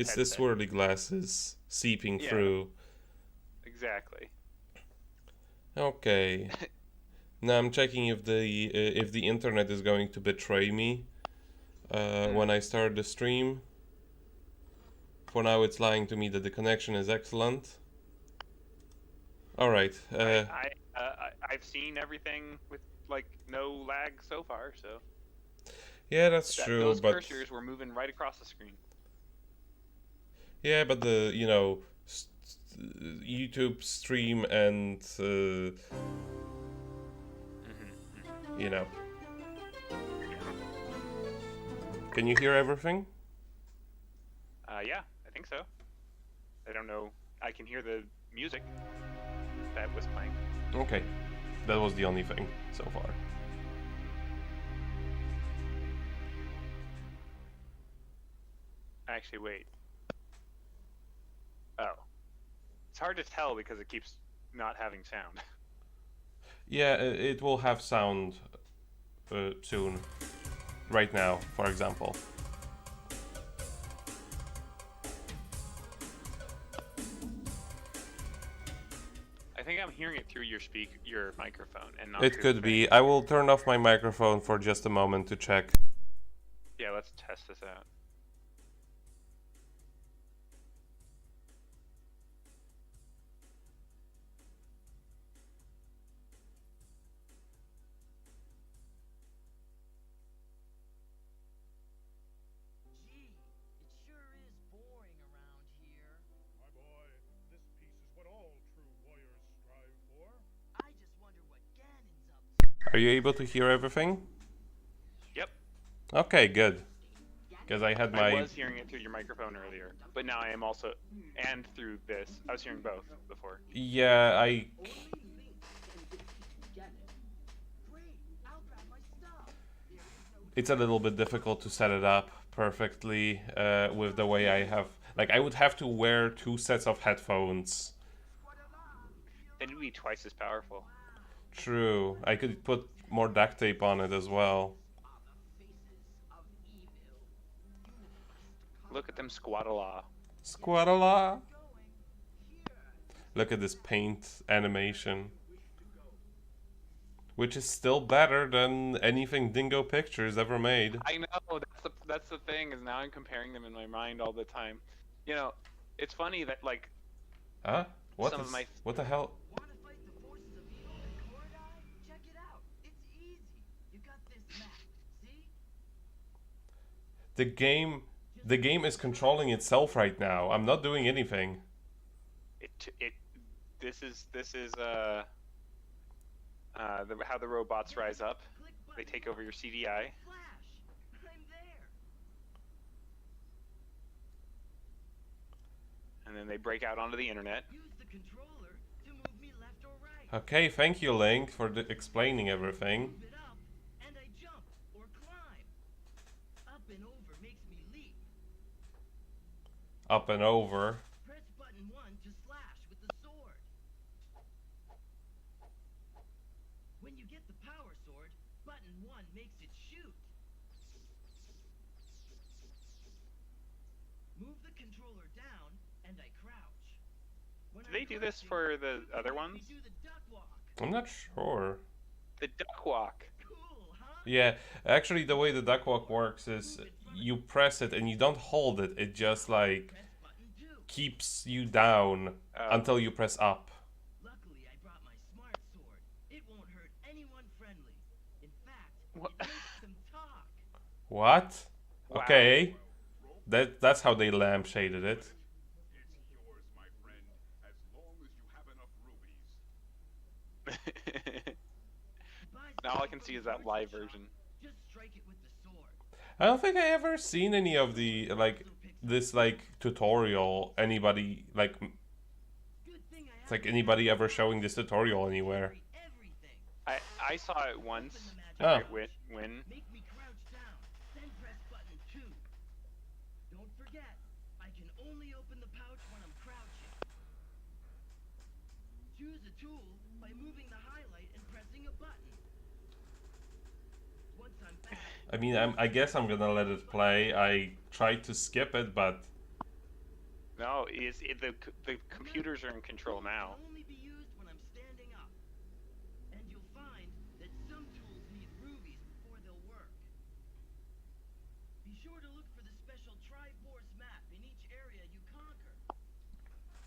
it's the headset. swirly glasses seeping Yeah, through. exactly. Okay. Now I'm checking if the internet is going to betray me Mm. when I start the stream. For now, it's lying to me that the connection is excellent. All right. I've seen everything with like no lag so far, so Yeah, that's that true. those But cursors were moving right across the screen. yeah, but the YouTube stream and Hmm. you know, can you hear everything? Yeah, I think so. I don't know. I can hear the music that was playing. Okay, that was the only thing so far. Actually, wait. Oh, it's hard to tell because it keeps not having sound. Yeah, it will have sound soon. Right now, for example. I think I'm hearing it through your microphone, and not It through the could thing. be. I will turn off my microphone for just a moment to check. Yeah, let's test this out. Gee, it sure is boring around here. My boy, this peace is what all true warriors strive for. I just wonder what Ganon's up to. Are you able to hear everything? Yep, Okay, good. Because I had I my. was hearing it through your microphone earlier, but now I am also, and through this. I was hearing both before. Yeah, I. Only Link can defeat Ganon. Great, I'll grab my stuff. There is no It's a little bit difficult to set it up perfectly with the way I have. Like, I would have to wear two sets of headphones. Then it'd be twice as powerful. True. I could put more duct tape on it as well. are the faces of evil. Look at them squat-a-law. Squadala! Going here. Look at this paint animation. Which is still better than anything Dingo Pictures ever made. I know, that's the thing, is now I'm comparing them in my mind all the time. You know, it's funny that like Huh? What some of is. my What the hell? Want to fight the forces of evil in Korodai? Check it out. It's easy. You got this map. See? The game. The game is controlling itself right now. I'm not doing anything. it this is how the robots rise up. Click They button. take over your CDI. Flash. I'm there. And then they break out onto the internet. Use the controller to move me left or right. Okay, thank you, Link, for explaining everything. Move it up, and I jump or climb. Up and over makes me leap. Up and over. Press button 1 to slash with the sword. When you get the power sword, button 1 makes it shoot. Move the controller down, and I crouch. When Do they do this for the other let ones? me do the duck walk. I'm not sure. The duck walk. Cool, huh? Yeah, actually, the way the duck walk works is you press it and you don't hold it. It just like Press button 2. keeps you down until you press up. Luckily, I brought my smart sword. It won't hurt anyone friendly. In fact, What? it makes them talk. What? Wow. Okay, that's how they lampshaded it. It's yours, my friend, as long as you have enough rubies. Buy Now all I something can from see is the that live merchant shop. version. Just strike it with the sword. I don't think I ever seen any of the like this like tutorial. Anybody like Good thing I it's like have anybody ever showing this tutorial anywhere. everything. I saw it once. Open the Oh. magic When Make me crouch down, then press button 2. Don't forget, I can only open the pouch when I'm crouching. Choose a tool by moving the highlight and pressing a button. Once I'm back, I mean, I guess I'm gonna let it play. I tried to skip it, but No, the computers are in control now. Can only be used when I'm standing up. And you'll find that some tools need rubies before they'll work. Be sure to look for the special Triforce map in each area you conquer.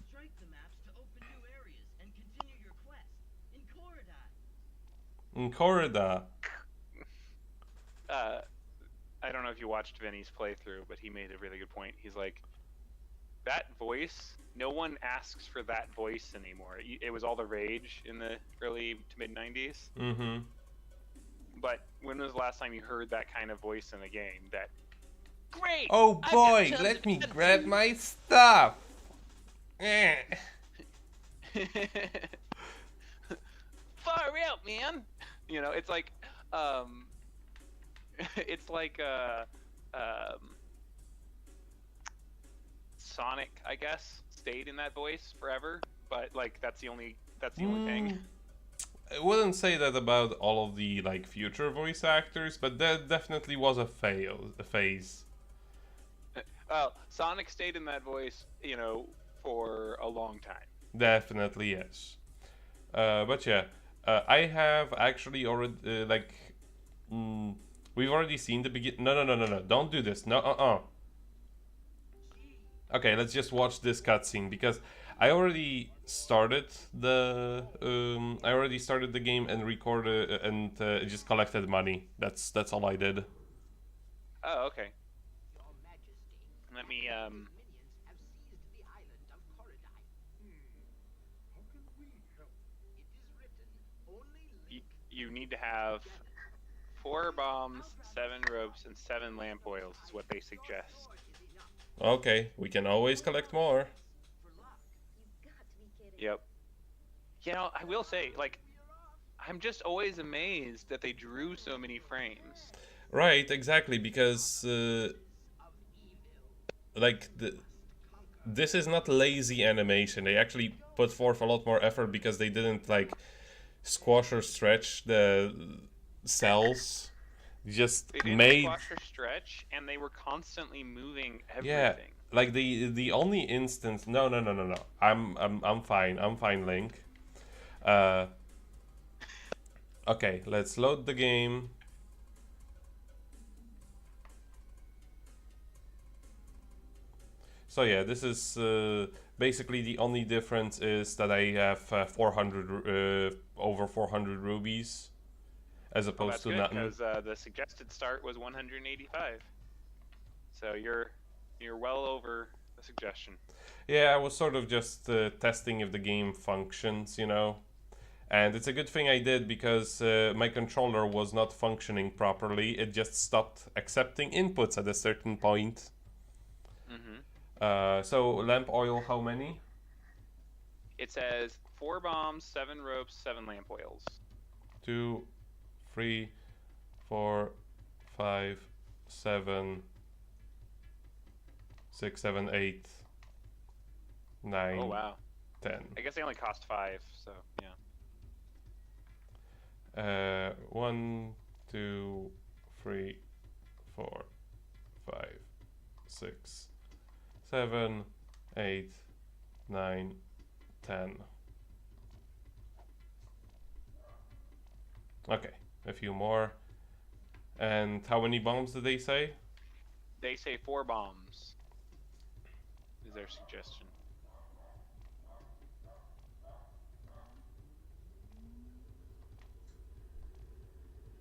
Strike the maps to open new areas and continue your quest in Korodai. In Corridor. I don't know if you watched Vinny's playthrough, but he made a really good point. He's like, that voice, no one asks for that voice anymore. It was all the rage in the early to mid 90s. Mm-hmm. But when was the last time you heard that kind of voice in a game? That, great! Oh I've got boy, tons let of me medicine." grab my stuff. Eh. Far out, man! You know, it's like, it's like, Sonic, I guess, stayed in that voice forever, but like that's the only thing. I wouldn't say that about all of the like future voice actors, but that definitely was a phase. Well, Sonic stayed in that voice, you know, for a long time. Definitely yes. But yeah, I have actually already we've already seen the begin. No! Don't do this. No. Okay, let's just watch this cutscene because I already started the game and recorded and just collected money. That's all I did. Oh, okay. Your Majesty, Let me minions have seized the island of Korodai. How can we help? It is written, only you need to have 4 bombs, 7 ropes, and 7 lamp oils is what they suggest. Lord is enough. Okay, we can always collect more. For luck. You've got to be kidding. Yep. You know, I will say, like, I'm just always amazed that they drew so many frames. Right, exactly, because Of evil. like this is not lazy animation. They actually put forth a lot more effort because they didn't like squash or stretch the cells. Just They didn't made squash or stretch, and they were constantly moving everything. yeah. Like the only instance. No. I'm fine, Link. Okay, let's load the game. So yeah, this is basically the only difference is that I have 400 over 400 rubies as Well, opposed that's to good nothing. because the suggested start was 185. So you're well over the suggestion. Yeah, I was sort of just testing if the game functions, you know. And it's a good thing I did because my controller was not functioning properly. It just stopped accepting inputs at a certain point. Mm-hmm. So lamp oil, how many? It says 4 bombs, 7 ropes, 7 lamp oils. 2, 3, 4, 5, 7, 6, 7, 8, 9, Oh wow. 10. I guess they only cost 5, so yeah. 1, 2, 3, 4, 5, 6, 7, 8, 9, 10. Okay, a few more. And how many bombs did they say? They say 4 bombs is their suggestion.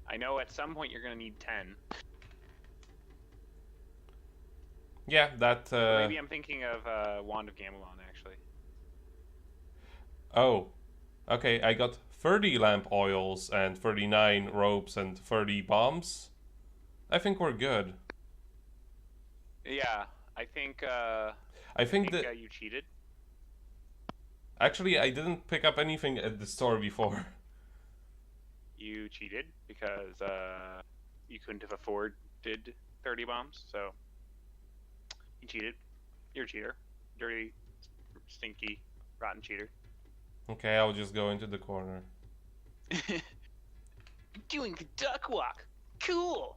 I know at some point you're going to need 10. Yeah, that. Maybe I'm thinking of Wand of Gamelon, actually. Oh, okay. I got 30 lamp oils and 39 ropes and 30 bombs. I think we're good. Yeah, I think I think that you cheated. actually I didn't pick up anything at the store before. You cheated because you couldn't have afforded 30 bombs, so you cheated. You're a cheater. Dirty, stinky, rotten cheater. Okay, I'll just go into the corner. Doing the duck walk. Cool.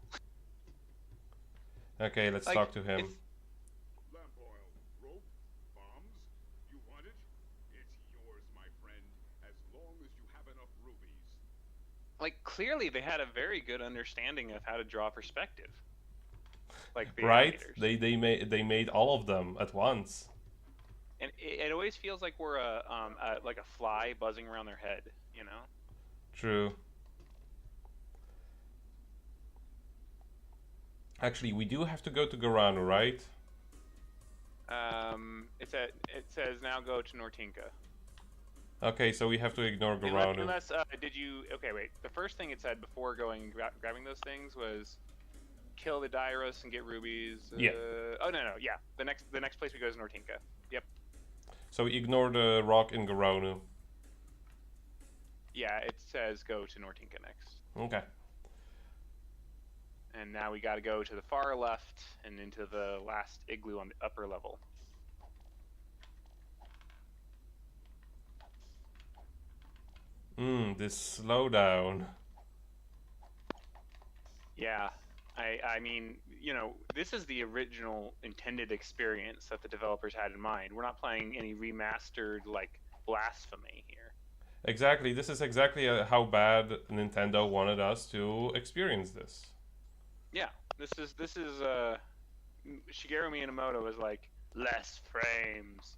Okay, let's Like, talk to him. it's- Lamp oil, rope, bomb. You want it? It's yours, my friend, as long as you have enough rubies. Like, clearly they had a very good understanding of how to draw perspective. Like the Right? animators. They made all of them at once. And it always feels like we're like a fly buzzing around their head, you know? True. Actually, we do have to go to Garanu, right? It says now go to Nortinka. Okay, so we have to ignore Garanu. Unless did you? Okay, wait. The first thing it said before going and grabbing those things was kill the Dairos and get rubies. Yeah. Oh no. Yeah. The next place we go is Nortinka. Yep. So we ignore the rock in Garanu. Yeah. It says go to Nortinka next. Okay. And now we got to go to the far left and into the last igloo on the upper level. This slowdown. Yeah. I mean, you know, this is the original intended experience that the developers had in mind. We're not playing any remastered, like, blasphemy here. Exactly, this is exactly how bad Nintendo wanted us to experience this. Yeah, this is Shigeru Miyamoto was like, less frames.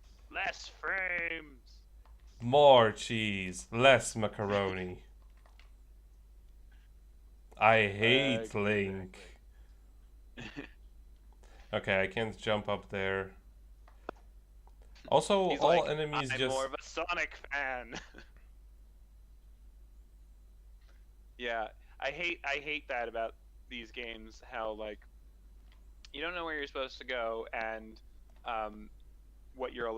More cheese, less macaroni. I hate Link. Okay, I can't jump up there. Also, He's all like, enemies I'm just... more of a Sonic fan. Yeah, I hate that about these games. How like you don't know where you're supposed to go and what you're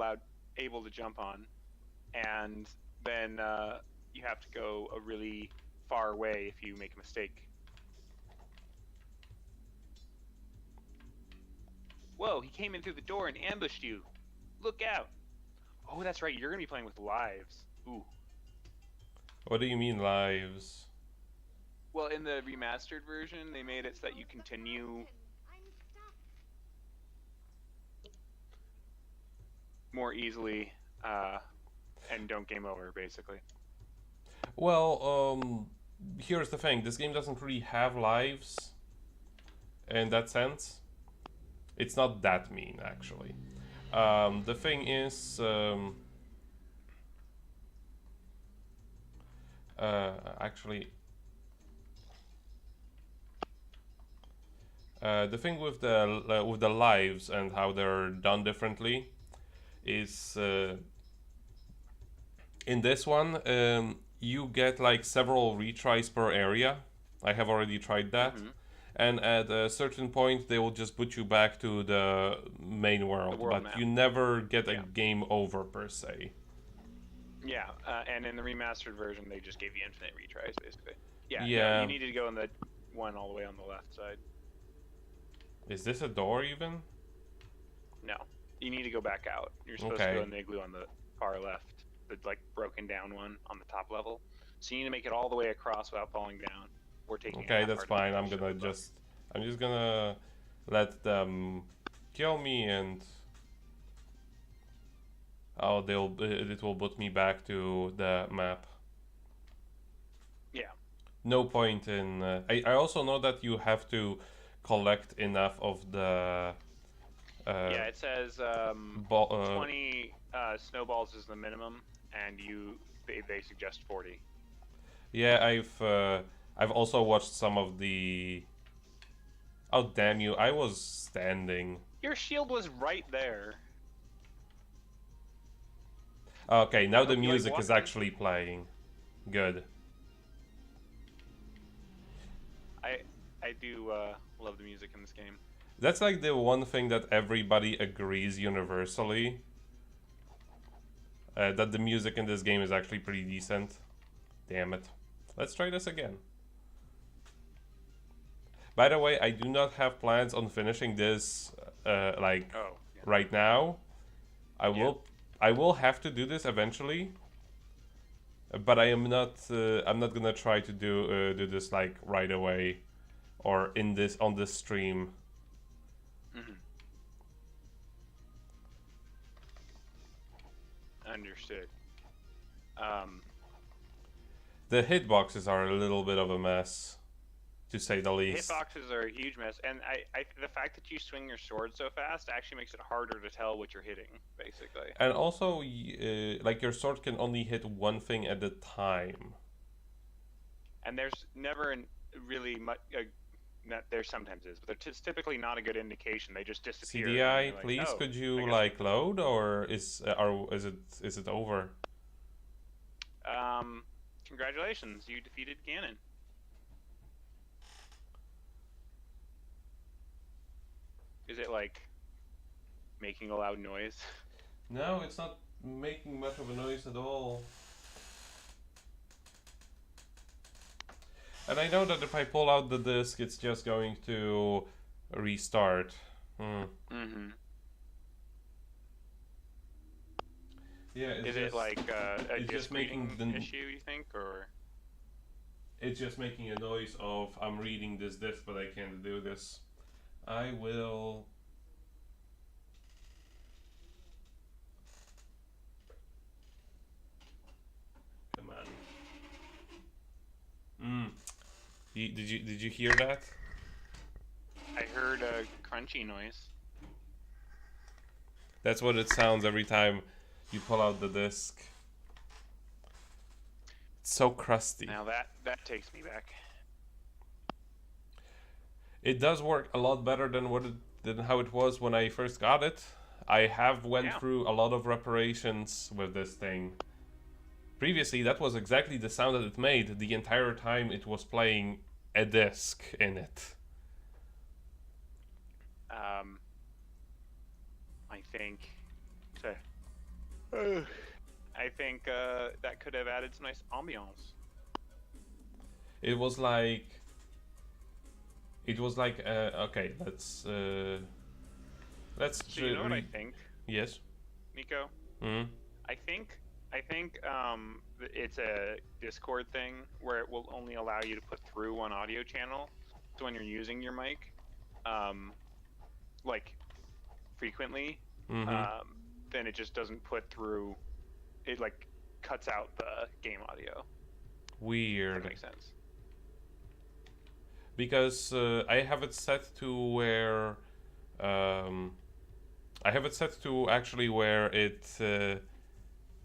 able to jump on, and then you have to go a really far away if you make a mistake. Whoa, he came in through the door and ambushed you. Look out. Oh, that's right. You're going to be playing with lives. Ooh. What do you mean lives? Well, in the remastered version, they made it so that you continue more easily and don't game over, basically. Well, here's the thing. This game doesn't really have lives in that sense. It's not that mean, actually. The thing is, actually, the thing with the lives and how they're done differently is in this one you get like several retries per area. I have already tried that. And at a certain point they will just put you back to the main world, but map. you never get a game over per se. Yeah, and in the remastered version they just gave you infinite retries, basically. Yeah, Yeah. no, you needed to go in the one all the way on the left side. Is this a door even? No, you need to go back out. You're supposed to go in the igloo on the far left, the like broken down one on the top level. So you need to make it all the way across without falling down or taking. Okay, that's fine. I'm just gonna let them kill me, and it will put me back to the map. Yeah. No point in. I also know that you have to collect enough of the. Yeah, it says 20 snowballs is the minimum, and they suggest 40. Yeah, I've also watched some of the. Oh damn you! I was standing. Your shield was right there. Okay, now the you like music is walking. actually playing. Good. I do love the music in this game. That's like the one thing that everybody agrees universally. That the music in this game is actually pretty decent. Damn it. Let's try this again. By the way, I do not have plans on finishing this right now. I will have to do this eventually. But I'm not gonna try to do this like right away or on this stream. Understood. Um, The hitboxes are a little bit of a mess, to say the least. hitboxes are a huge mess, and the fact that you swing your sword so fast actually makes it harder to tell what you're hitting, basically. And also, like your sword can only hit one thing at a time. And there's never really much. There sometimes is, but it's typically not a good indication. They just disappear. and CDI, you're like, please, "Oh, could I you guess-" like load, or is it over? Congratulations, you defeated Ganon. Is it like making a loud noise? No, it's not making much of a noise at all. And I know that if I pull out the disc, it's just going to restart. Mm-hmm. Yeah, Is it like a it's just disc reading making the- issue, you think, or? It's just making a noise of I'm reading this disc, but I can't do this. I will. Come on. Did you hear that? I heard a crunchy noise. That's what it sounds every time you pull out the disc. It's so crusty. Now that takes me back. It does work a lot better than how it was when I first got it. I have went Yeah. through a lot of reparations with this thing. Previously, that was exactly the sound that it made the entire time it was playing a disc in it. I think. I think that could have added some nice ambiance. It was like. Okay, let's. So you know what I think, Yes. Nico? Hmm. I think it's a Discord thing where it will only allow you to put through one audio channel. So when you're using your mic, like frequently, then it just doesn't put through. It like cuts out the game audio. If Weird. that makes sense. Because I have it set to where I have it set to actually where it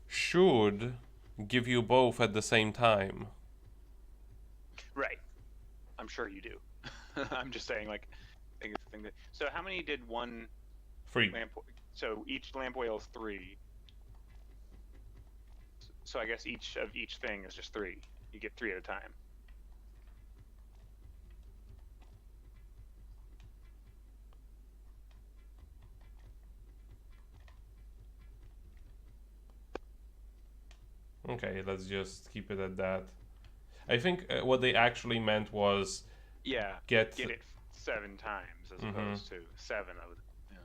should give you both at the same time. Right. I'm sure you do. I'm just saying, like, I think it's the thing that. So how many did one Free. lamp? So each lamp oil is 3. So I guess each thing is just 3. You get 3 at a time. Okay, let's just keep it at that. I think what they actually meant was Yeah. get Get it 7 times as opposed to 7 of it. Yeah.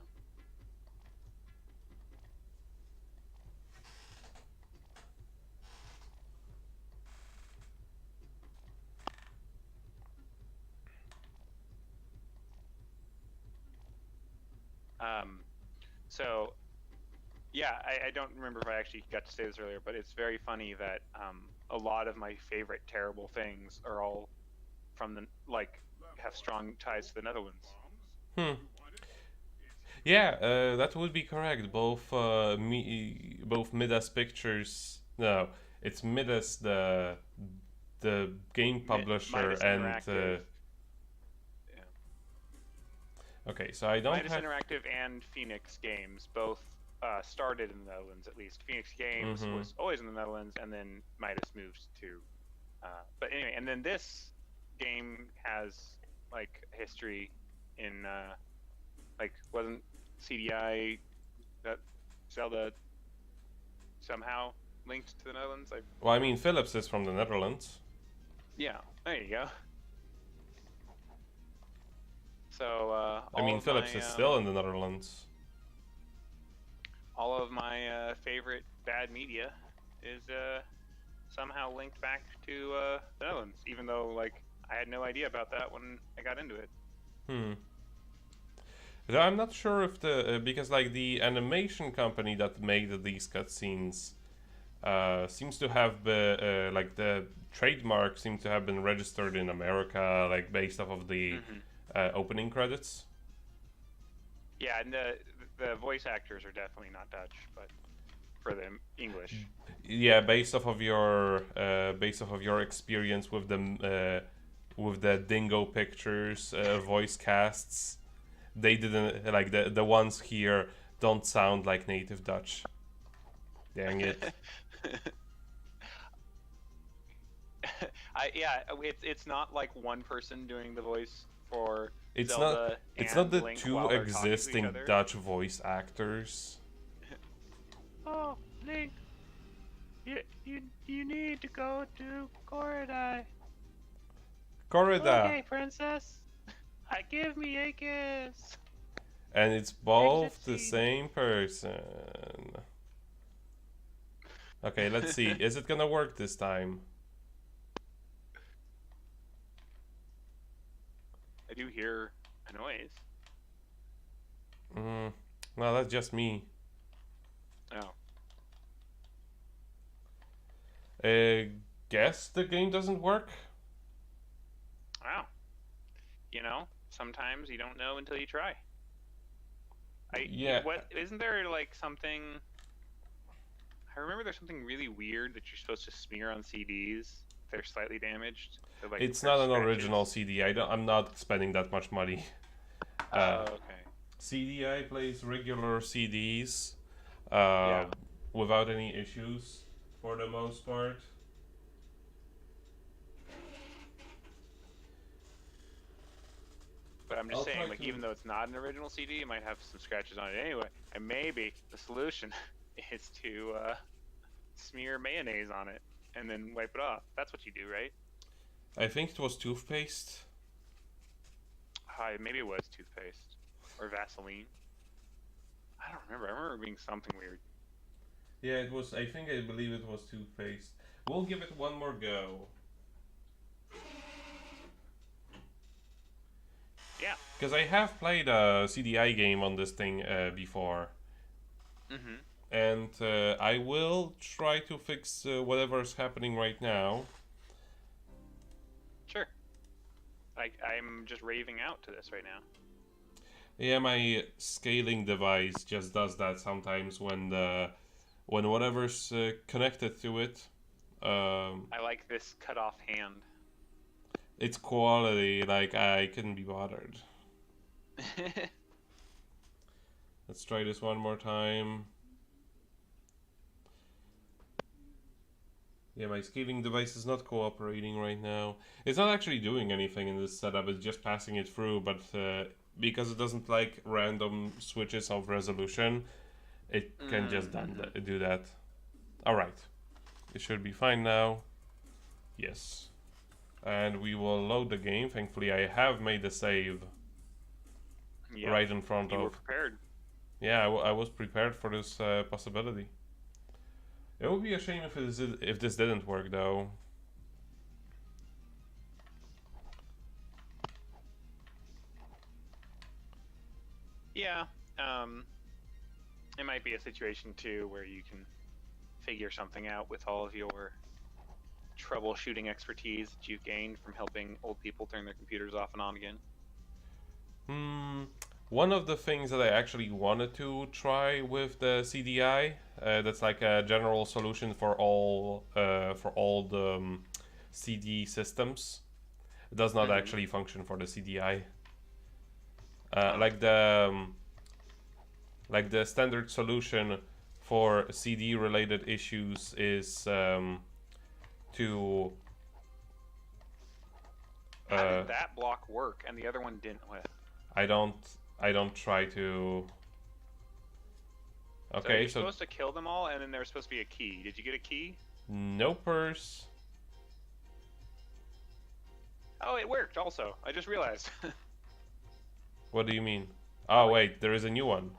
So, yeah, I don't remember if I actually got to say this earlier, but it's very funny that a lot of my favorite terrible things are all from the have strong ties to the Netherlands. Yeah, that would be correct. Both Midas Pictures. No, it's Midas the game publisher Midas and. Interactive. Yeah. Okay, so I don't Midas have. Interactive and Phoenix Games both started in the Netherlands, at least. Phoenix Games was always in the Netherlands, and then Midas moved to. But anyway, and then this game has like history in wasn't CDI that Zelda somehow linked to the Netherlands? Well, I mean, Philips is from the Netherlands. Yeah, there you go. So I mean, Philips is still in the Netherlands. all of my favorite bad media is somehow linked back to the Netherlands, even though I had no idea about that when I got into it. I'm not sure if because the animation company that made these cutscenes seems to have like the trademark seems to have been registered in America, like based off of the opening credits. Yeah, and the voice actors are definitely not Dutch, but for the English. Yeah, based off of your experience with the Dingo Pictures voice casts, they didn't like the ones here don't sound like native Dutch. Dang it. It's not like one person doing the voice for It's Zelda it's and not the Link two while they're talking to each existing other. Dutch voice actors. Oh, Link, you need to go to Corridai. Corrida. Okay, princess. Give me a kiss. And it's both Exit the scene. same person. Okay, let's see. Is it gonna work this time? I do hear a noise. No, that's just me. Oh. Guess the game doesn't work? Wow. You know, sometimes you don't know until you try. Yeah. What isn't there like something? I remember there's something really weird that you're supposed to smear on CDs. They're slightly damaged. They're, like, It's there's not an scratches. original CD. I'm not spending that much money. Oh, okay. CDI plays regular CDs Yeah. without any issues for the most part. But I'm just I'll saying, try like, to- even though it's not an original CD, it might have some scratches on it anyway. And maybe the solution is to smear mayonnaise on it and then wipe it off. That's what you do, right? I think it was toothpaste. Maybe it was toothpaste or Vaseline. I don't remember. I remember it being something weird. Yeah, it was. I believe it was toothpaste. We'll give it one more go. Yeah. Because I have played a CDI game on this thing before. Mm-hmm. And I will try to fix whatever's happening right now. Sure. I'm just raving out to this right now. Yeah, my scaling device just does that sometimes when whatever's connected to it. I like this cut off hand. It's quality, like I couldn't be bothered. Let's try this one more time. Yeah, my scaling device is not cooperating right now. It's not actually doing anything in this setup, it's just passing it through, but because it doesn't like random switches of resolution, it can just do that. Alright. It should be fine now. Yes. And we will load the game. Thankfully, I have made a save Yeah. right in front You were of... prepared. Yeah, I was prepared for this possibility. It would be a shame if this didn't work, though. Yeah. It might be a situation too where you can figure something out with all of your troubleshooting expertise that you've gained from helping old people turn their computers off and on again. One of the things that I actually wanted to try with the CDI, that's like a general solution for all the CD systems, it does not actually function for the CDI. Like the standard solution for CD related issues is to How did that block work and the other one didn't with? I don't try to. So Okay, you're so supposed to kill them all, and then there's supposed to be a key. Did you get a key? no purse. Oh, it worked also. I just realized. What do you mean? Oh wait, there is a new one.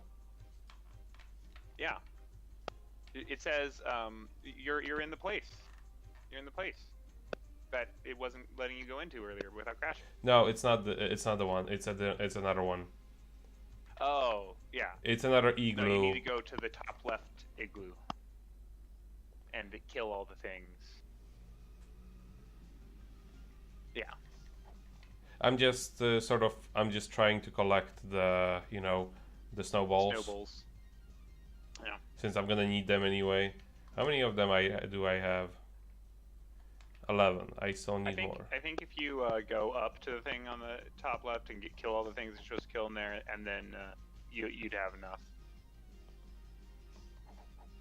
Yeah. It says you're in the place. You're in the place that it wasn't letting you go into earlier without crashing. No, it's not the one. It's another one. Oh, yeah. It's another No, you igloo. need to go to the top left igloo. and kill all the things. Yeah. I'm just I'm just trying to collect the the snowballs. Snowballs. Yeah. Since I'm gonna need them anyway. How many of them do I have? 11. I still need more. I think if you go up to the thing on the top left and kill all the things you're supposed to kill in there, and then you'd have enough.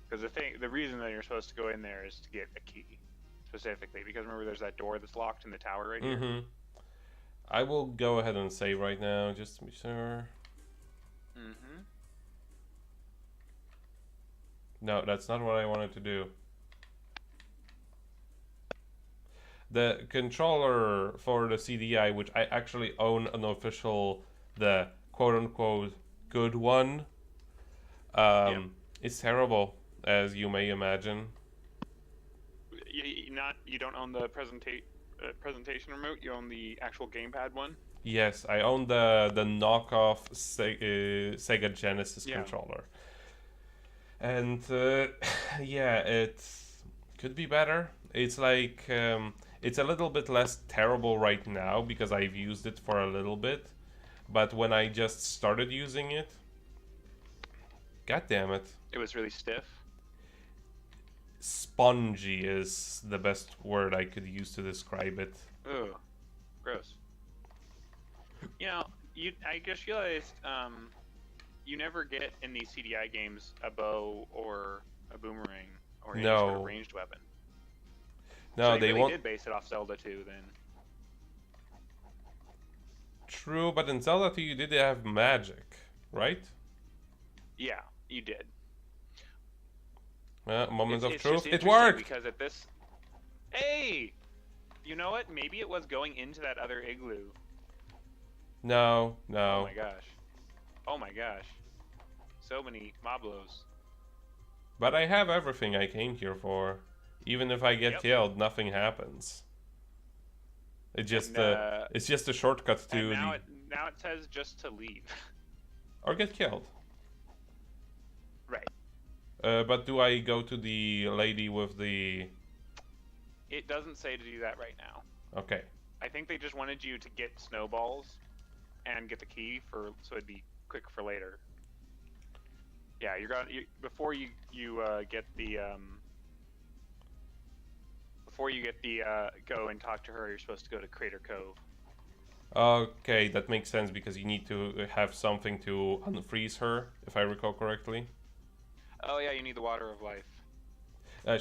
Because the reason that you're supposed to go in there is to get a key, specifically. Because remember, there's that door that's locked in the tower right here. I will go ahead and save right now, just to be sure. No, that's not what I wanted to do. The controller for the CDI, which I actually own an official, the quote-unquote good one, it's terrible, as you may imagine. You don't own the presentation remote. You own the actual gamepad one. Yes, I own the knockoff Sega Genesis controller, and yeah, it could be better. It's like it's a little bit less terrible right now because I've used it for a little bit, but when I just started using it, god damn it, it was really stiff. Spongy is the best word I could use to describe it. Ugh, gross. You know, I just realized you never get in these CDI games a bow or a boomerang or any sort of ranged weapon. No, so they really won't. did base it off Zelda 2 then. True, but in Zelda 2 you did have magic, right? Yeah, you did. Moment of it's truth. just It worked! Because at this... Hey! You know what? Maybe it was going into that other igloo. No. Oh my gosh. Oh my gosh. So many Moblos. But I have everything I came here for. Even if I get killed, nothing happens. It just it's just a shortcut to and now it says just to leave. Or get killed. Right. But do I go to the lady with the... It doesn't say to do that right now. Okay. I think they just wanted you to get snowballs and get the key so it'd be quick for later. Yeah, before you get the go and talk to her, you're supposed to go to Crater Cove. Okay, that makes sense because you need to have something to unfreeze her, if I recall correctly. Oh yeah, you need the water of life.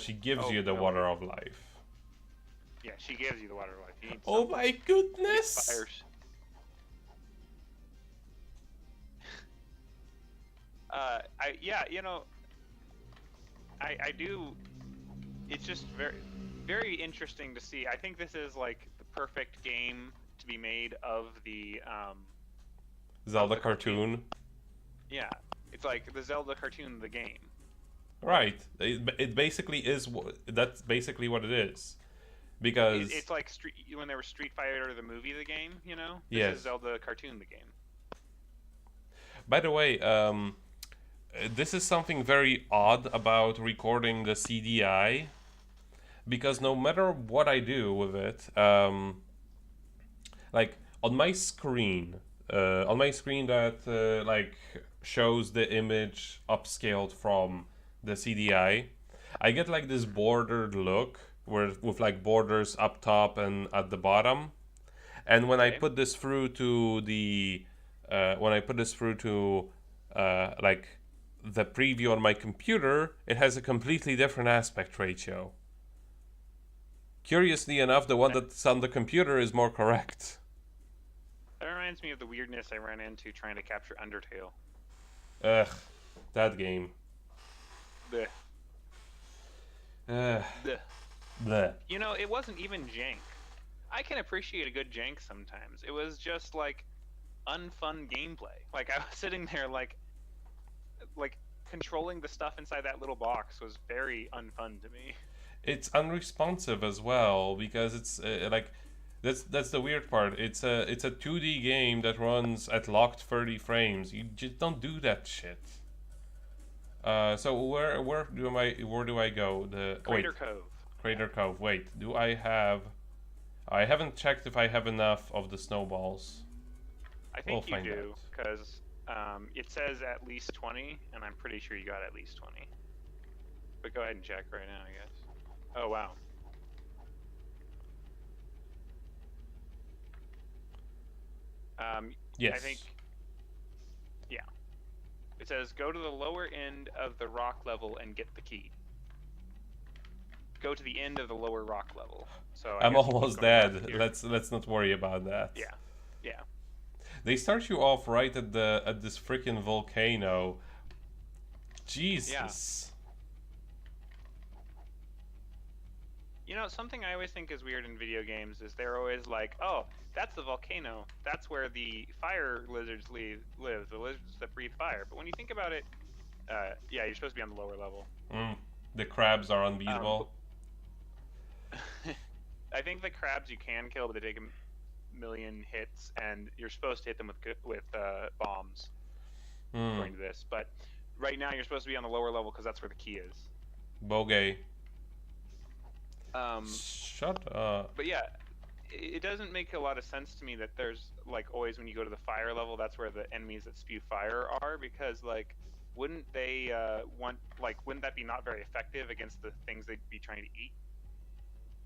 She gives you the water of life. Yeah, she gives you the water of life. You need oh my goodness! Fires. I do. It's just very interesting to see. I think this is like the perfect game to be made of the Zelda cartoon. Yeah, it's like the Zelda cartoon, the game. Right. It basically is. That's basically what it is. Because it's like when there was Street Fighter the movie, the game. You know. Yes. This is Zelda cartoon, the game. By the way, this is something very odd about recording the CDI, because no matter what I do with it, like on my screen that like shows the image upscaled from the CDI, I get like this bordered look with like borders up top and at the bottom, and when I put this through to the like the preview on my computer, it has a completely different aspect ratio. Curiously enough, the one that's on the computer is more correct. That reminds me of the weirdness I ran into trying to capture Undertale. Ugh, that game. Blech. Blech. Blech. You know, it wasn't even jank. I can appreciate a good jank sometimes. It was just like unfun gameplay. Like I was sitting there like controlling the stuff inside that little box was very unfun to me. It's unresponsive as well because it's like that's the weird part. It's a 2D game that runs at locked 30 frames. You just don't do that shit. So where do I go? The Crater Cove. Crater Cove. Wait, do I have? I haven't checked if I have enough of the snowballs. I We'll think you find do, out. because it says at least 20, and I'm pretty sure you got at least 20. But go ahead and check right now, I guess. Oh, wow. Yes. I think, yeah. It says go to the lower end of the rock level and get the key. Go to the end of the lower rock level. So I'm guess you keep almost going left dead. here. Let's not worry about that. Yeah, yeah. They start you off right at this freaking volcano. Jesus. You know, something I always think is weird in video games is they're always like, oh, that's the volcano. That's where the fire lizards live, the lizards that breathe fire. But when you think about it, yeah, you're supposed to be on the lower level. The crabs are unbeatable. I think the crabs you can kill, but they take a million hits, and you're supposed to hit them with bombs, according to this. But right now, you're supposed to be on the lower level because that's where the key is. Bogey. Um, Shut up. But yeah, it doesn't make a lot of sense to me that there's like always when you go to the fire level, that's where the enemies that spew fire are, because like wouldn't they wouldn't that be not very effective against the things they'd be trying to eat?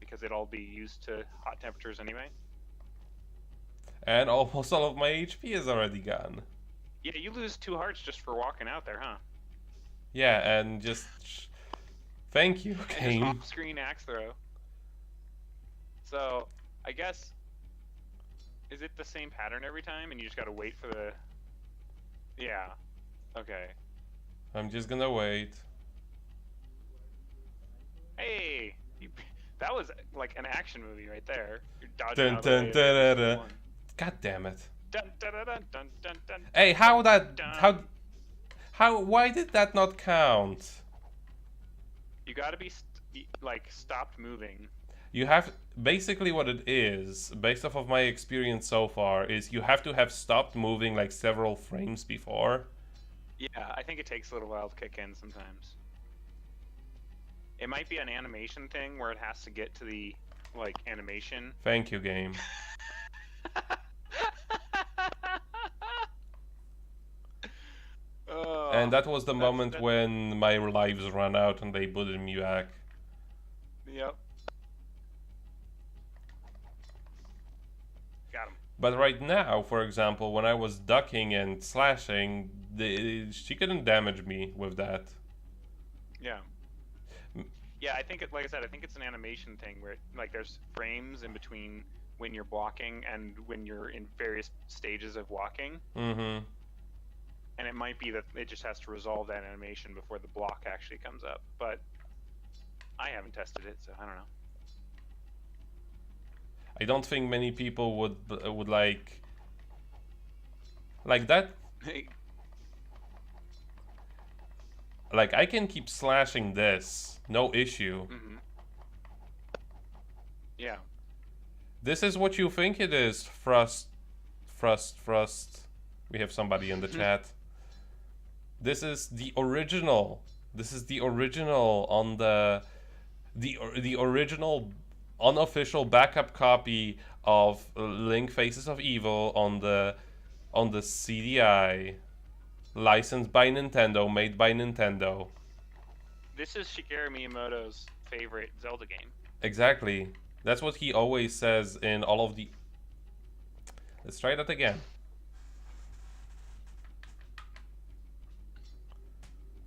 Because they'd all be used to hot temperatures anyway. And almost all of my HP is already gone. Yeah, you lose 2 hearts just for walking out there, huh? Yeah, and just thank you, And just game. off-screen axe throw. So, I guess, is it the same pattern every time, and you just gotta wait for the... Yeah. Okay. I'm just gonna wait. Hey! That was like an action movie right there. You're dodging Dun, out of the dun, way of dun, dun, the dun. one. God damn it. Dun, dun, dun, dun, dun, dun, dun, Hey, dun. why did that not count? You gotta be stopped moving. You have, basically what it is, based off of my experience so far, is you have to have stopped moving like several frames before. Yeah, I think it takes a little while to kick in sometimes. It might be an animation thing where it has to get to the like animation. Thank you, game. And that was the moment when my lives ran out and they booted me back. Yep. Got him. But right now, for example, when I was ducking and slashing, she couldn't damage me with that. Yeah. Yeah, I think like I said, I think it's an animation thing where like there's frames in between when you're blocking and when you're in various stages of walking. Mm-hmm. And it might be that it just has to resolve that animation before the block actually comes up. But I haven't tested it, so I don't know. I don't think many people would like that. Like I can keep slashing this, no issue. Mm-hmm. Yeah. This is what you think it is, Frust. We have somebody in the chat. This is the original. This is the original on the original unofficial backup copy of Link Faces of Evil on the CDI, licensed by Nintendo, made by Nintendo. This is Shigeru Miyamoto's favorite Zelda game. Exactly. That's what he always says in all of the... Let's try that again.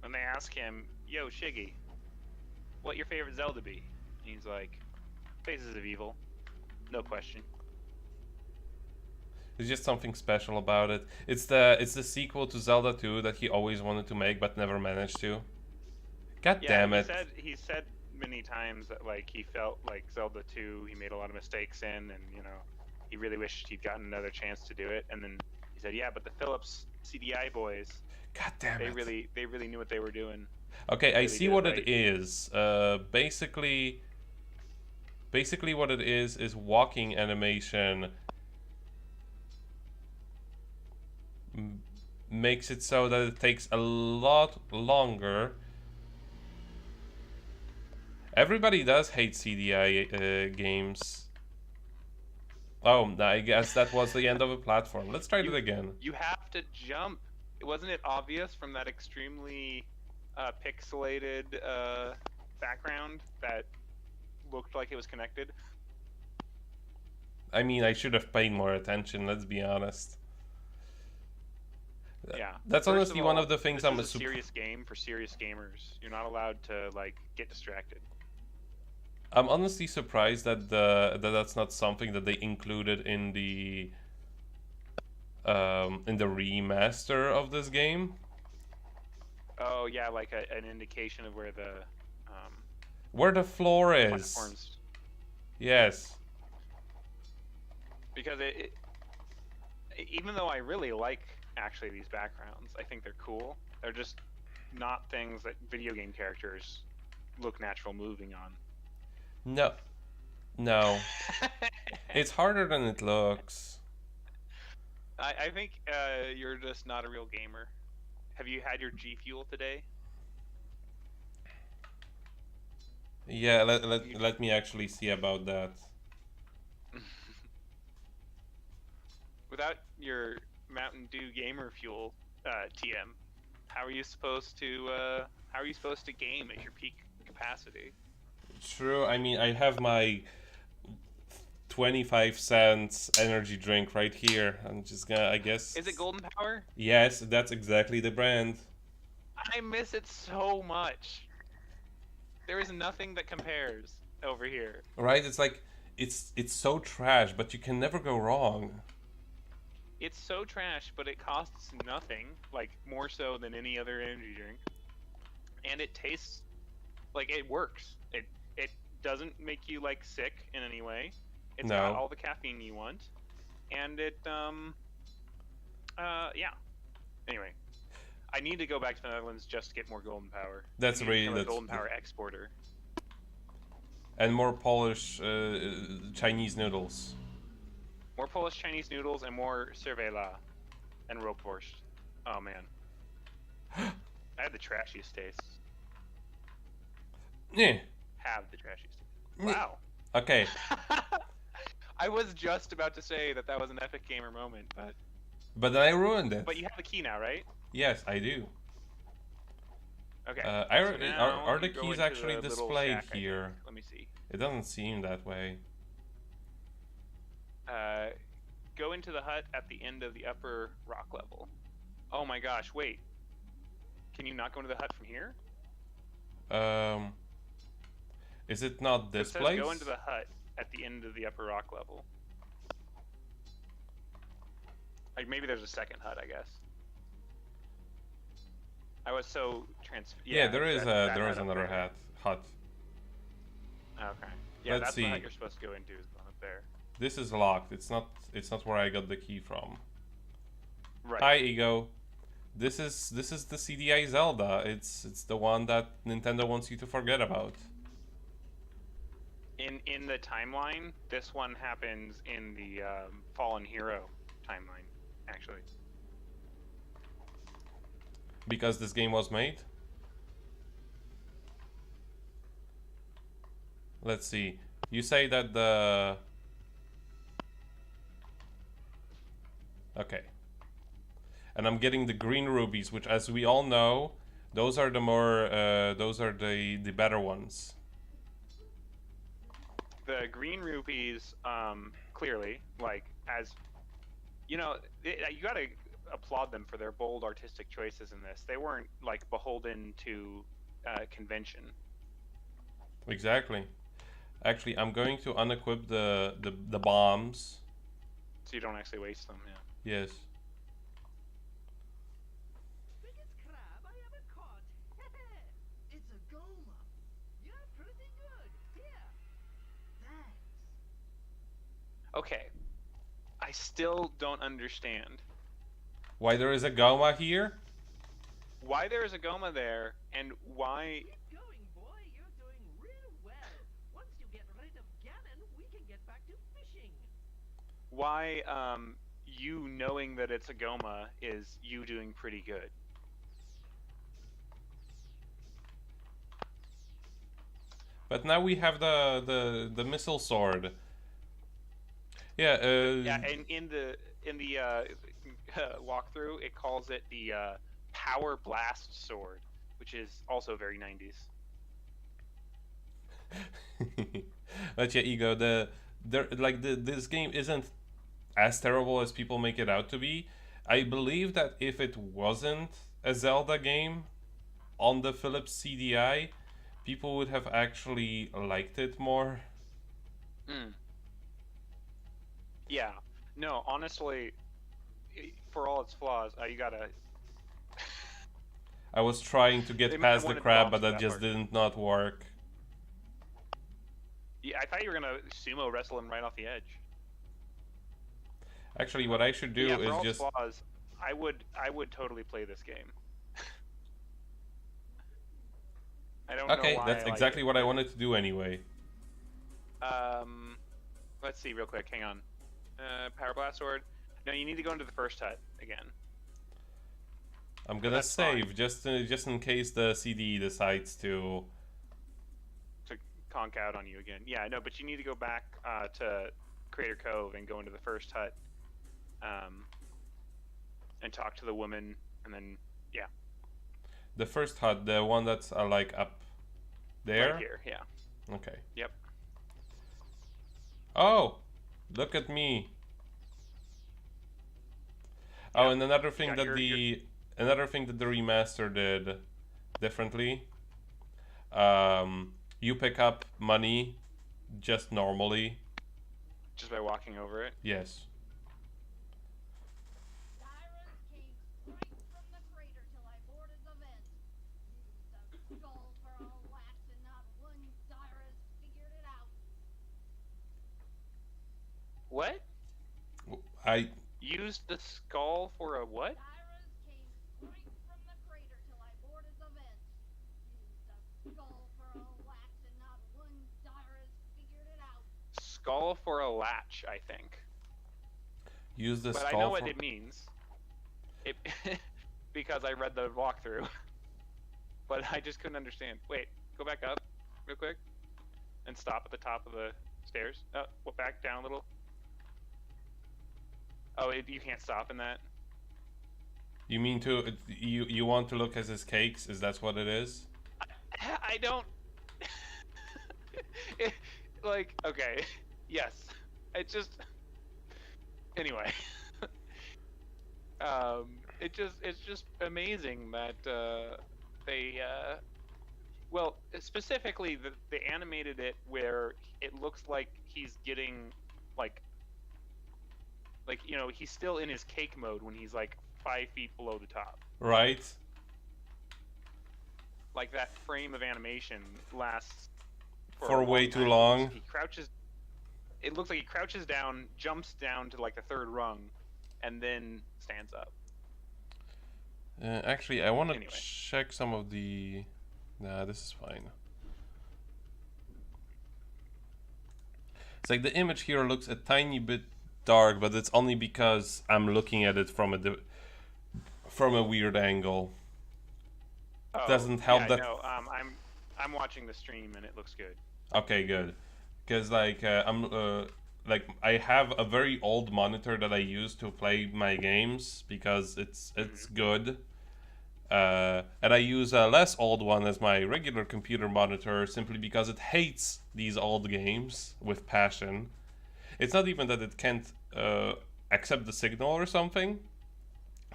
When they ask him, "Yo, Shiggy, what your favorite Zelda be?" And he's like, "Faces of Evil, no question." There's just something special about it. It's the sequel to Zelda 2 that he always wanted to make but never managed to. God damn it. He said many times that like he felt like Zelda 2 he made a lot of mistakes in, and you know he really wished he'd gotten another chance to do it. And then he said, "Yeah, but the Philips CDI boys, God damn it. they really knew what they were doing." Okay, I see what right. it is. Basically what it is walking animation makes it so that it takes a lot longer. Everybody does hate CDI games. Oh, I guess that was the end of a platform. Let's try it again. You have to jump. Wasn't it obvious from that extremely pixelated background that looked like it was connected? I mean, I should have paid more attention, let's be honest. Yeah. That's First honestly one all, of the things this I'm is a serious game for serious gamers. You're not allowed to like get distracted. I'm honestly surprised that that's not something that they included in the remaster of this game. Oh yeah, like an indication of where Where the floor is. platforms. Yes. Because even though I really like actually these backgrounds, I think they're cool. They're just not things that video game characters look natural moving on. No. No. It's harder than it looks. I think you're just not a real gamer. Have you had your G Fuel today? Yeah, let me actually see about that. Without your Mountain Dew Gamer Fuel, TM, how are you supposed to game at your peak capacity? True, I mean, I have my 25 cents energy drink right here. I'm just gonna, I guess. Is it Golden Power? Yes, that's exactly the brand. I miss it so much. There is nothing that compares over here. Right? It's like it's so trash, but you can never go wrong. It's so trash, but it costs nothing, like more so than any other energy drink. And it tastes like it works. It doesn't make you like sick in any way. It's got all the caffeine you want. And it yeah. Anyway, I need to go back to the Netherlands just to get more Golden Power. That's really a Golden Power exporter. And more Polish Chinese noodles. More Polish Chinese noodles and more cervela and roquefort. Oh man. I had the trashiest taste. Yeah. Have the trashiest taste. Wow. Okay. I was just about to say that was an epic gamer moment, but... But then I ruined it. But you have the key now, right? Yes, I do. Okay. So are the keys actually displayed here? Let me see. It doesn't seem that way. Go into the hut at the end of the upper rock level. Oh my gosh, wait. Can you not go into the hut from here? Is it not this it says place? Go into the hut at the end of the upper rock level. Like maybe there's a second hut, I guess. I was so Yeah, there is another hut. Okay. Yeah, Let's that's see. the hut you're supposed to go into, is the one up there. This is locked. It's not where I got the key from. Right. Hi, Ego. This is the CDI Zelda. It's the one that Nintendo wants you to forget about. In the timeline, this one happens in the Fallen Hero timeline, actually. Because this game was made? Let's see. You say that the... Okay. And I'm getting the green rubies, which, as we all know, those are the more... those are the better ones. The green rupees, clearly, like, as... You know, you gotta applaud them for their bold artistic choices in this. They weren't, like, beholden to convention. Exactly. Actually, I'm going to unequip the bombs. So you don't actually waste them, yeah. Yes. Biggest crab I ever caught. It's a goma. You're pretty good. Here. Thanks. Okay. I still don't understand Why there is a Goma here? why there is a goma there, and why... Keep going, boy. You're doing real well. Once you get rid of Ganon, we can get back to fishing. Why you knowing that it's a Goma is you doing pretty good. But now we have the missile sword. Yeah. Yeah, and in the walkthrough, it calls it the Power Blast Sword, which is also very 90s. But yeah, Ego, this game isn't as terrible as people make it out to be. I believe that if it wasn't a Zelda game on the Philips CDI, people would have actually liked it more. Mm. Yeah. No, honestly, for all its flaws, you gotta. I was trying to They get might have past the wanted crab, bombs but for that that just part. did not work. Yeah, I thought you were gonna sumo wrestle him right off the edge. Actually, what I should do Yeah, for is all just... its flaws, I would totally play this game. I don't know Okay, why that's I like exactly it. what I wanted to do anyway. Let's see real quick. Hang on. Power Blast Sword. No, you need to go into the first hut again. I'm gonna that's save fine. just in case the CDE decides to... To conk out on you again. Yeah, I know, but you need to go back to Crater Cove and go into the first hut, and talk to the woman, and then yeah. The first hut, the one that's like up there? Right here, yeah. Okay. Yep. Oh! Look at me. Oh, Yep. and another thing got that your- another thing that the remaster did differently. You pick up money just normally. Just by walking over it. Yes. Sirens came straight from the crater till I boarded the vent. Used a skull for a latch and not one Cyrus figured it out. What? I Used the skull for a what? Sirens came straight from the crater till I boarded the vent. Used a skull for a latch and not one Cyrus figured it out. Skull for a latch, I think. use the But skull I know what for... it means. It because I read the walkthrough. But I just couldn't understand. Wait, go back up real quick and stop at the top of the stairs. Oh, well, back down a little. Oh, you can't stop in that. You mean to... You want to look at his cakes? Is that what it is? I don't. Like, okay, yes. It just. Anyway. It's just amazing that they. Well, specifically, they animated it where it looks like he's getting like he's still in his cake mode when he's like 5 feet below the top. Right? Like that frame of animation lasts For a way long too time. long. He crouches. It looks like he crouches down, jumps down to like the 3rd rung, and then stands up. Actually, I want to Anyway. check some of the... Nah, this is fine. It's like the image here looks a tiny bit dark, but it's only because I'm looking at it from a weird angle. Oh, Doesn't help yeah, that- No, I'm watching the stream and it looks good. Okay, good. Because like I have a very old monitor that I use to play my games because it's good. And I use a less old one as my regular computer monitor simply because it hates these old games with passion. It's not even that it can't accept the signal or something,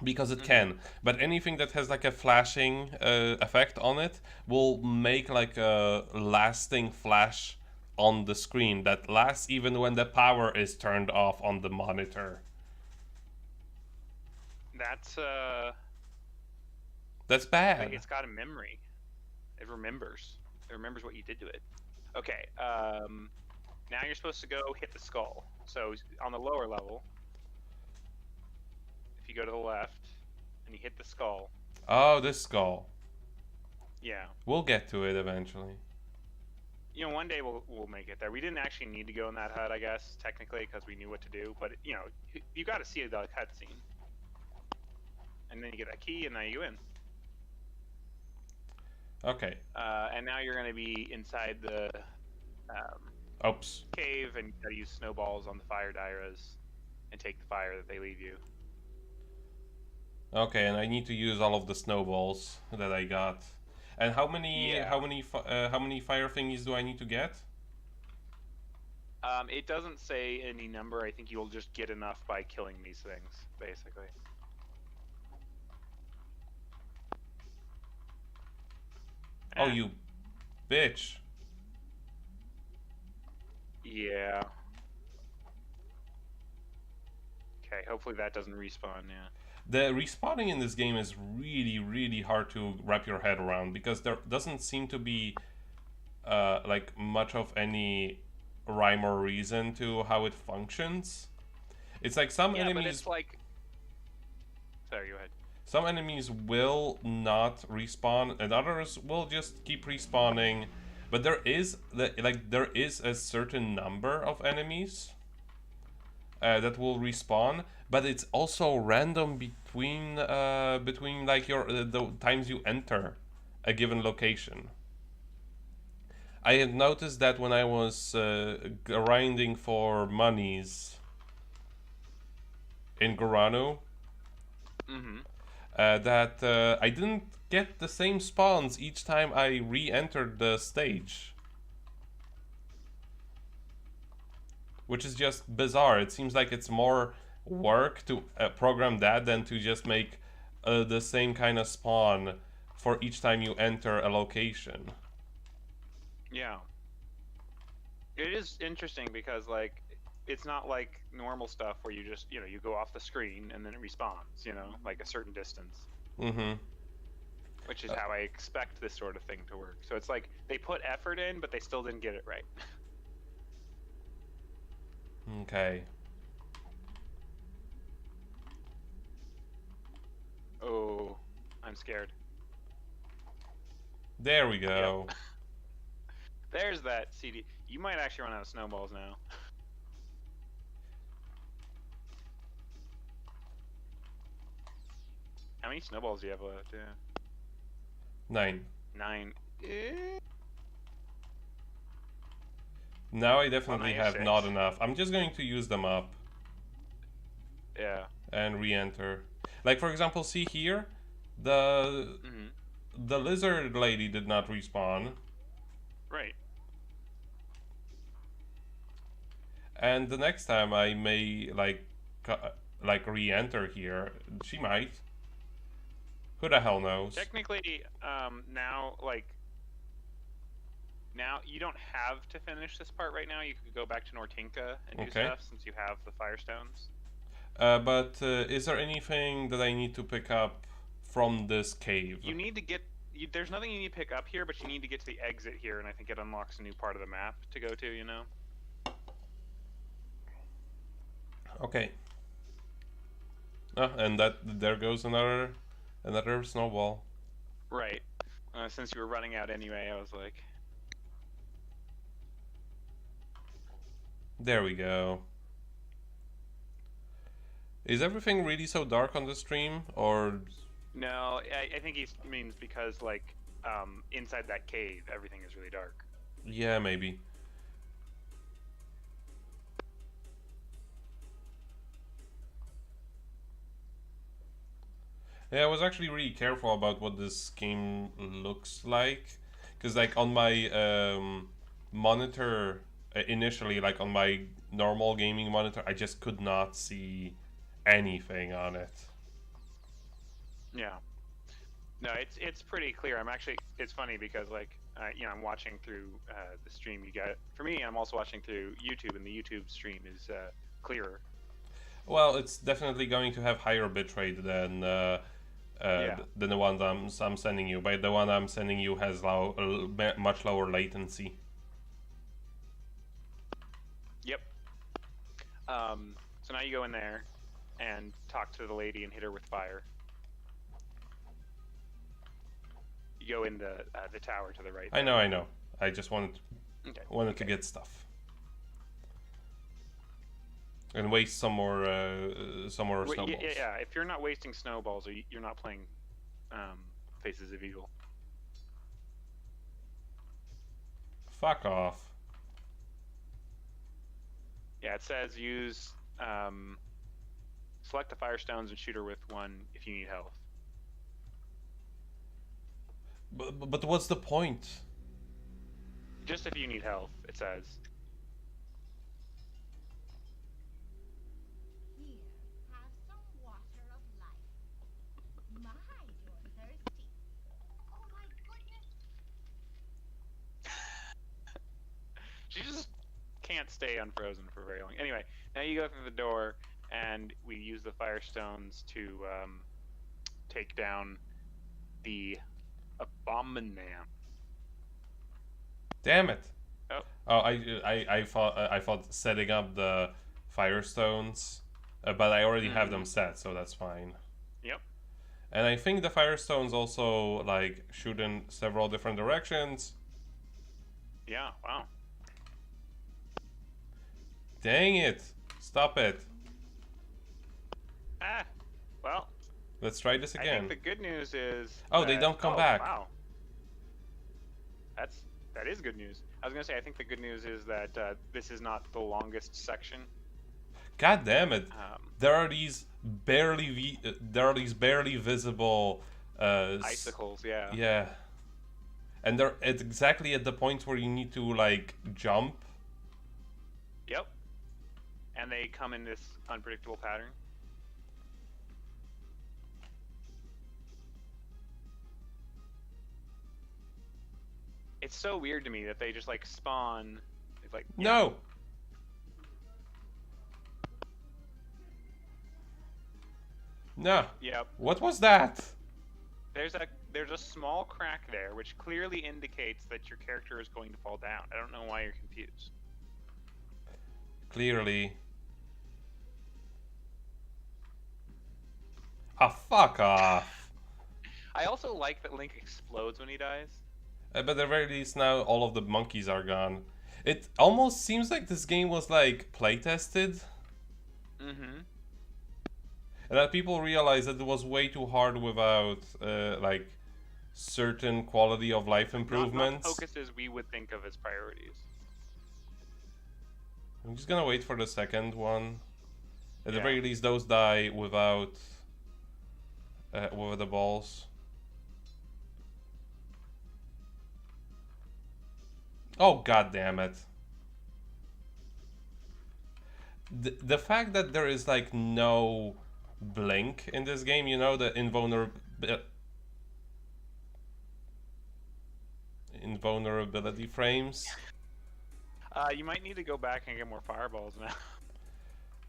because it can. But anything that has like a flashing effect on it will make like a lasting flash on the screen that lasts even when the power is turned off on the monitor. That's bad. It's got a memory. It remembers. It remembers what you did to it. Okay. Now you're supposed to go hit the skull. So on the lower level, if you go to the left and you hit the skull. Oh, this skull. Yeah. We'll get to it eventually. You know, one day we'll make it there. We didn't actually need to go in that hut, I guess, technically, because we knew what to do. But you know, you got to see the cutscene, and then you get that key, and now you in. Okay. And now you're gonna be inside the Oops. cave, and you gotta use snowballs on the fire dyras, and take the fire that they leave you. Okay, and I need to use all of the snowballs that I got. And how many Yeah. how many fire thingies do I need to get? It doesn't say any number. I think you'll just get enough by killing these things, basically. Oh, you bitch. Yeah. Okay, hopefully that doesn't respawn, yeah. The respawning in this game is really, really hard to wrap your head around because there doesn't seem to be like much of any rhyme or reason to how it functions. It's like some Yeah, but enemies it's like... Sorry, go ahead. some enemies will not respawn and others will just keep respawning. But there is there is a certain number of enemies that will respawn, but it's also random between like your the times you enter a given location. I had noticed that when I was grinding for monies in Gorano, Mm-hmm. that I didn't get the same spawns each time I re-entered the stage. Which is just bizarre. It seems like it's more work to program that than to just make the same kind of spawn for each time you enter a location. Yeah. It is interesting because, like, it's not like normal stuff where you just, you know, you go off the screen and then it respawns, you know, like a certain distance. Mm-hmm. Which is how I expect this sort of thing to work. So it's like they put effort in, but they still didn't get it right. Okay. Oh, I'm scared. There we go. Yep. There's that CD. You might actually run out of snowballs now. How many snowballs do you have left? Yeah. 9. 9. Now I definitely now you're have 6. not enough. I'm just going to use them up Yeah. and re-enter. Like for example, see here, the Mm-hmm. lizard lady did not respawn, Right. and the next time I may like re-enter here, she might. Who the hell knows? Technically, now, like, now you don't have to finish this part right now. You could go back to Nortinka and do Okay. stuff since you have the Firestones. But is there anything that I need to pick up from this cave? You need to get. There's nothing you need to pick up here, but you need to get to the exit here, and I think it unlocks a new part of the map to go to. You know. Okay. And that there goes another snowball. Right. Since you were running out anyway, I was like, There we go. Is everything really so dark on the stream, or? no. I think he means because like, inside that cave, everything is really dark. Yeah, maybe. Yeah, I was actually really careful about what this game looks like, because like on my monitor initially, like on my normal gaming monitor, I just could not see anything on it. Yeah. No, it's pretty clear. I'm actually. It's funny because like, you know, I'm watching through the stream you got. For me, I'm also watching through YouTube, and the YouTube stream is clearer. Well, it's definitely going to have higher bitrate than than the one I'm sending you. But the one I'm sending you has much lower latency. Yep. So now you go in there and talk to the lady and hit her with fire. You go in the tower to the right. I know. I just wanted Okay. I wanted to get stuff. And waste some more snowballs. Yeah. If you're not wasting snowballs, you're not playing Faces of Evil. Fuck off. Yeah, it says use select the Firestones and shoot her with one if you need health. But what's the point? Just if you need health, it says. Here, have some water of life. My, you're thirsty. Oh my goodness. She just can't stay unfrozen for very long. Anyway, now you go through the door, and we use the Firestones to take down the Abominam. Damn it! Oh. I thought setting up the Firestones, but I already have them set, so that's fine. Yep. And I think the Firestones also like shoot in several different directions. Yeah. Wow. Dang it! Stop it! Ah. Well. Let's try this I again. think the good news is. Oh, they don't come back. Wow. That is good news. I was gonna say I think the good news is that this is not the longest section. God damn it! There are these barely visible Icicles, yeah. Yeah, and they're exactly at the point where you need to like jump. Yep. And they come in this unpredictable pattern. It's so weird to me that they just like spawn. It's like No. No. Yep. What was that? There's a small crack there, which clearly indicates that your character is going to fall down. I don't know why you're confused. Clearly. Ah, fuck off. I also like that Link explodes when he dies. But at the very least now all of the monkeys are gone. It almost seems like this game was like playtested. Mm-hmm. And that people realized that it was way too hard without like certain quality of life improvements. Not focuses we would think of as priorities. I'm just gonna wait for the second one. At the Yeah. very least those die without with the balls. Oh, god damn it. The fact that there is like no blink in this game, you know, the invulnerability frames. You might need to go back and get more fireballs now.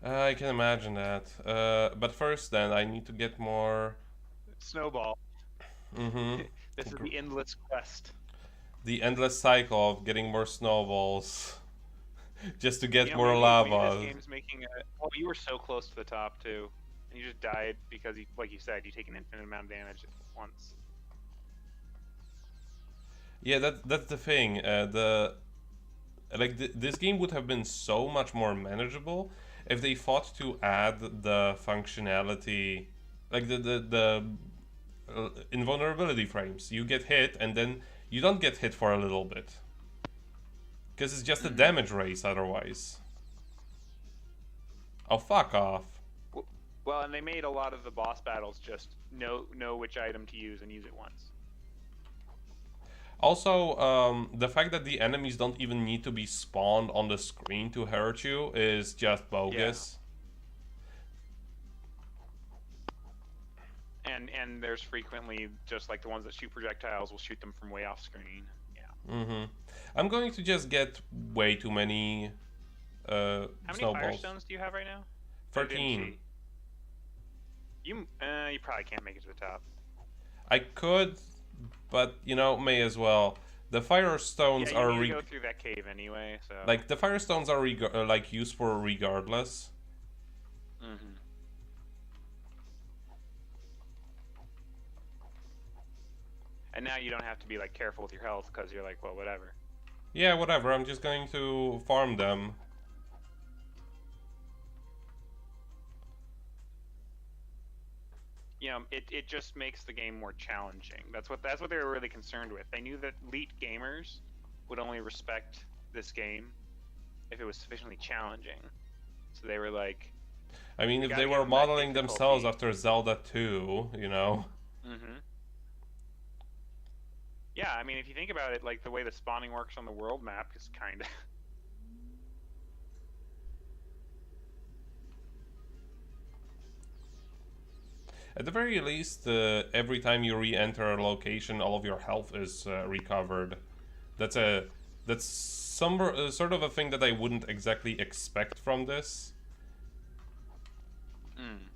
I can imagine that. But first then I need to get more... Snowball. Mm-hmm. This is the endless quest. The endless cycle of getting more snowballs. Just to get You know, more maybe lava. this game's making a... Oh, you were so close to the top too. And you just died because, like you said, you take an infinite amount of damage at once. Yeah, that's the thing. This game would have been so much more manageable if they thought to add the functionality, like the invulnerability frames. You get hit and then you don't get hit for a little bit, because it's just a damage race otherwise. Oh, fuck off. Well, and they made a lot of the boss battles just know which item to use and use it once. Also, the fact that the enemies don't even need to be spawned on the screen to hurt you is just bogus. Yeah. And there's frequently just like the ones that shoot projectiles will shoot them from way off screen. Yeah. Mm-hmm. I'm going to just get way too many How many snowballs. firestones do you have right now? 13. You probably can't make it to the top. I could, but you know, may as well. The firestones Yeah, are you need to go through that cave anyway. So. like the firestones are like useful regardless. Mm-hmm. And now you don't have to be like careful with your health because you're like, well, whatever. Yeah, whatever. I'm just going to farm them. You know, it just makes the game more challenging. That's what they were really concerned with. They knew that elite gamers would only respect this game if it was sufficiently challenging. So they were like, I mean, we if gotta they give were them that modeling themselves difficulty. after Zelda 2, you know. Mm-hmm. Yeah, I mean, if you think about it, like the way the spawning works on the world map is kind of. At the very least, every time you re-enter a location, all of your health is recovered. That's a that's some sort of a thing that I wouldn't exactly expect from this. Mm.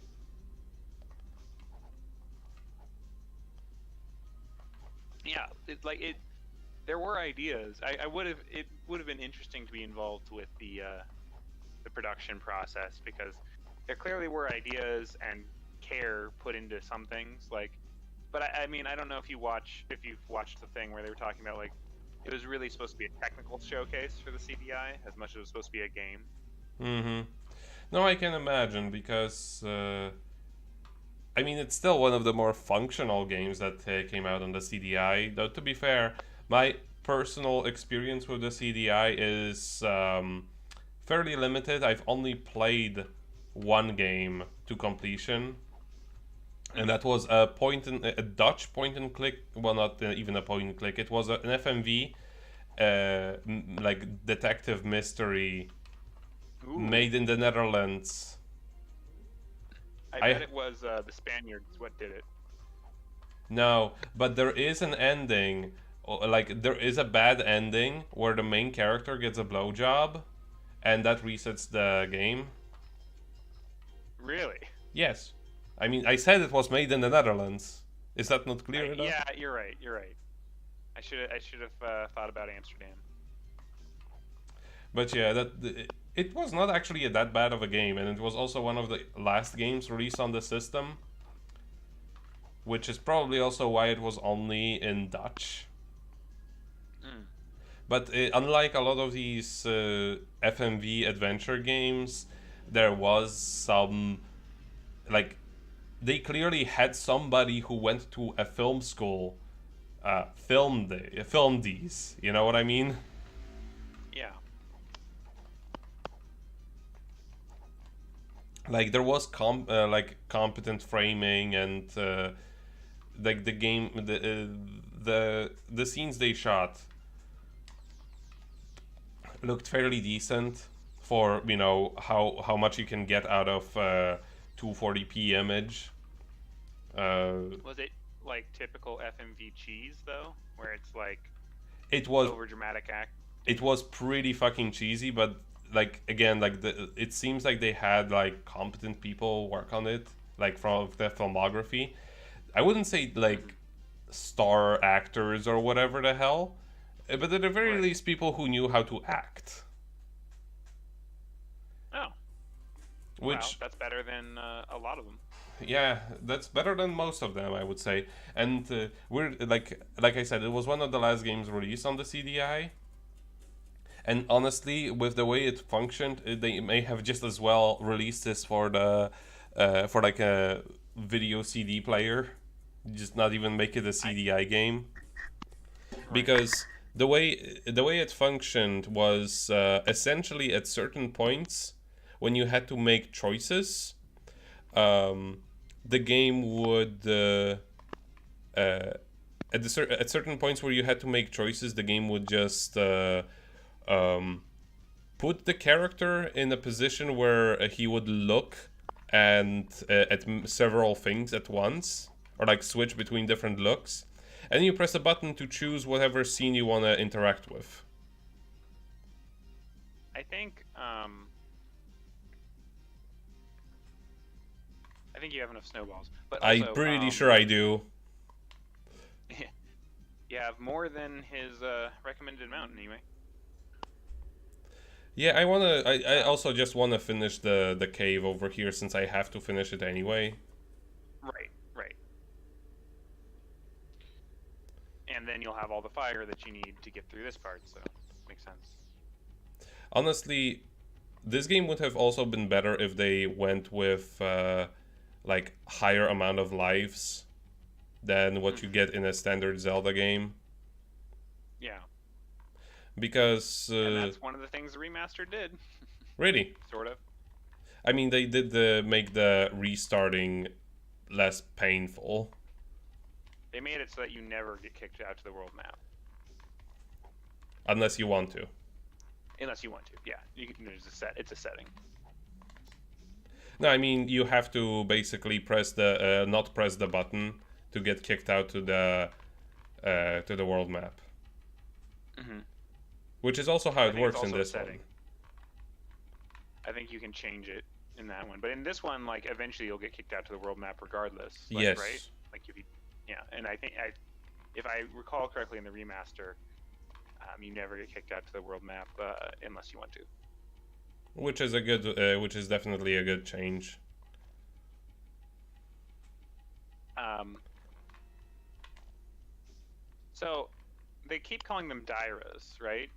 Yeah, it. There were ideas. I would have. It would have been interesting to be involved with the production process because there clearly were ideas and care put into some things. Like, but I mean, I don't know if you've watched the thing where they were talking about like it was really supposed to be a technical showcase for the CDI as much as it was supposed to be a game. Mm-hmm. No, I can imagine because I mean it's still one of the more functional games that came out on the CDI. Though to be fair, my personal experience with the CDI is fairly limited. I've only played one game to completion, and that was a Dutch point and click. Well, not even a point and click. It was an FMV, like detective mystery Ooh. made in the Netherlands. I I- bet it was the Spaniards what did it. No, but there is an ending. Like there is a bad ending where the main character gets a blowjob, and that resets the game. Really? Yes, I mean I said it was made in the Netherlands. Is that not clear enough? Yeah, you're right. You're right. I should have thought about Amsterdam. But yeah, it was not actually that bad of a game, and it was also one of the last games released on the system, which is probably also why it was only in Dutch. Mm. But unlike a lot of these FMV adventure games, there was some like they clearly had somebody who went to a film school film these. You know what I mean? Yeah. Like there was like competent framing and like the game the scenes they shot looked fairly decent for how much you can get out of 240p image. Was it like typical FMV cheese though, where it's like It was over dramatic act? it was pretty fucking cheesy, but like again, like it seems like they had like competent people work on it, like from the filmography. I wouldn't say like star actors or whatever the hell, but at the very Right. least, people who knew how to act. Oh, Which, wow, that's better than a lot of them. yeah, that's better than most of them, I would say. And we're like I said, it was one of the last games released on the CDI. And honestly, with the way it functioned, they may have just as well released this for the for like a video CD player, just not even make it a CDI game. Because the way it functioned was essentially at certain points when you had to make choices, the game would at certain points where you had to make choices, the game would just put the character in a position where he would look and at several things at once, or like switch between different looks, and you press a button to choose whatever scene you want to interact with. I think you have enough snowballs, but I'm also, pretty sure I do. you have more than his recommended amount anyway. Yeah, I also just wanna finish the cave over here since I have to finish it anyway. Right, right. And and then you'll have all the fire that you need to get through this part. So makes sense. Honestly, this game would have also been better if they went with like higher amount of lives than what you get in a standard Zelda game. Yeah, Because and that's one of the things the remaster did. really, Sort of. I mean, they did make the restarting less painful. They made it so that you never get kicked out to the world map. Unless you want to. Unless you want to. Yeah, there's it's a setting. No, I mean, you have to basically press the not press the button to get kicked out to the world map. Mm-hmm. Which is also how I it think works it's in also a this one. setting. I think you can change it in that one, but in this one, like eventually you'll get kicked out to the world map regardless. Like, Yes. Right. Like if you, yeah, and I think if I recall correctly in the remaster, you never get kicked out to the world map unless you want to. Which is a good, which is definitely a good change. So they keep calling them Dairas, right?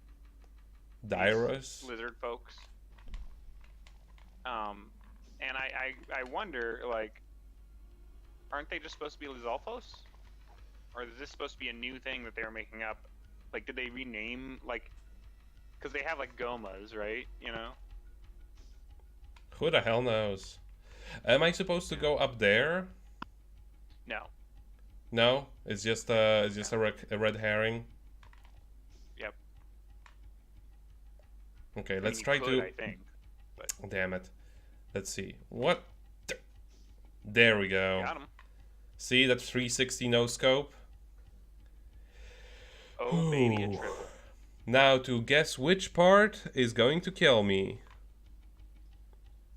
Dairas? Lizard folks. And I wonder, like, aren't they just supposed to be Lizalfos? Or is this supposed to be a new thing that they're making up? Like, did they rename, like, because they have, like, Gomas, right? You know? Who the hell knows? Am I supposed to go up there? No. No, it's just a red herring. Yep. Okay, I mean, let's you try could, to. I think. But Damn it. Let's see. What? There we go. got him. See that 360 no scope? Oh, baby, a Ooh. triple. Now to guess which part is going to kill me.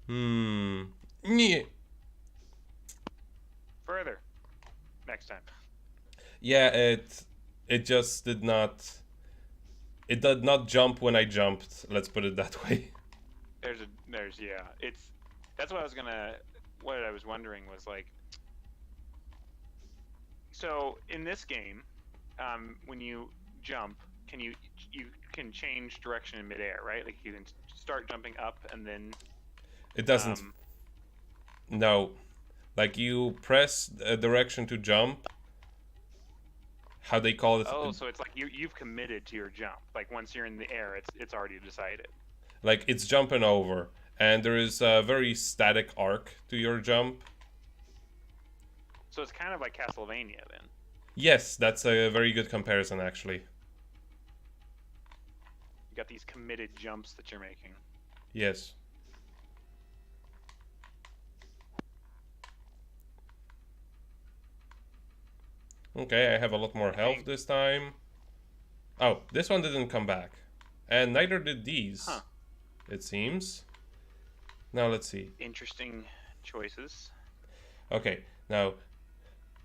Yeah. Further. Next time. Yeah, it just did not. It did not jump when I jumped. Let's put it that way. That's what I was wondering was like, so in this game, when you jump, you can change direction in midair, right? Like you can start jumping up and then It doesn't. No, like you press a direction to jump. How they call it? oh, so it's like you've committed to your jump. Like once you're in the air, it's already decided. Like it's jumping over, and there is a very static arc to your jump. So it's kind of like Castlevania then. Yes, that's a very good comparison, actually. You got these committed jumps that you're making. Yes. Okay, I have a lot more health this time. Oh, this one didn't come back. And neither did these, Huh. it seems. Now let's see. Interesting choices. Okay, now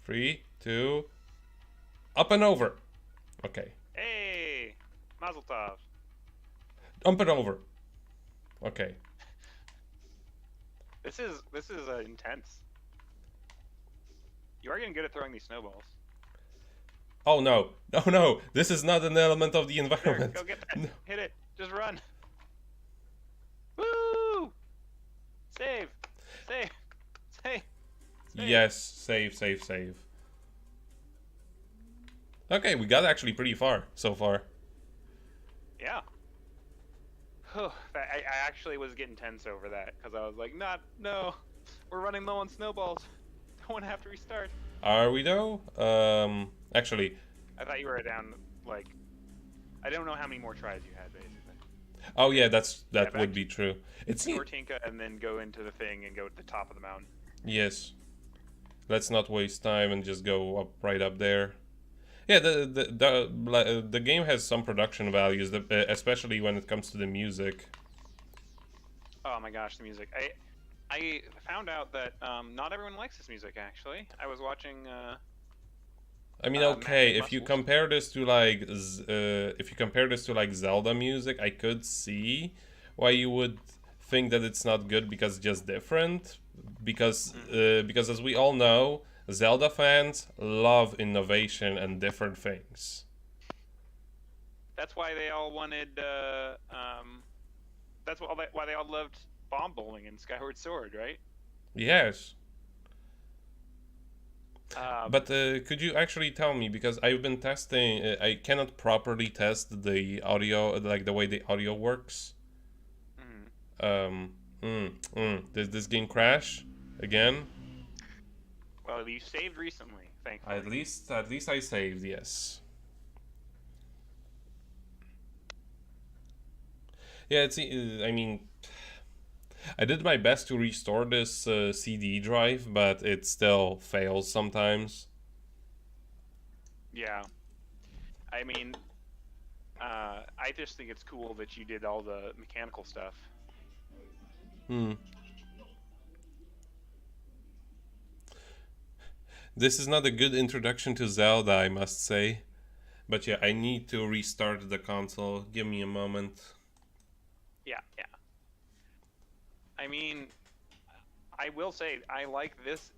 3, 2, up and over. Okay, Hey, Mazel Tov. up and over. Okay, This is intense. You are getting good at throwing these snowballs. oh no, no, this is not an element of the There, environment. go get that. No. Hit it. Just run. Woo! Save. Save. Save. Yes, save, save, save. Okay, we got actually pretty far so far. Yeah. I actually was getting tense over that because I was like, no, we're running low on snowballs. Don't want to have to restart. Are we though? Actually, I thought you were down like, I don't know how many more tries you had basically. oh yeah, that back would be true. It's Tortinka and then go into the thing and go to the top of the mountain. yes. Let's not waste time and just go up right up there. Yeah, the game has some production values, especially when it comes to the music. Oh my gosh, the music! I found out that not everyone likes this music. Actually, I was watching. I mean, okay, if you compare this to like, Zelda music, I could see why you would think that it's not good because it's just different. Because as we all know, Zelda fans love innovation and different things. That's why they all wanted. That's why they all loved bomb bowling and Skyward Sword, right? Yes. Um, But could you actually tell me, because I've been testing, I cannot properly test the audio, like the way the audio works. mm, Did this game crash again? well, you saved recently, thankfully. At least I saved, yes. Yeah, it's. I mean, I did my best to restore this CD drive, but it still fails sometimes. Yeah. I mean, I just think it's cool that you did all the mechanical stuff. This is not a good introduction to Zelda, I must say. But yeah, I need to restart the console. Give me a moment. Yeah, yeah. I mean, I will say I like this.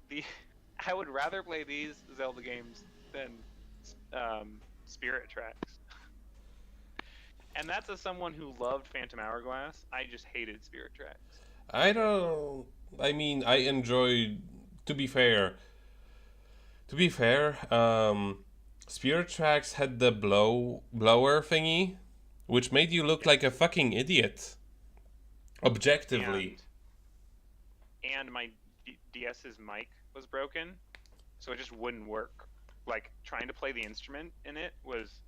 I would rather play these Zelda games than Spirit Tracks. And that's as someone who loved Phantom Hourglass. I just hated Spirit Tracks. I don't. I mean, I enjoyed. To be fair. Spirit Tracks had the blower thingy, which made you look like a fucking idiot. Objectively. And my DS's mic was broken, so it just wouldn't work. Like, trying to play the instrument in it was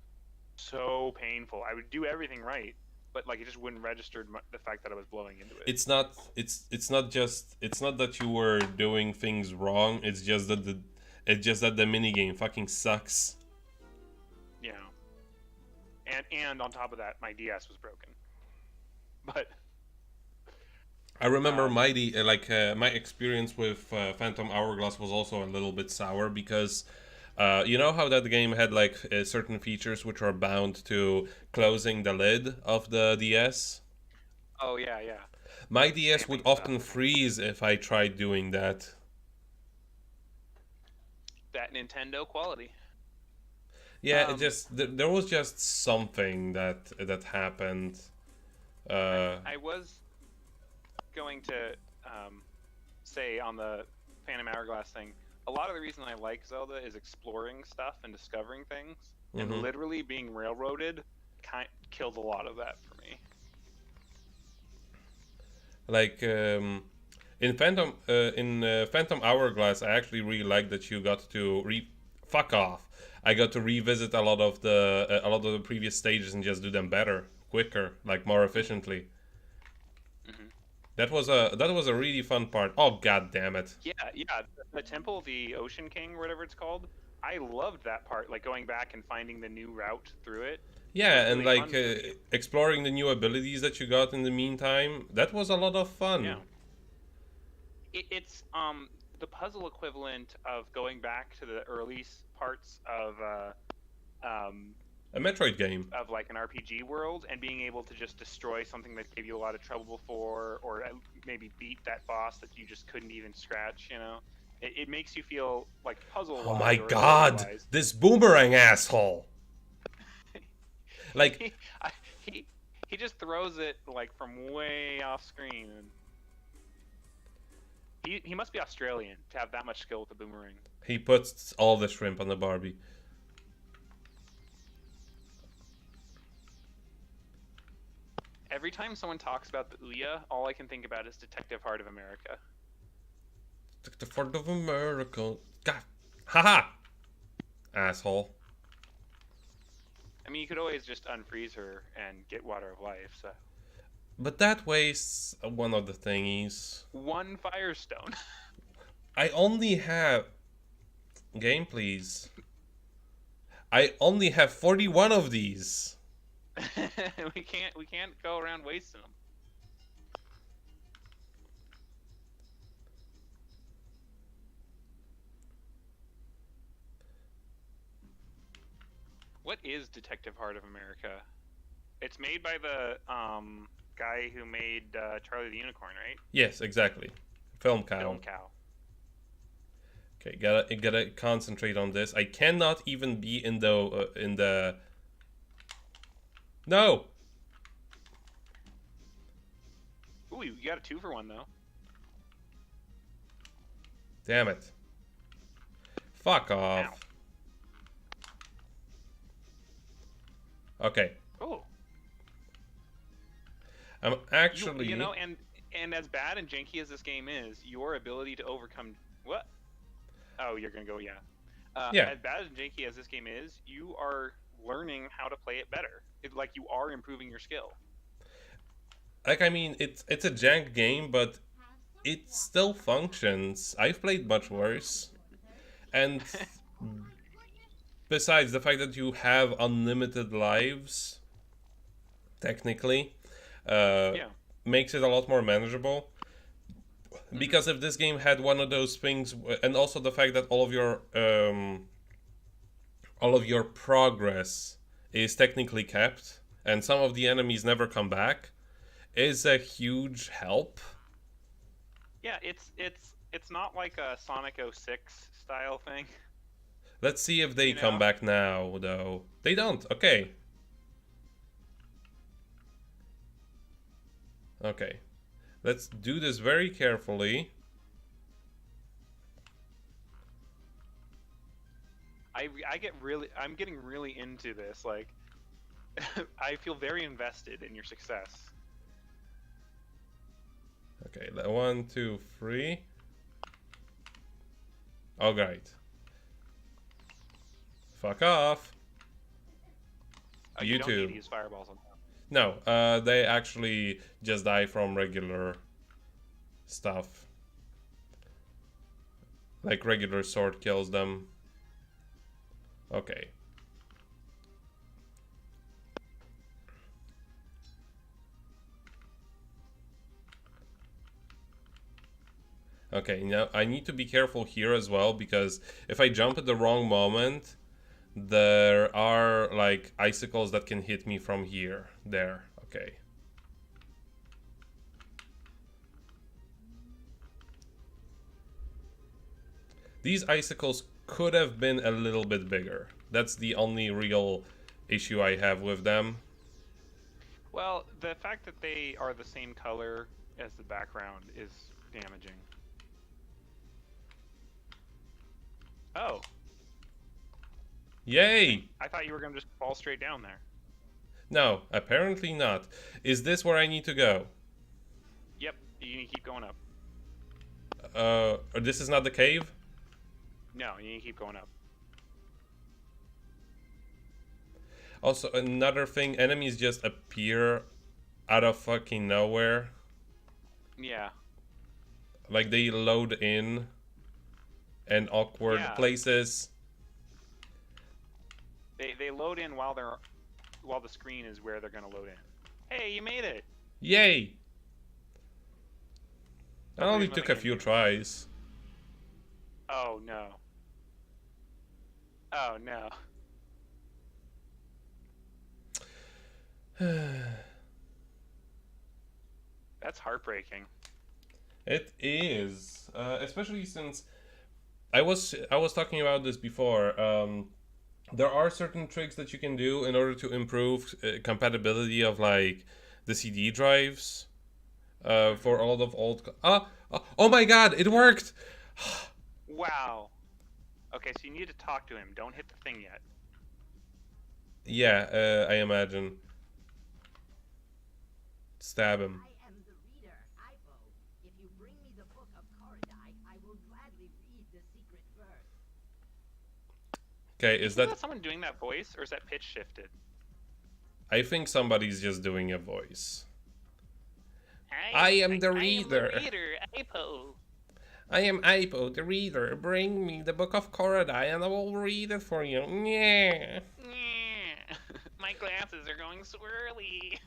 so painful. I would do everything right, but like it just wouldn't register the fact that I was blowing into it. It's not that you were doing things wrong. It's just that the minigame fucking sucks. Yeah. And on top of that, my DS was broken. But I remember my experience with Phantom Hourglass was also a little bit sour because you know how that game had like certain features which are bound to closing the lid of the DS? oh yeah, yeah. My DS would often freeze if I tried doing that. That Nintendo quality. Yeah, it just there was just something that happened. I was going to say on the Phantom Hourglass thing, a lot of the reason I like Zelda is exploring stuff and discovering things, and literally being railroaded killed a lot of that for me. Like in Phantom Hourglass, I actually really liked that you got to fuck off. I got to revisit a lot of the previous stages and just do them better, quicker, like more efficiently. That was a really fun part. Oh, god damn it. Yeah, the Temple of the Ocean King, or whatever it's called. I loved that part, like going back and finding the new route through it. Yeah, and really like exploring the new abilities that you got in the meantime. That was a lot of fun. Yeah. It's the puzzle equivalent of going back to the early parts of A Metroid game. of like an RPG world and being able to just destroy something that gave you a lot of trouble before, or maybe beat that boss that you just couldn't even scratch. You know, it makes you feel like puzzle. Oh my god! This boomerang asshole! Like he just throws it like from way off screen. And he must be Australian to have that much skill with the boomerang. he puts all the shrimp on the Barbie. Every time someone talks about the Ouya, all I can think about is Detective Heart of America. The Fort of America. God. Haha! Asshole. I mean, you could always just unfreeze her and get Water of Life, so. But that wastes one of the thingies. One Firestone. I only have... Game, please. I only have 41 of these. we can't go around wasting them. What is Detective Heart of America? It's made by the guy who made Charlie the Unicorn, right? Yes, exactly. Film cow. Film Cow. Okay, gotta concentrate on this. I cannot even be in the. No. Ooh, you got a 2-for-1 though. Damn it. Fuck off. Okay. Oh. I'm actually. You know, and as bad and janky as this game is, your ability to overcome what? Oh, you're gonna go, yeah. Yeah. As bad and janky as this game is, you are learning how to play it better. Like you are improving your skill. Like, I mean, it's a jank game, but it still functions. I've played much worse. And besides the fact that you have unlimited lives, technically, makes it a lot more manageable. Because if this game had one of those things, and also the fact that all of your progress is technically kept, and some of the enemies never come back, is a huge help. Yeah, it's not like a Sonic 06 style thing. Let's see if they come back now, though. They don't. Okay. Okay. Let's do this very carefully. I'm getting really into this. Like, I feel very invested in your success. Okay, 1, 2, 3. All right. Fuck off. Oh, you don't too. need to use fireballs on top. No, they actually just die from regular stuff. Like regular sword kills them. Okay. Okay, now I need to be careful here as well, because if I jump at the wrong moment, there are like icicles that can hit me from here. There, okay. These icicles could have been a little bit bigger. That's the only real issue I have with them. Well, the fact that they are the same color as the background is damaging. Oh. Yay! I thought you were gonna just fall straight down there. No, apparently not. Is this where I need to go? Yep, you need to keep going up. This is not the cave? No, you need to keep going up. Also, another thing, enemies just appear out of fucking nowhere. Yeah. Like they load in awkward places. They load in while the screen is where they're gonna load in. Hey, you made it! Yay! That only took a few tries. Oh no. Oh no. That's heartbreaking. It is, especially since I was talking about this before. There are certain tricks that you can do in order to improve compatibility of like the CD drives for all of old. Oh my God! It worked. Wow. Okay, so you need to talk to him. Don't hit the thing yet. Yeah, I imagine. Stab him. I am the reader, Ipo. If you bring me the book of Korodai, I will gladly read the secret verse. Okay, is that someone doing that voice, or is that pitch shifted? I think somebody's just doing a voice. I am the reader. I am the reader, Ipo. I am Ipo, the reader. Bring me the book of Korodai and I will read it for you. Yeah. My glasses are going swirly.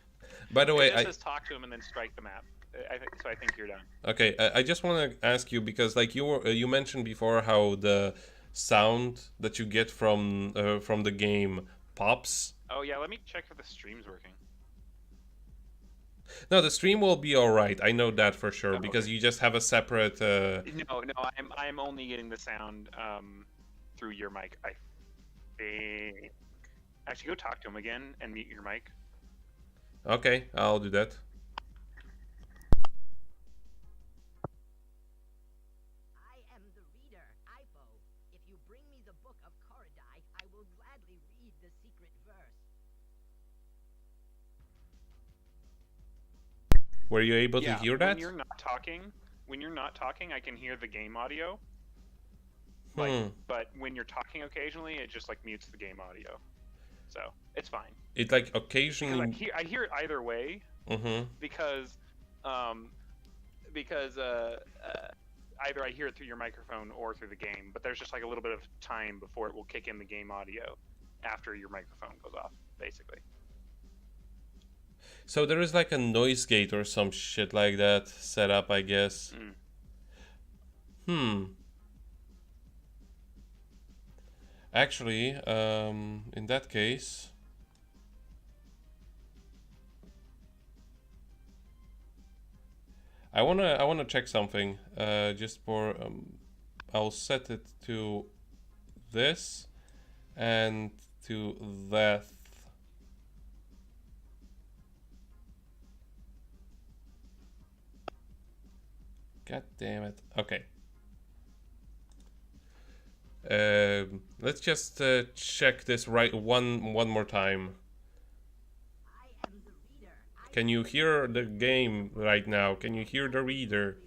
By the way, it just says talk to him and then strike the map. I think you're done. Okay, I just want to ask you, because like you mentioned before how the sound that you get from the game pops. Oh yeah, let me check if the stream's working. No, the stream will be all right. I know that for sure Oh, because okay. you just have a separate. No, I'm only getting the sound through your mic. I think. Actually, go talk to him again and mute your mic. Okay, I'll do that. I am the reader, Ipo. If you bring me the book of Korodai, I will gladly read the secret verse. Were you able to Yeah, hear when that? you're not talking, I can hear the game audio. Hmm. But when you're talking occasionally, it just like mutes the game audio. So it's fine. It like Because occasionally. I hear it either way Mm-hmm. because either I hear it through your microphone or through the game, but there's just like a little bit of time before it will kick in the game audio after your microphone goes off, basically. So there is like a noise gate or some shit like that set up, I guess. Actually, in that case, I wanna check something. Just for I'll set it to this and to that. God damn it. Okay. Let's just check this right one more time. I am the reader. Can you hear the game right now? Can you hear the reader?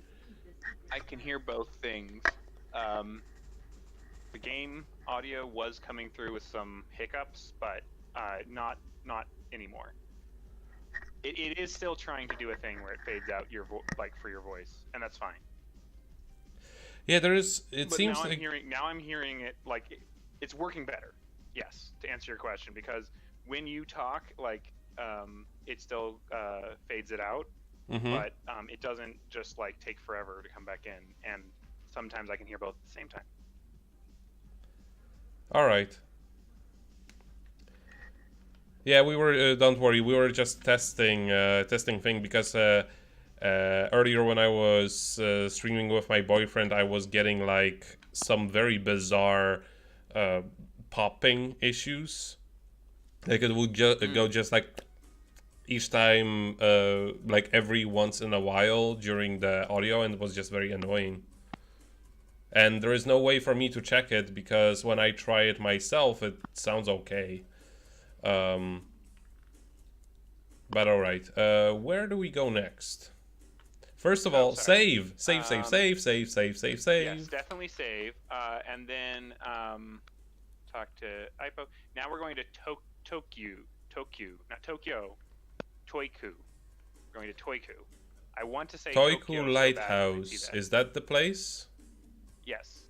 I can hear both things. The game audio was coming through with some hiccups, but not anymore. It is still trying to do a thing where it fades out your for your voice, and that's fine. Yeah, there is. It But seems now like I'm hearing it like it's working better. Yes, to answer your question, because when you talk, like it still fades it out, but it doesn't just like take forever to come back in, and sometimes I can hear both at the same time. all right. Yeah, we were. Don't worry, we were just testing thing because earlier when I was streaming with my boyfriend, I was getting like some very bizarre popping issues. Like it would go just like each time, like every once in a while during the audio, and it was just very annoying. And there is no way for me to check it because when I try it myself, it sounds okay. But all right, where do we go next? First of all, sorry. save. Yes, definitely save, and then talk to Ipo. Now we're going to Tokyo, not Tokyo, Toiku. We're going to Toiku. I want to say Toiku Tokyo Lighthouse. So that. Is that the place? Yes.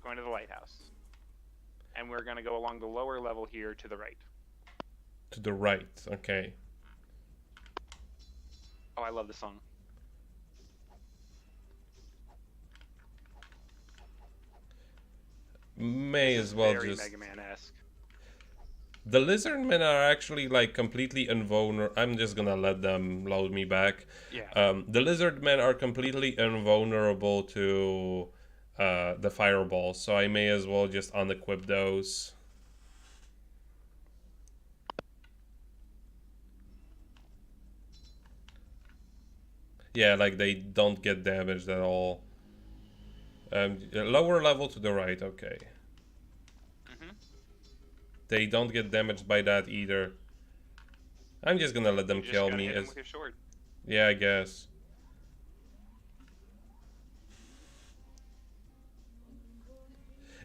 Going to the lighthouse. And we're going to go along the lower level here to the right. To the right, okay. Oh, I love the song. May as well very just. Mega Man-esque. The lizard men are actually like completely invulnerable. I'm just gonna let them load me back. Yeah. The lizard men are completely invulnerable to the fireballs, so I may as well just unequip those. Yeah, like they don't get damaged at all. Lower level to the right, okay. They don't get damaged by that either. I'm just gonna let them kill me. Hit him with your sword. Yeah, I guess.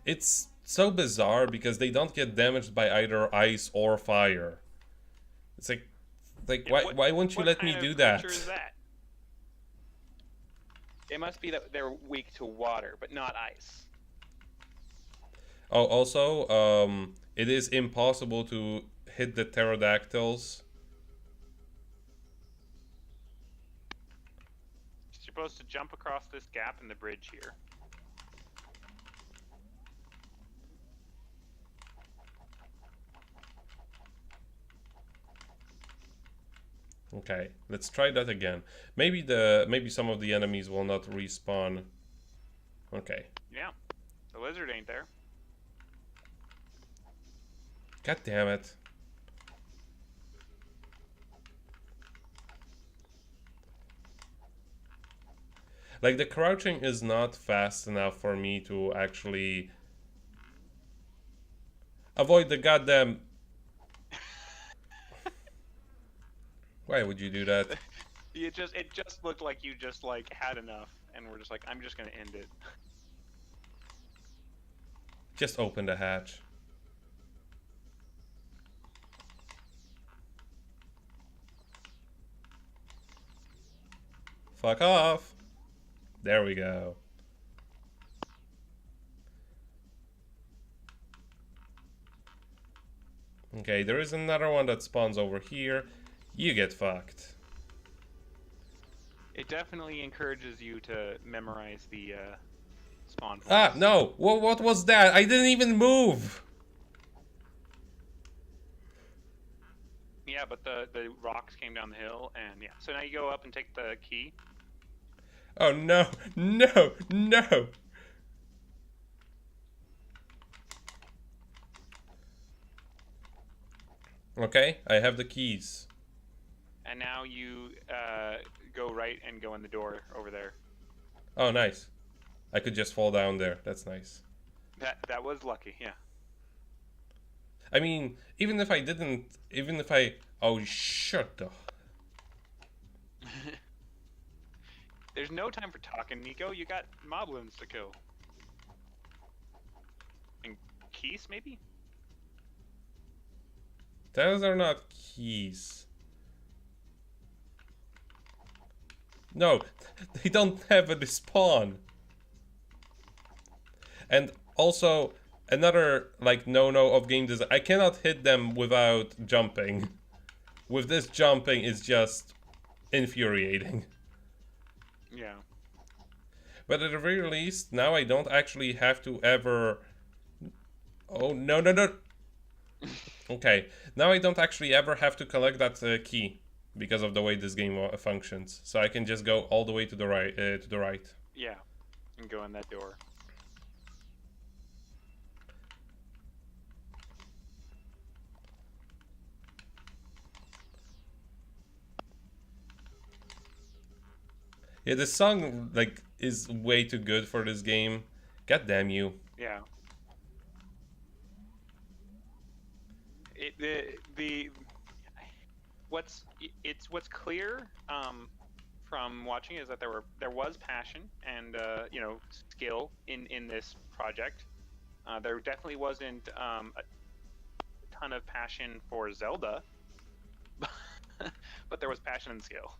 It's so bizarre because they don't get damaged by either ice or fire. It's like Yeah, why won't you let me do that? Is that? It must be that they're weak to water, but not ice. Oh, also, it is impossible to hit the pterodactyls. You're supposed to jump across this gap in the bridge here. Okay, let's try that again. Maybe some of the enemies will not respawn. Okay. Yeah. The lizard ain't there. God damn it. Like, the crouching is not fast enough for me to actually avoid the goddamn... Why would you do that? It just looked like you just like had enough, and we're just like, I'm just gonna end it. Just open the hatch. Fuck off. There we go. Okay, there is another one that spawns over here. You get fucked. It definitely encourages you to memorize the spawn points. Ah, no! What was that? I didn't even move! Yeah, but the rocks came down the hill, and yeah. So now you go up and take the key. Oh no, no, no! Okay, I have the keys. And now you go right and go in the door over there. Oh, nice. I could just fall down there. That's nice. That was lucky, yeah. I mean, even if I... Oh, shut the... There's no time for talking, Nico. You got moblins to kill. And keys, maybe? Those are not keys. No, they don't have a respawn. And also, another, like, no-no of game design, I cannot hit them without jumping. With this jumping, it's just infuriating. Yeah. But at the very least, now I don't actually have to ever... Oh, no, no, no! Okay, now I don't actually ever have to collect that key because of the way this game functions. So I can just go all the way to the right. Yeah, and go in that door. Yeah, this song, like, is way too good for this game. God damn you. Yeah. What's clear from watching is that there was passion and skill in this project. There definitely wasn't a ton of passion for Zelda, but there was passion and skill.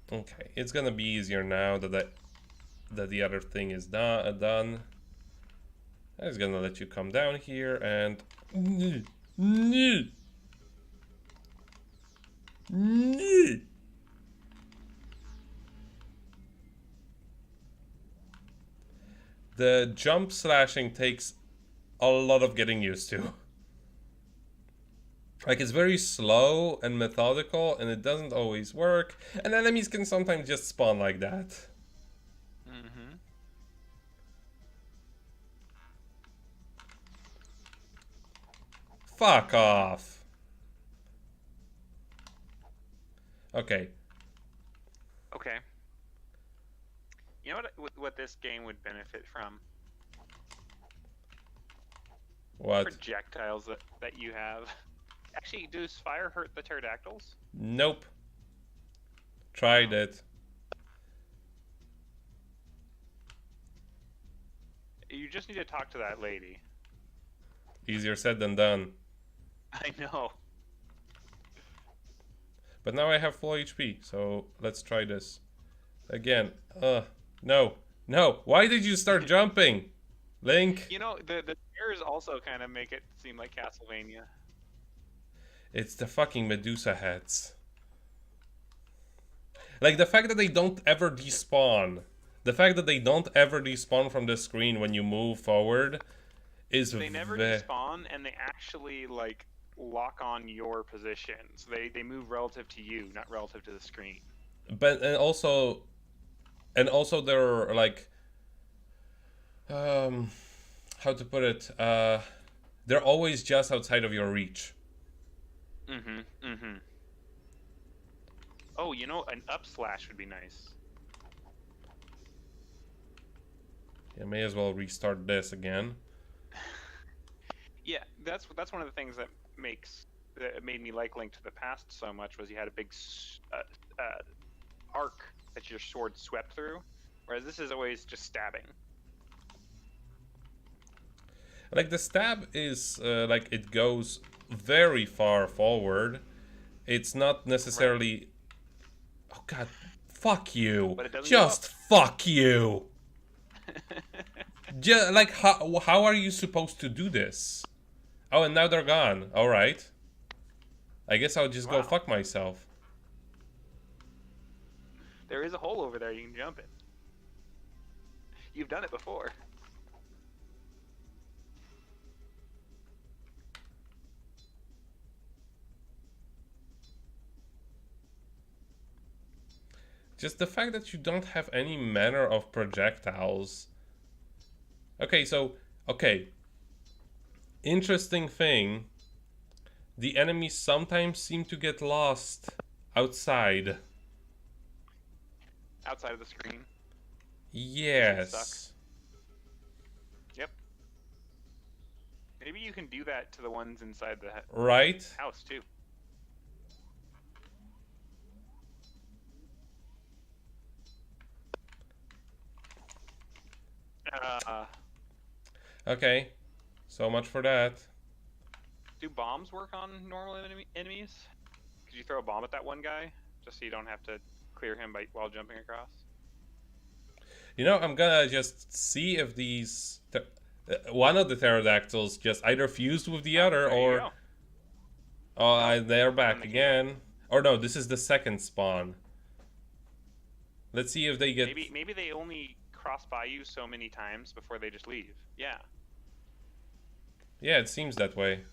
Okay, it's gonna be easier now that the other thing is done. I'm just gonna let you come down here and... The jump slashing takes a lot of getting used to. Like, it's very slow and methodical, and it doesn't always work, and enemies can sometimes just spawn like that. Mm-hmm. Fuck off. Okay. Okay. You know what this game would benefit from? What? Projectiles that you have. Actually, does fire hurt the pterodactyls? Nope. Tried it. You just need to talk to that lady. Easier said than done. I know. But now I have full HP, so let's try this. Again. No. No. Why did you start jumping? Link? You know, the stairs also kind of make it seem like Castlevania. It's the fucking Medusa heads. Like, the fact that they don't ever despawn. The fact that they don't ever despawn from the screen when you move forward is They never despawn, and they actually, like, lock on your position, so they move relative to you, not relative to the screen. But and also they're like, how to put it? They're always just outside of your reach. Oh, you know, an up slash would be nice. You may as well restart this again. Yeah, that's one of the things that made me like Link to the Past so much, was you had a big arc that your sword swept through, whereas this is always just stabbing. Like the stab is like it goes very far forward. It's not necessarily. Right. Oh God, fuck you! But it doesn't just fuck you! Like how are you supposed to do this? Oh, and now they're gone. All right. I guess I'll just go fuck myself. There is a hole over there you can jump in. You've done it before. Just the fact that you don't have any manner of projectiles. Okay, so, okay. Interesting thing. The enemies sometimes seem to get lost outside. Outside of the screen? Yes. Yep. Maybe you can do that to the ones inside the house, too. Okay, so much for that. Do bombs work on normal enemies? Could you throw a bomb at that one guy, just so you don't have to clear him while jumping across? You know, I'm gonna just see if these... one of the pterodactyls just either fused with the other, or... Oh, they're back again. Or no, this is the second spawn. Let's see if they get... Maybe they only cross by you so many times before they just leave. Yeah. Yeah, it seems that way.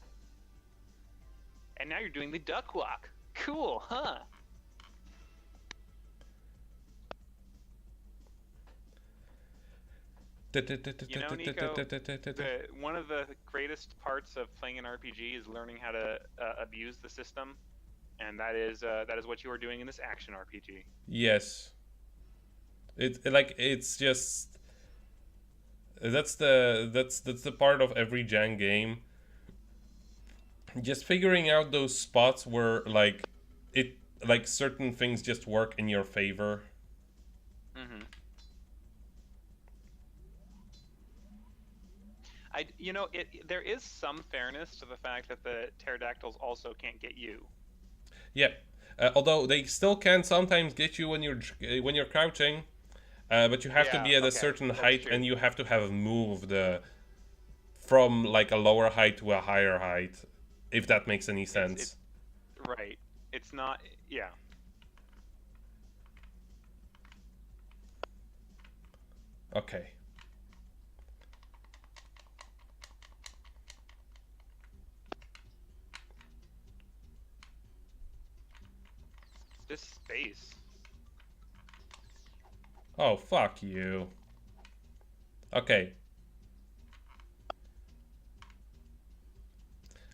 And now you're doing the duck walk. Cool, huh? You know, Nico, one of the greatest parts of playing an RPG is learning how to abuse the system, and that is what you are doing in this action RPG. Yes. It's just that's the part of every Jan game. Just figuring out those spots where like certain things just work in your favor. There is some fairness to the fact that the pterodactyls also can't get you. Yeah, although they still can sometimes get you when you're crouching, but you have to be at a certain height, and you have to have moved from like a lower height to a higher height, if that makes any sense. Right. It's not. Yeah. Okay. This space. Oh, fuck you. Okay.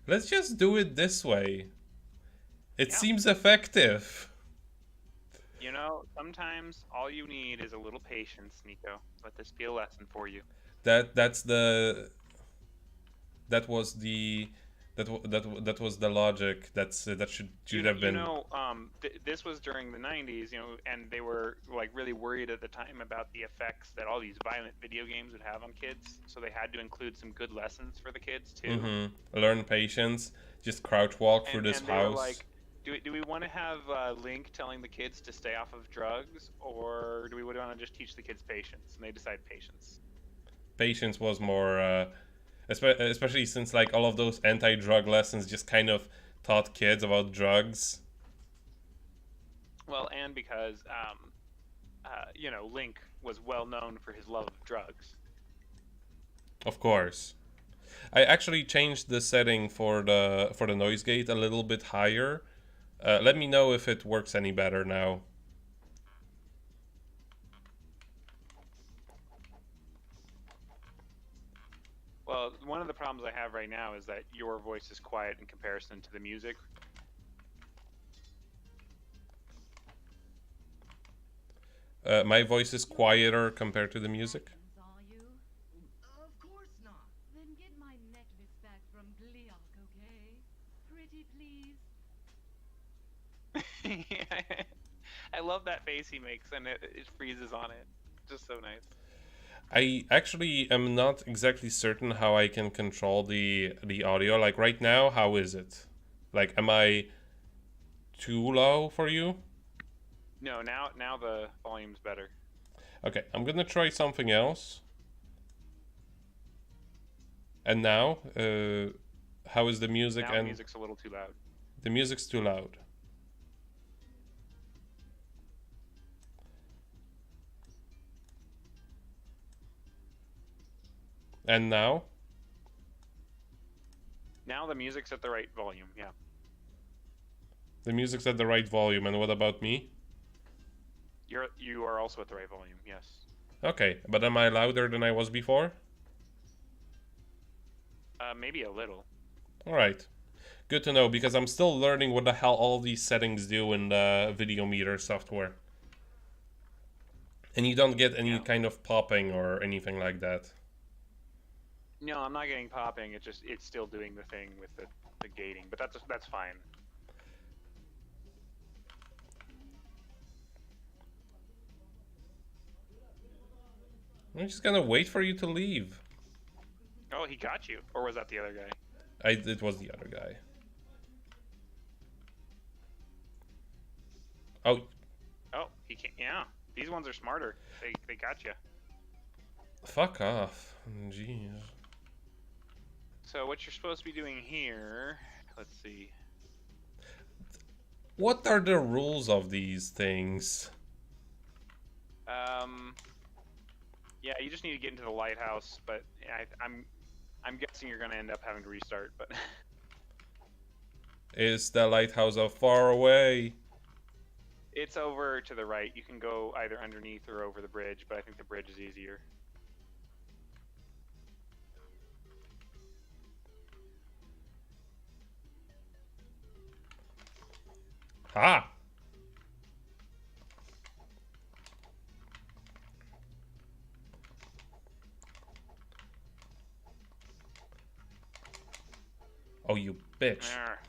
Let's just do it this way. It seems effective. You know, sometimes all you need is a little patience, Nico. Let this be a lesson for you. That was the logic. That should have been. You know, this was during the 90s, you know, and they were like really worried at the time about the effects that all these violent video games would have on kids. So they had to include some good lessons for the kids too. Learn patience. Just crouch walk through this house. Were like, do we want to have Link telling the kids to stay off of drugs, or do we want to just teach the kids patience? And they decided patience. Patience was more. Especially since like all of those anti-drug lessons just kind of taught kids about drugs. Well, and because you know, Link was well known for his love of drugs. Of course. I actually changed the setting for the noise gate a little bit higher. Let me know if it works any better now. Well, one of the problems I have right now is that your voice is quiet in comparison to the music. My voice is quieter compared to the music. Are you? Of course not. Then get my necklace back from Gliok, okay? Pretty please. I love that face he makes, and it freezes on it. Just so nice. I actually am not exactly certain how I can control the audio. Like right now, how is it? Like, am I too low for you? No, now the volume's better. Okay, I'm gonna try something else. And now, how is the music? Now And the music's a little too loud. the music's too loud. And now? Now the music's at the right volume, yeah. The music's at the right volume, and what about me? You are also at the right volume, yes. Okay, but am I louder than I was before? Maybe a little. Alright. Good to know, because I'm still learning what the hell all these settings do in the video meter software. And you don't get any kind of popping or anything like that. No, I'm not getting popping. It's still doing the thing with the gating, but that's fine. I'm just gonna wait for you to leave. Oh, he got you, or was that the other guy? It was the other guy. Oh, Oh, he can't. Yeah, these ones are smarter. They got you. fuck off. Jeez. So what you're supposed to be doing here? Let's see. What are the rules of these things? Yeah, you just need to get into the lighthouse, but I'm guessing you're gonna end up having to restart. But Is the lighthouse far away? it's over to the right. You can go either underneath or over the bridge, but I think the bridge is easier. Ah! Oh, you bitch. There.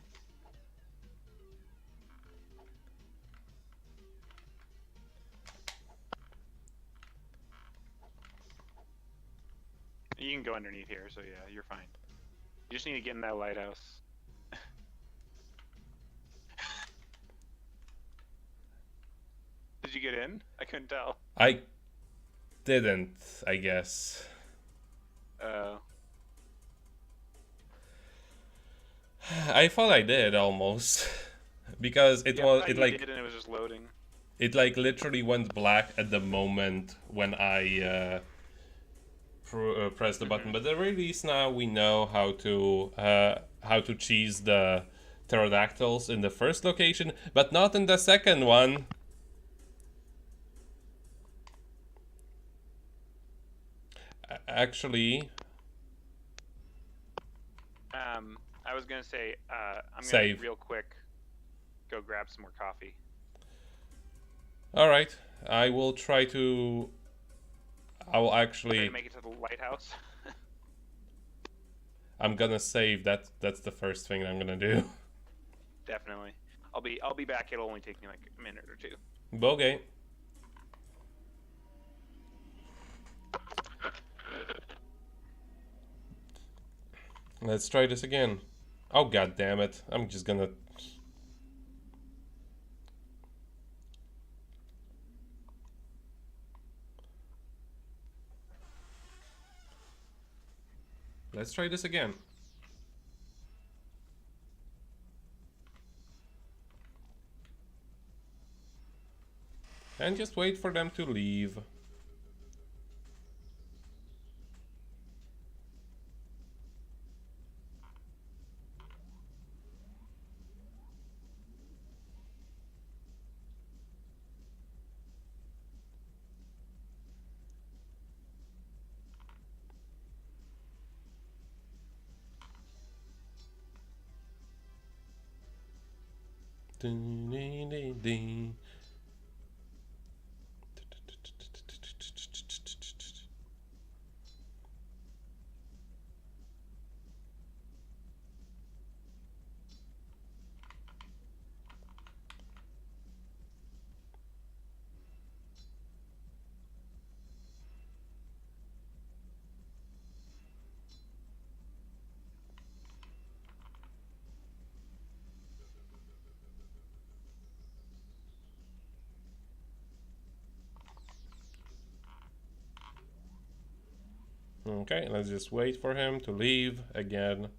You can go underneath here, so yeah, you're fine. You just need to get in that lighthouse. Did you get in? I couldn't tell. I didn't, I guess. I thought I did almost. Because it Yeah, was I it thought you like did, and it was just loading. it like literally went black at the moment when I pressed the button. But at least now we know how to cheese the pterodactyls in the first location, but not in the second one. Actually, I was gonna say, I'm gonna Save. real quick go grab some more coffee. all right. I will try to. I will Try actually. to make it to the lighthouse. I'm gonna save. That's the first thing I'm gonna do. Definitely. I'll be back. It'll only take me like a minute or two. Okay. Let's try this again. Oh, god damn it. I'm just gonna... Let's try this again. And just wait for them to leave. Okay, let's just wait for him to leave again.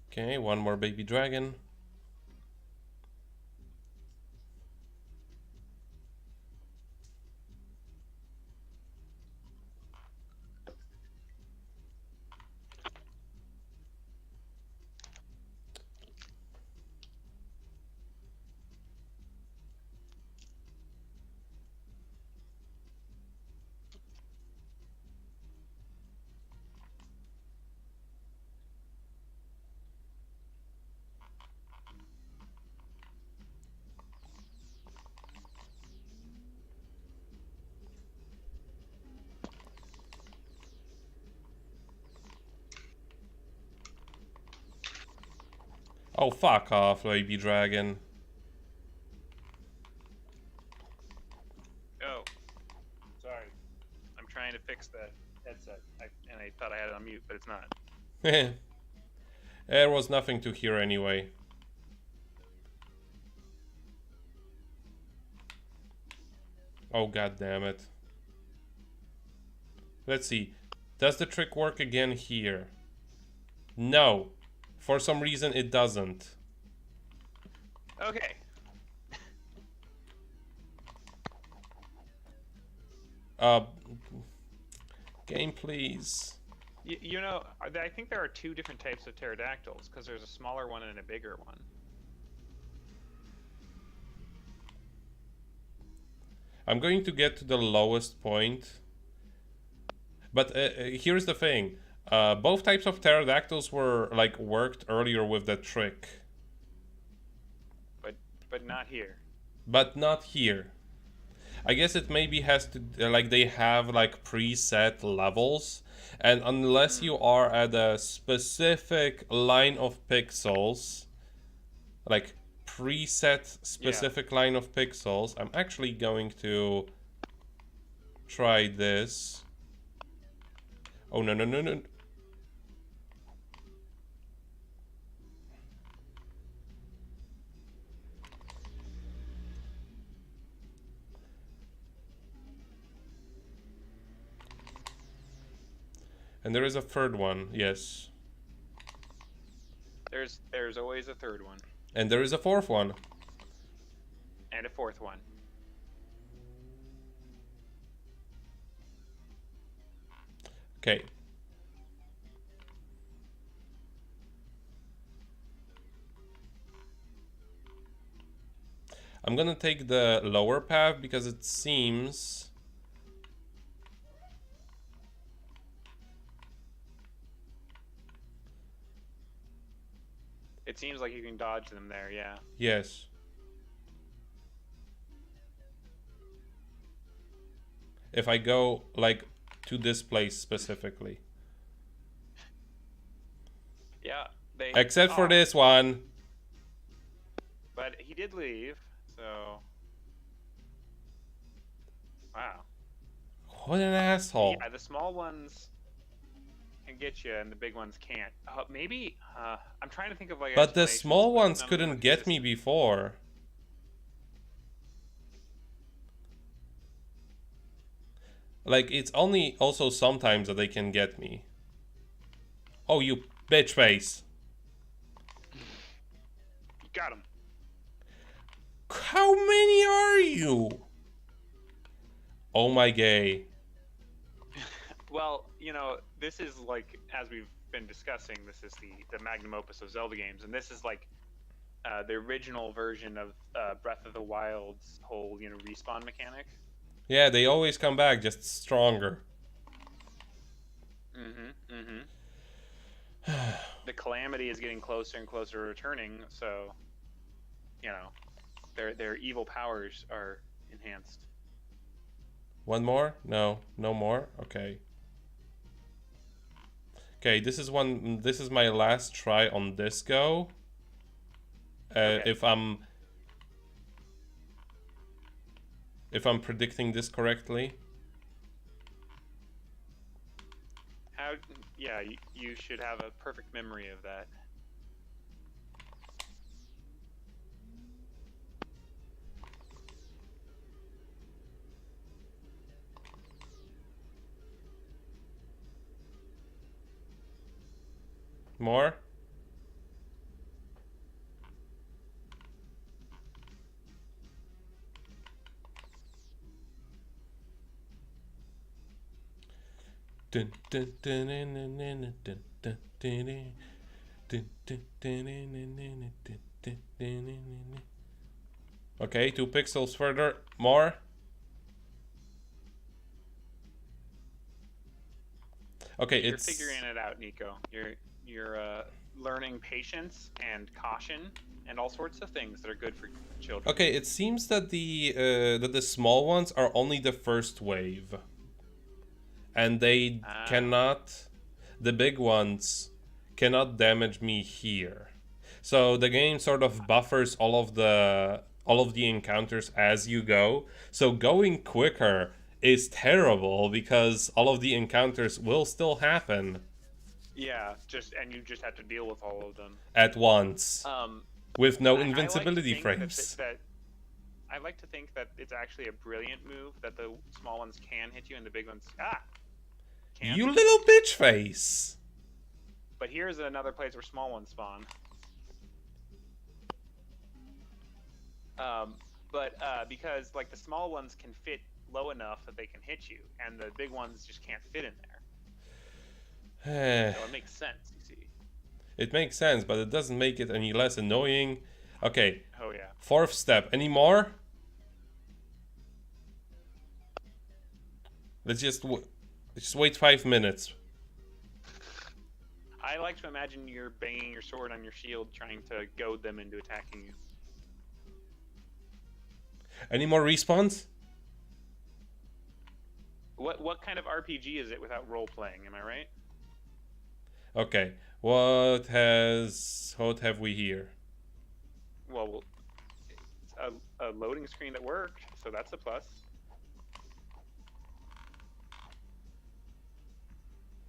Okay, one more baby dragon. Oh, fuck off, baby dragon. Oh, sorry. I'm trying to fix the headset, and I thought I had it on mute, but it's not. There was nothing to hear anyway. Oh, god damn it. Let's see. Does the trick work again here? No. For some reason it doesn't. Okay. Game, please. You know, I think there are two different types of pterodactyls, because there's a smaller one and a bigger one. I'm going to get to the lowest point. But here's the thing. Both types of pterodactyls were, like, worked earlier with that trick. But not here. But not here. I guess it maybe has to, like, they have, like, preset levels. And unless you are at a specific line of pixels, like, preset specific line of pixels, I'm actually going to try this. Oh, no, no, no, no. And there is a third one, yes. There's always a third one. And there is a fourth one. And a fourth one. Okay. I'm gonna take the lower path because it seems... It seems like you can dodge them there, yeah. Yes. if I go like to this place specifically. Yeah, they. Except for oh, this one. But he did leave, so. Wow. What an asshole. Yeah, the small ones can get you, and the big ones can't. Maybe. I'm trying to think of like. But the explanations, small but ones none of them couldn't are get me consistent. before. Like, it's only also sometimes that they can get me. Oh, you bitch face. You got him. How many are you? Oh my gay. Well, you know, this is like, as we've been discussing, this is the magnum opus of Zelda games, and this is like the original version of Breath of the Wild's whole, you know, respawn mechanic. Yeah, they always come back, just stronger. The calamity is getting closer and closer to returning, so you know, their evil powers are enhanced. One more? No, no more? Okay. Okay, this is my last try on this go. Okay. If I'm predicting this correctly. How? Yeah, you should have a perfect memory of that. More? Dun, dun, dun, dun, dun, dun, dun, dun, dun, dun, dun, dun, dun, dun, dun. Okay, 2 pixels further. More? Okay, You're it's figuring it out, Nico. You're learning patience and caution and all sorts of things that are good for children. okay. It seems that the small ones are only the first wave, and they cannot. The big ones cannot damage me here. So the game sort of buffers all of the encounters as you go. So going quicker is terrible because all of the encounters will still happen Yeah, and you just have to deal with all of them at once with no invincibility I like frames. I like to think that it's actually a brilliant move that the small ones can hit you and the big ones can't. You little bitch face. But here's another place where small ones spawn. Because like the small ones can fit low enough that they can hit you, and the big ones just can't fit in there. So it makes sense, you see. It makes sense, but it doesn't make it any less annoying. Okay. Oh yeah. 4th step. Any more? Let's just wait 5 minutes. I like to imagine you're banging your sword on your shield, trying to goad them into attacking you. Any more respawns? What kind of RPG is it without role playing? Am I right? Okay. What have we here? Well, it's a loading screen that worked, so that's a plus.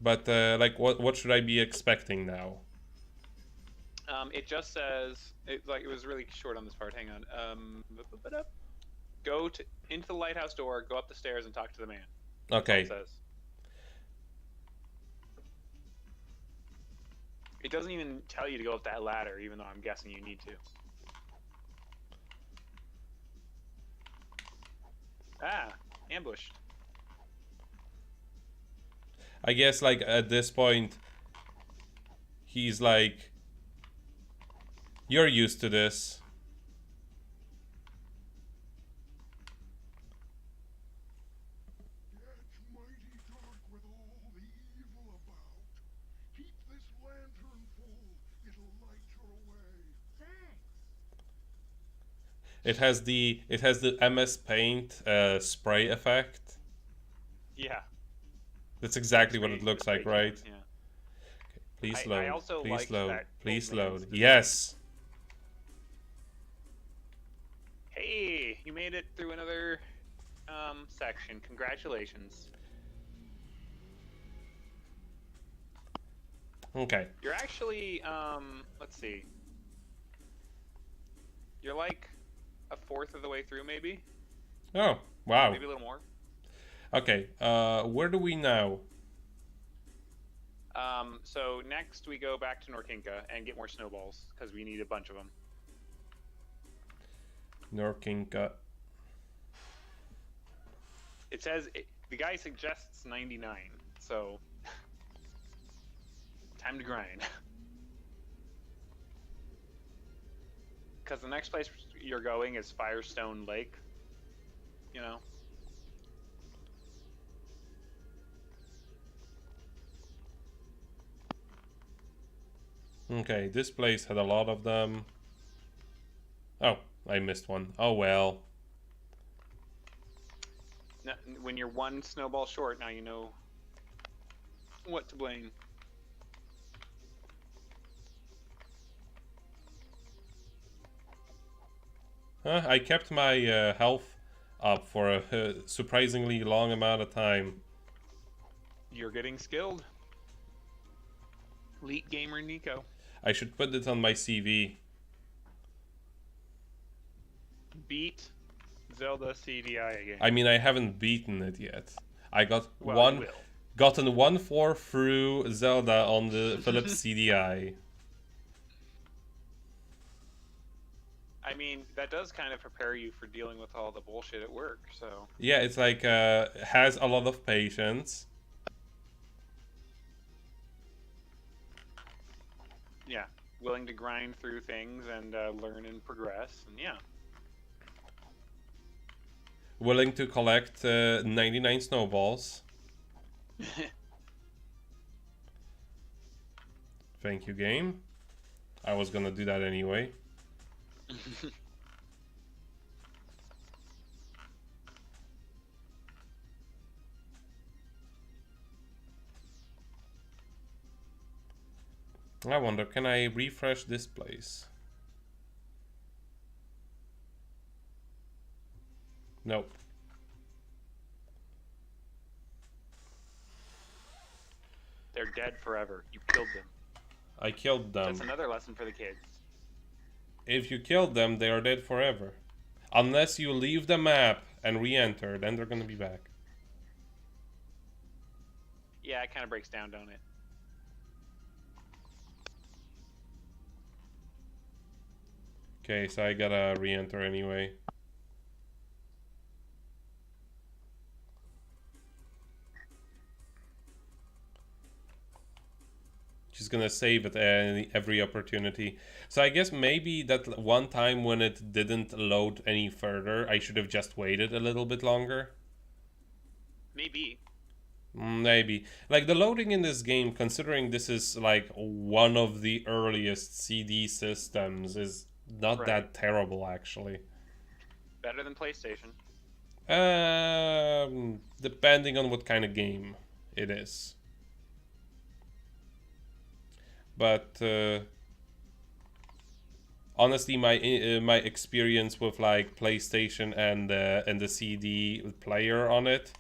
But like, what should I be expecting now? It just says it was really short on this part. Hang on. Go into the lighthouse door, go up the stairs, and talk to the man. Okay. That's all it says. It doesn't even tell you to go up that ladder, even though I'm guessing you need to. Ambushed. I guess like at this point, he's like, you're used to this. It's mighty dark with all the evil about. Keep this lantern full, it'll light your way. Thanks. It has the MS Paint spray effect. Yeah. That's exactly what Pretty- it looks it's like, pretty right? cute, Yeah. Please I load. also Please liked load. that Please old man's load. design. Yes. Hey, you made it through another section. Congratulations. Okay. You're actually let's see. You're like a fourth of the way through, maybe. Oh, wow. Maybe a little more. Okay. Where do we now? So next we go back to Norkinka and get more snowballs because we need a bunch of them. Norkinka. It says the guy suggests 99, so time to grind. Because the next place you're going is Firestone Lake. You know. Okay, this place had a lot of them. Oh, I missed one. Oh well. No, when you're one snowball short, now you know what to blame. I kept my health up for a surprisingly long amount of time. You're getting skilled. Elite gamer Nico. I should put it on my CV. Beat Zelda CDI again. I mean, I haven't beaten it yet. I got Well, you will. gotten one floor through Zelda on the Philips CDI. I mean, that does kind of prepare you for dealing with all the bullshit at work, so... Yeah, it's like, has a lot of patience. Yeah, willing to grind through things and learn and progress, and yeah. Willing to collect 99 snowballs. Thank you, game. I was gonna do that anyway. I wonder, can I refresh this place? Nope. They're dead forever. You killed them. I killed them. That's another lesson for the kids. If you killed them, they are dead forever. Unless you leave the map and re-enter, then they're gonna be back. Yeah, it kind of breaks down, don't it? Okay, so I gotta re-enter anyway. She's gonna save it every opportunity. So I guess maybe that one time when it didn't load any further, I should have just waited a little bit longer. Maybe. Maybe. Like, the loading in this game, considering this is like one of the earliest CD systems, is not that terrible, actually. Better than PlayStation. Depending on what kind of game it is. But honestly, my experience with like PlayStation and the CD player on it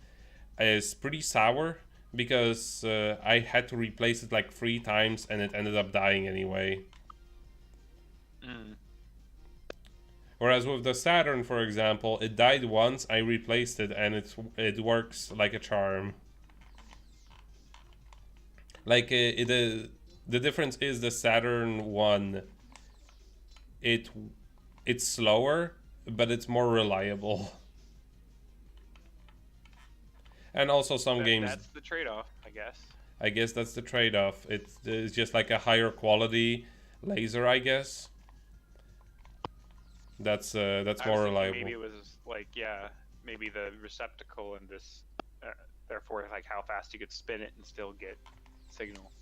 is pretty sour, because I had to replace it like 3 times and it ended up dying anyway. Whereas with the Saturn, for example, it died once, I replaced it, and it works like a charm. Like the difference is the Saturn one. It's slower, but it's more reliable. And also some games. That's the trade-off, I guess. I guess that's the trade-off. It's just like a higher quality laser, I guess. That's I was more thinking reliable. maybe it was like, yeah, maybe the receptacle and this, therefore, like how fast you could spin it and still get signal.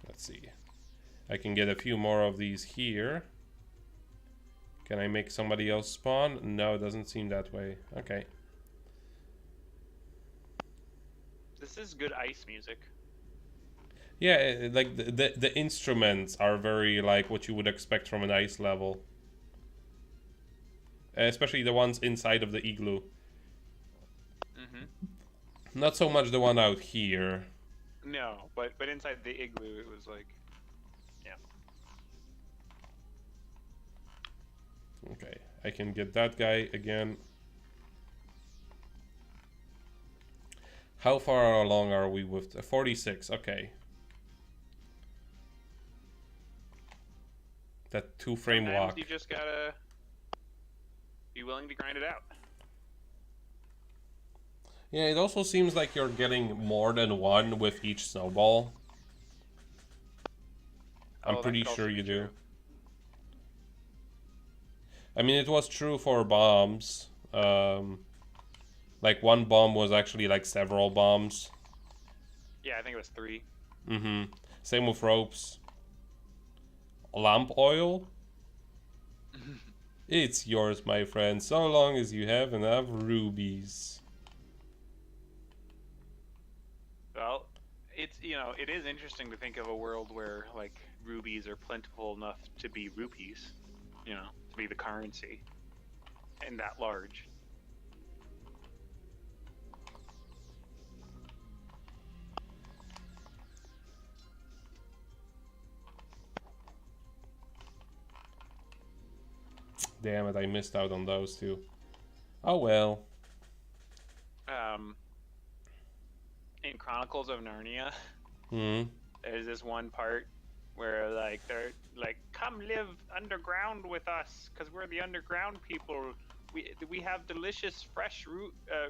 Let's see. I can get a few more of these here. Can I make somebody else spawn? No, it doesn't seem that way. Okay. This is good ice music. Yeah, like the instruments are very like what you would expect from an ice level. Especially the ones inside of the igloo. Not so much the one out here. No, but inside the igloo, it was like, yeah. Okay, I can get that guy again. How far along are we with 46? Okay. That 2-frame Sometimes walk. you just gotta be willing to grind it out. Yeah, it also seems like you're getting more than one with each snowball. I'm Oh, that pretty could also sure be you do. true. I mean, it was true for bombs. Like one bomb was actually like several bombs. Yeah, I think it was 3. Mm-hmm. Same with ropes. Lamp oil? It's yours, my friend, so long as you have enough rubies. Well, it's, you know, it is interesting to think of a world where, like, rubies are plentiful enough to be rupees, you know, to be the currency, and that large. Damn it, I missed out on those two. Oh well. In Chronicles of Narnia, Hmm. there's this one part where, like, they're like, come live underground with us, because we're the underground people. We have delicious fresh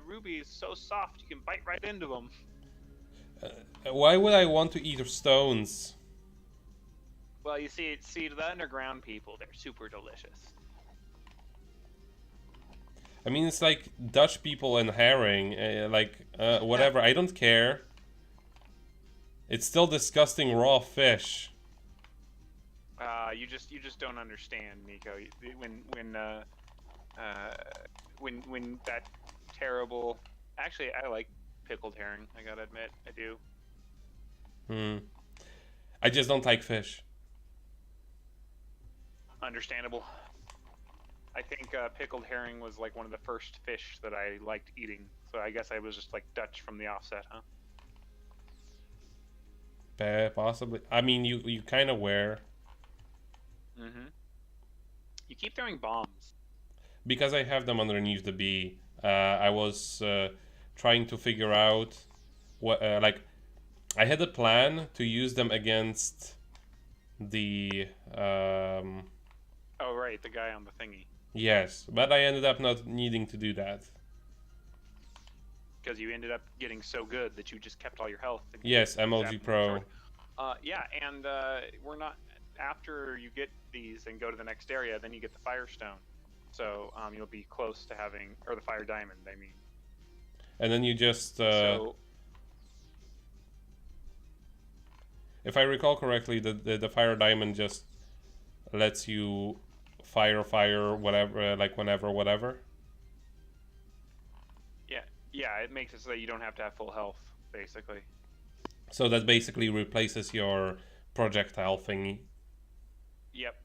rubies, so soft you can bite right into them. Why would I want to eat stones? Well, you see, the underground people, they're super delicious. I mean, it's like Dutch people and herring. Whatever. I don't care. It's still disgusting raw fish. You just don't understand, Nico. When that terrible. Actually, I like pickled herring. I gotta admit, I do. I just don't like fish. Understandable. I think pickled herring was like one of the first fish that I liked eating. So I guess I was just like Dutch from the offset, huh? Possibly. I mean, you kind of were. Mm-hmm. You keep throwing bombs. Because I have them underneath the B. I was trying to figure out what I had a plan to use them against the Oh right, the guy on the thingy. yes, but I ended up not needing to do that. Because you ended up getting so good that you just kept all your health. And Yes, MLG zapped Pro. them short. Yeah, and we're not. After you get these and go to the next area, then you get the Firestone. So you'll be close to having, or the Fire Diamond, I mean. And then you just So if I recall correctly, the Fire Diamond just lets you fire whatever, like whenever, whatever. yeah, it makes it so that you don't have to have full health, basically. So that basically replaces your projectile thingy. Yep.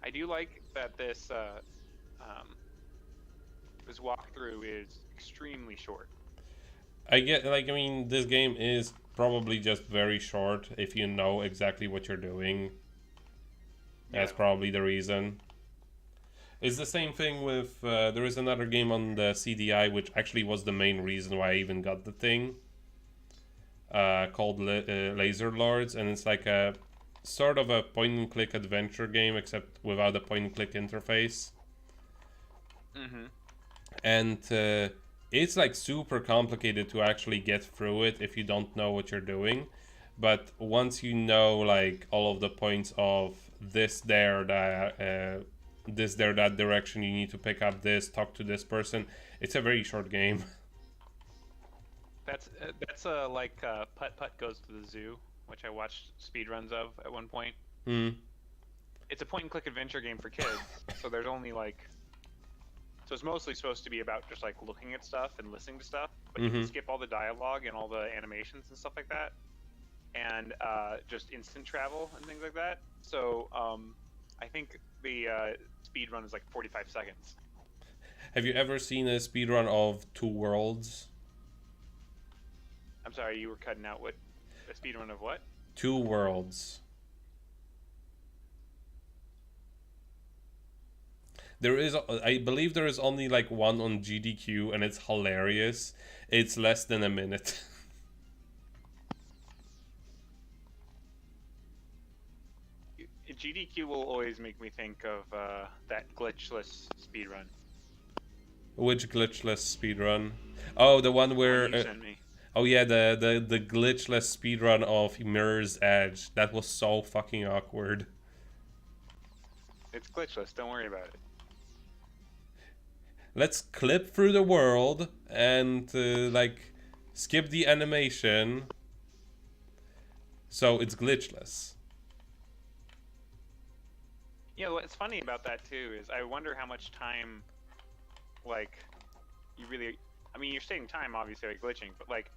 I do like that this this walkthrough is extremely short. I mean, this game is probably just very short if you know exactly what you're doing. That's Yeah. probably the reason. It's the same thing with, there is another game on the CDI, which actually was the main reason why I even got the thing, called Laser Lords, and it's like a sort of a point-and-click adventure game, except without a point-and-click interface. Mm-hmm. And it's like super complicated to actually get through it if you don't know what you're doing. But once you know like all of the points of this, there, that direction, you need to pick up this, talk to this person. It's a very short game. That's like Putt Putt Goes to the Zoo, which I watched speedruns of at one point. Hmm. It's a point-and-click adventure game for kids, so there's only like, so it's mostly supposed to be about just like looking at stuff and listening to stuff, but you can skip all the dialogue and all the animations and stuff like that, and just instant travel and things like that. So I think the speed run is like 45 seconds. Have you ever seen a speedrun of Two Worlds? I'm sorry, you were cutting out. What? A speed run of what? Two Worlds. There is, I believe there is only like one on GDQ, and it's hilarious. It's less than a minute. GDQ will always make me think of that glitchless speedrun. Which glitchless speedrun? Oh, the one where... you sent me. Oh yeah, the glitchless speedrun of Mirror's Edge. That was so fucking awkward. It's glitchless, don't worry about it. Let's clip through the world and like skip the animation, so it's glitchless. Yeah, what's funny about that too is I wonder how much time, like, you really, I mean, you're saving time obviously by glitching, but like,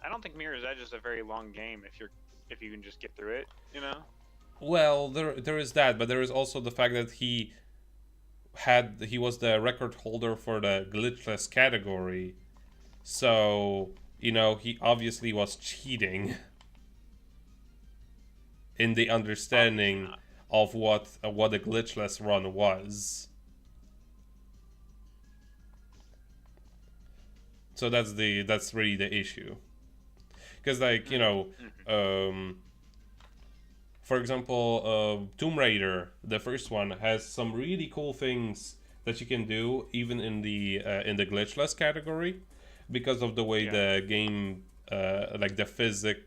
I don't think Mirror's Edge is a very long game if you can just get through it, you know? Well, there is that, but there is also the fact that he was the record holder for the glitchless category, so you know he obviously was cheating in the understanding of what a glitchless run was. So that's really the issue, because like you know, for example, Tomb Raider, the first one, has some really cool things that you can do even in the glitchless category, because of the way the game, like the physics,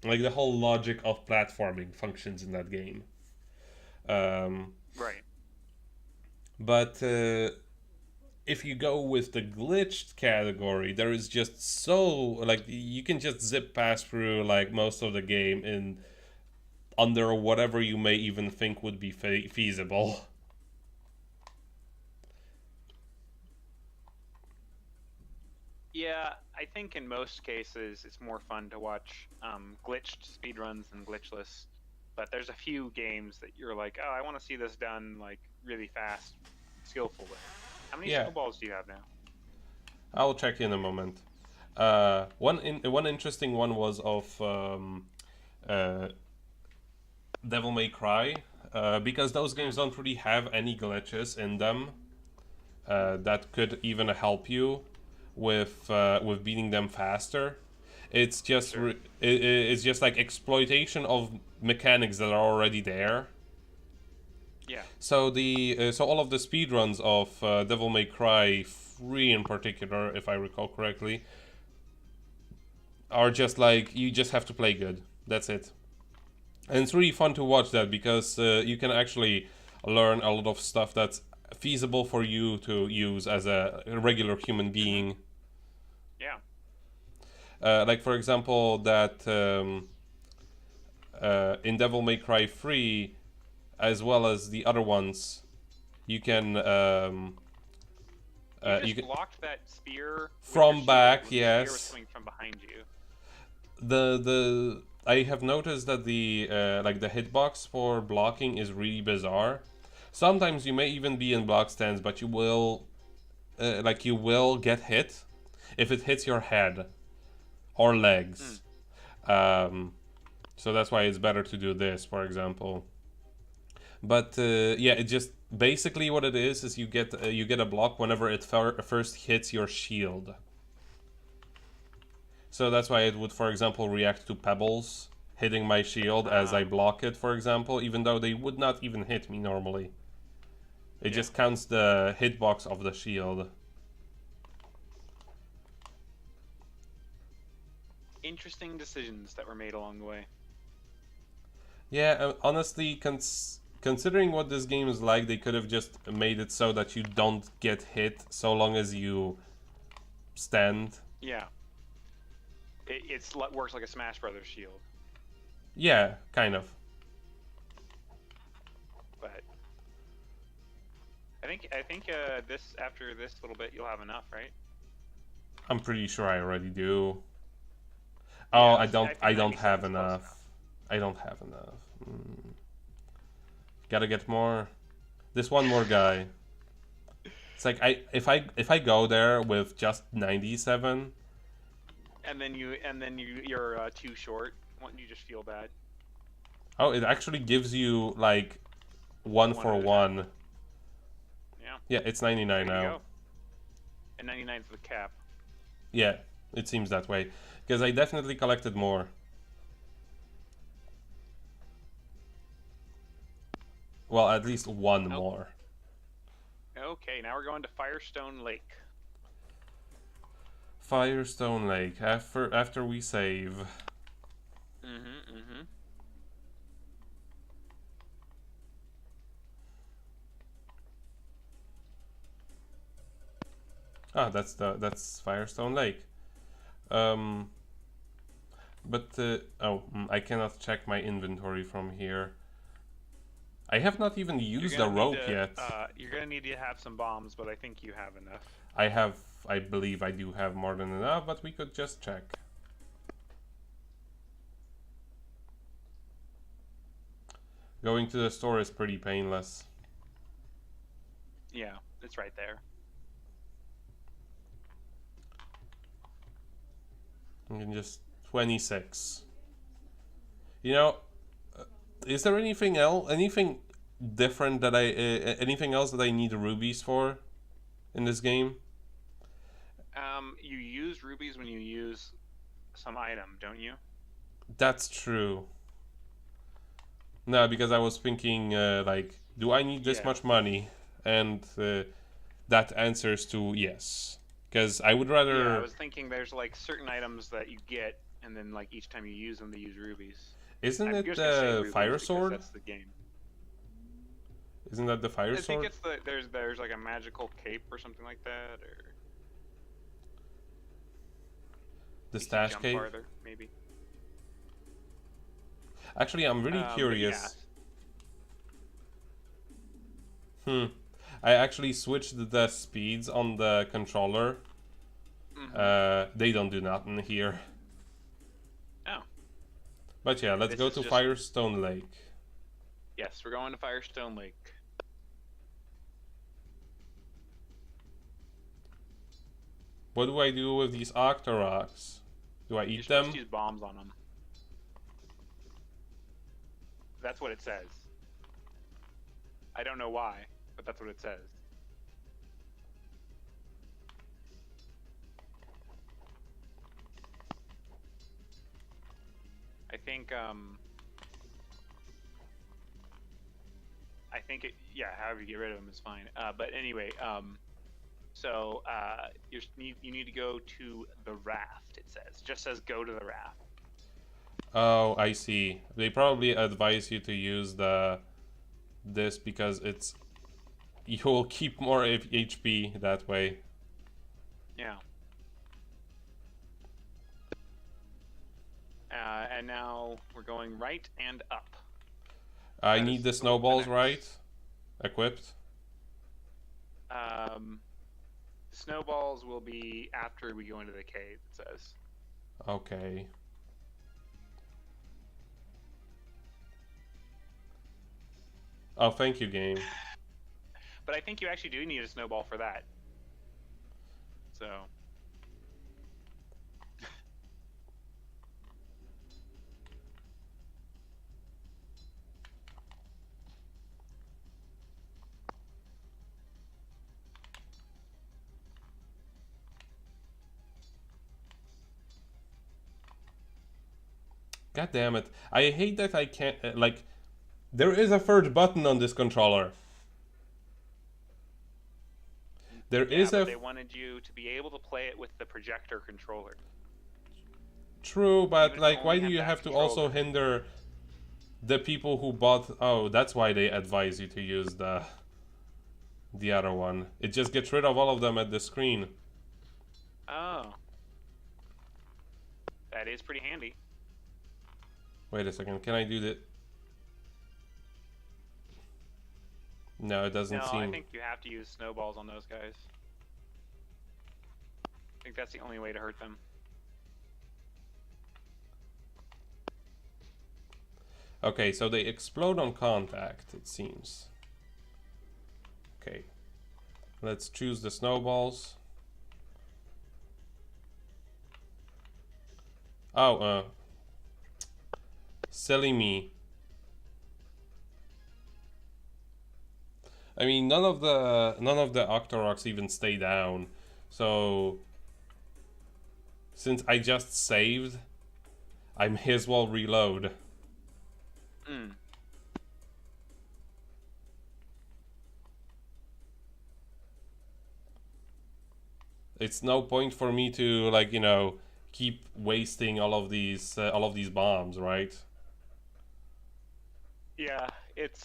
like the whole logic of platforming functions in that game. Right. But if you go with the glitched category, there is just so, like, you can just zip past through like most of the game in under whatever you may even think would be feasible. Yeah, I think in most cases it's more fun to watch glitched speedruns than glitchless. But there's a few games that you're like, oh, I want to see this done like really fast, skillfully. How many snowballs do you have now? I'll check in a moment. One interesting one was of Devil May Cry, because those games don't really have any glitches in them that could even help you with beating them faster. It's just it's just like exploitation of mechanics that are already there. Yeah. So so all of the speedruns of Devil May Cry 3 in particular, if I recall correctly, are just like, you just have to play good. That's it. And it's really fun to watch that, because you can actually learn a lot of stuff that's feasible for you to use as a regular human being. Yeah. Like for example, that in Devil May Cry 3, as well as the other ones, you can you just blocked that spear from back. Yes. The spear was Yes. coming from behind you. I have noticed that the like the hitbox for blocking is really bizarre. Sometimes you may even be in block stands, but you will you will get hit if it hits your head or legs. So that's why it's better to do this, for example. But yeah, it just basically what it is you get a block whenever it first hits your shield. So that's why it would, for example, react to pebbles hitting my shield as I block it, for example, even though they would not even hit me normally. It just counts the hitbox of the shield. interesting decisions that were made along the way. Yeah, honestly, considering what this game is like, they could have just made it so that you don't get hit so long as you stand. Yeah. It's works like a Smash Brothers shield, Yeah, kind of. but I think this after this little bit you'll have enough, right? I'm pretty sure I already do. Oh, Yeah, I don't. think I don't 97 have is close enough. I don't have enough. Gotta get more. This one more guy. It's like if I go there with just 97. And then you're too short. Wouldn't you just feel bad? Oh, it actually gives you like one One for at a one. Yeah. Yeah, it's 99 There you now. go. And 99 is the cap. Yeah, it seems that way. Because I definitely collected more. Well, at least one more. Okay, now we're going to Firestone Lake. Firestone Lake. After we save. Mm-hmm. Ah, that's Firestone Lake. But I cannot check my inventory from here. I have not even used the rope yet. You're gonna need to have some bombs, but I think you have enough. I believe I do have more than enough, but we could just check. Going to the store is pretty painless. Yeah, it's right there. I can just 26. You know, is there anything else? Anything different that anything else that I need rubies for in this game? You use rubies when you use some item, don't you? That's true. No, because I was thinking, like, do I need this much money? And that answers to yes. Because I would rather... Yeah, I was thinking there's, like, certain items that you get, and then, like, each time you use them, they use rubies. Isn't it just gonna say the rubies fire because sword? That's the game. Isn't that the fire I think sword? it's there's, like, a magical cape or something like that, or... The you can stash jump cave? farther, maybe. Actually, I'm really But curious. yeah. I actually switched the speeds on the controller. They don't do nothing here. Oh. But yeah, let's This go is to just- Firestone Lake. Yes, we're going to Firestone Lake. What do I do with these Octoroks? Do I You're eat supposed them? to use bombs on them. That's what it says. I don't know why, but that's what it says. I think yeah, however you get rid of them is fine. But anyway, so you need to go to the raft, it says. It just says go to the raft. Oh, I see. They probably advise you to use this because it's you'll keep more HP that way. Yeah. And now we're going right and up. I That need is the the snowballs, next. right? Equipped. Snowballs will be after we go into the cave, it says. Okay. Oh, thank you, game. But I think you actually do need a snowball for that. So. God damn it. I hate that I can't, like, there is a third button on this controller. There Yeah, is but a... they wanted you to be able to play it with the projector controller. True, but Even if like, why only do you that have to control also bit. hinder the people who bought? Oh, that's why they advise you to use the other one. It just gets rid of all of them at the screen. Oh, that is pretty handy. Wait a second, can I do that? No, it doesn't No, I seem. think you have to use snowballs on those guys. I think that's the only way to hurt them. Okay, so they explode on contact, it seems. Okay. Let's choose the snowballs. Oh, silly me. I mean, none of the Octoroks even stay down. So since I just saved, I may as well reload. Hmm. It's no point for me to, like, you know, keep wasting all of these bombs, right? Yeah, it's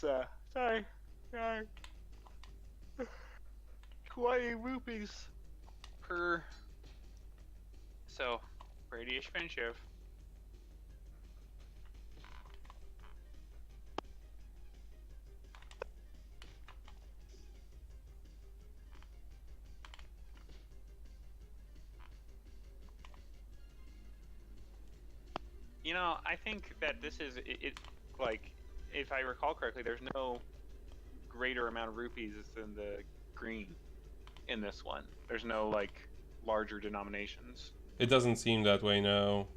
sorry. 20 rupees per. So, radiation friendship. You know, I think that this is it like, if I recall correctly, there's no greater amount of rupees than the green in this one. There's no like larger denominations. It doesn't seem that way now.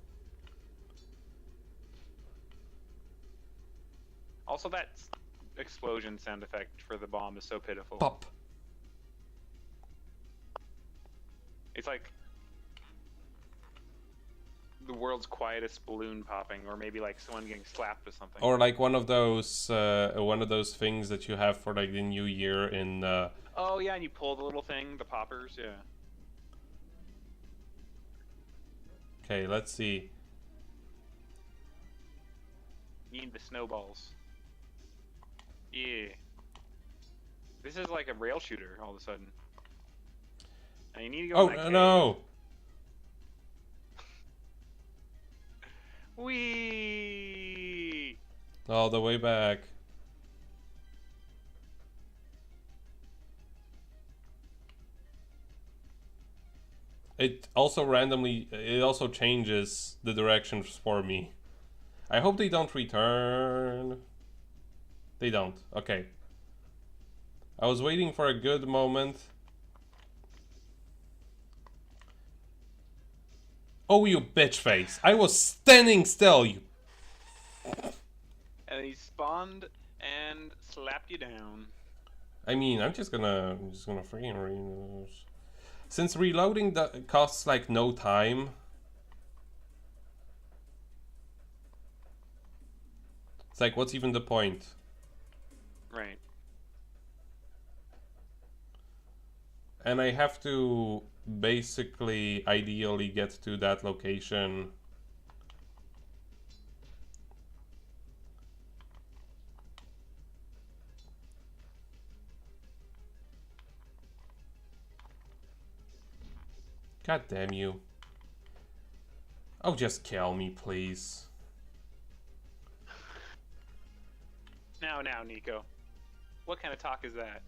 Also, that explosion sound effect for the bomb is so pitiful. Pop. It's like the world's quietest balloon popping, or maybe like someone getting slapped with something. Or like one of those things that you have for like the new year in Oh yeah, and you pull the little thing, the poppers, yeah. Okay, let's see. You need the snowballs. Yeah. This is like a rail shooter all of a sudden. Now you need to go Oh, in that cave. no! Whee! All the way back. It also changes the directions for me. I hope they don't return. They don't. Okay. I was waiting for a good moment. Oh, you bitch face. I was standing still, you. And he spawned and slapped you down. I mean, I'm just gonna freaking reload. Since reloading costs like no time. It's like, what's even the point? Right. And I have to basically, ideally, get to that location. God damn you. Oh, just kill me, please. Now, Nico. What kind of talk is that?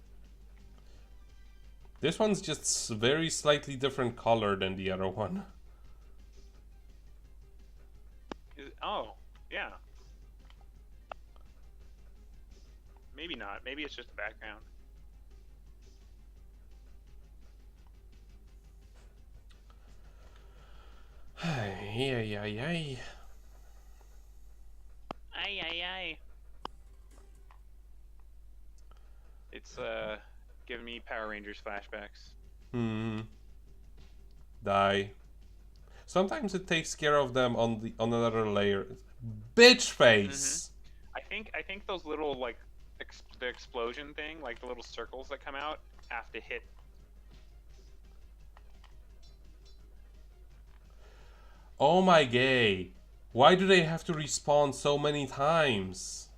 This one's just very slightly different color than the other one. Oh, yeah. Maybe not. Maybe it's just the background. Ay, ay, ay. Ay. It's giving me Power Rangers flashbacks. Die. Sometimes it takes care of them on another layer. Bitch face. I think those little like the explosion thing, like the little circles that come out, have to hit. Oh my gay. Why do they have to respawn so many times?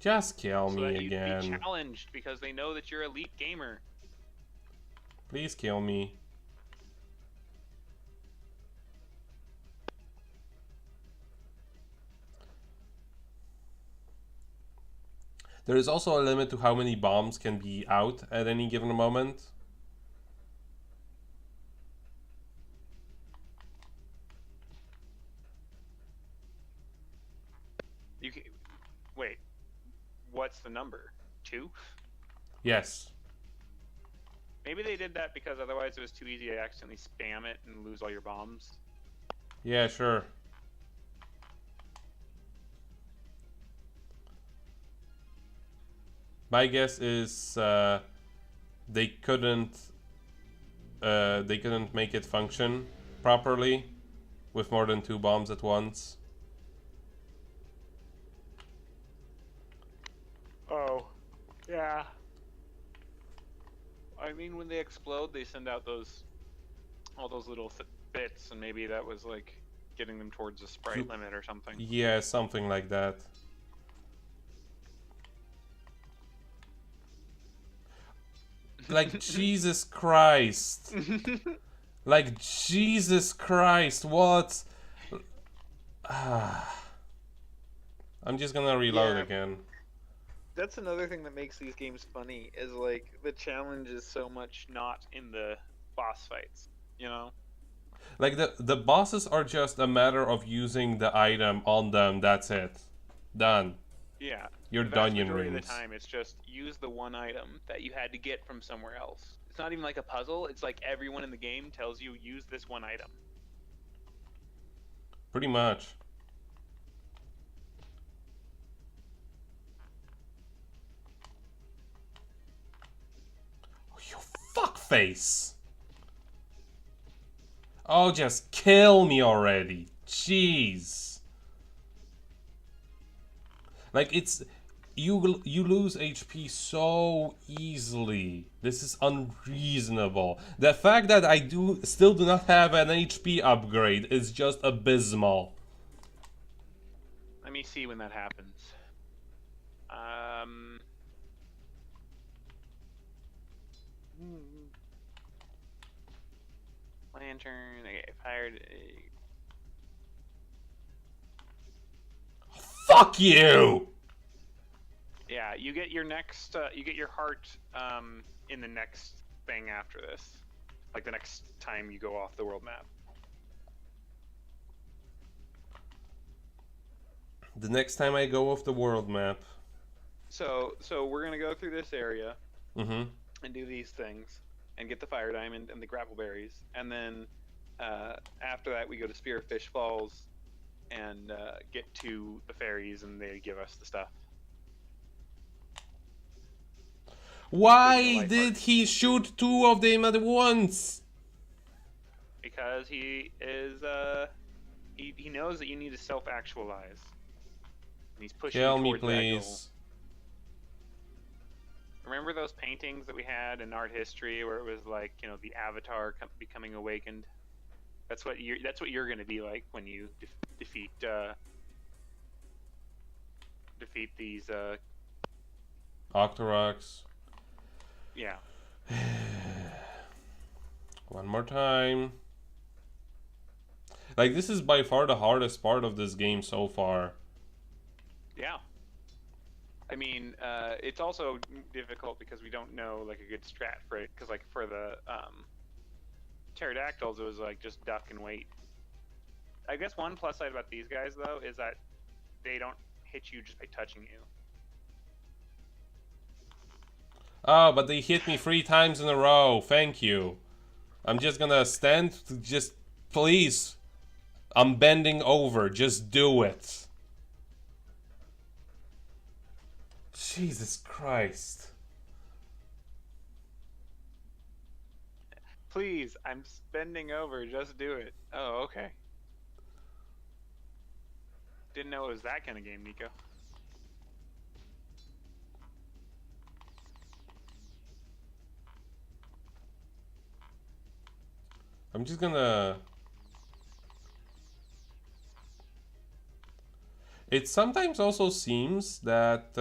Just kill So me that you'd be again. challenged because they know that you're elite gamer. Please kill me. There is also a limit to how many bombs can be out at any given moment. You can, wait, what's the number? 2? Yes. Maybe they did that because otherwise it was too easy to accidentally spam it and lose all your bombs. Yeah, sure. My guess is they couldn't make it function properly with more than 2 bombs at once. Oh, yeah. I mean, when they explode, they send out all those little bits, and maybe that was like getting them towards a sprite limit or something. Yeah, something like that. Like, Jesus Christ. Like, Jesus Christ, what? I'm just gonna reload Yeah. again. That's another thing that makes these games funny, is like the challenge is so much not in the boss fights, you know? Like, the bosses are just a matter of using the item on them, that's it. Done. Yeah. Your The vast dungeon majority of rings. the time, it's just use the one item that you had to get from somewhere else. It's not even like a puzzle. It's like everyone in the game tells you use this one item. Pretty much. Oh, you fuckface! Oh, just kill me already. Jeez. Like, it's... You lose HP so easily. This is unreasonable. The fact that I still do not have an HP upgrade is just abysmal. Let me see when that happens. Lantern. I get fired. Fuck you! Yeah, you get your next. You get your heart in the next thing after this, like the next time you go off the world map. The next time I go off the world map. So we're gonna go through this area Mm-hmm. and do these things and get the fire diamond and the grapple berries, and then after that we go to Spearfish Falls and get to the fairies, and they give us the stuff. Why did he shoot 2 of them at once? Because he is he knows that you need to self-actualize, and he's pushing Kill you me, towards that goal. please. Remember those paintings that we had in art history where it was like, you know, the avatar becoming awakened? That's what you're going to be like when you defeat these Octoroks. yeah. One more time. Like, this is by far the hardest part of this game so far. Yeah. I mean, it's also difficult because we don't know like a good strat for it. Because like for the pterodactyls, it was like just duck and wait. I guess one plus side about these guys though is that they don't hit you just by touching you. Oh, but they hit me 3 times in a row. Thank you. I'm just gonna stand. Just please. I'm bending over. Just do it. Jesus Christ. Please, I'm bending over. Just do it. Oh, okay. Didn't know it was that kind of game, Nico. I'm just gonna It sometimes also seems that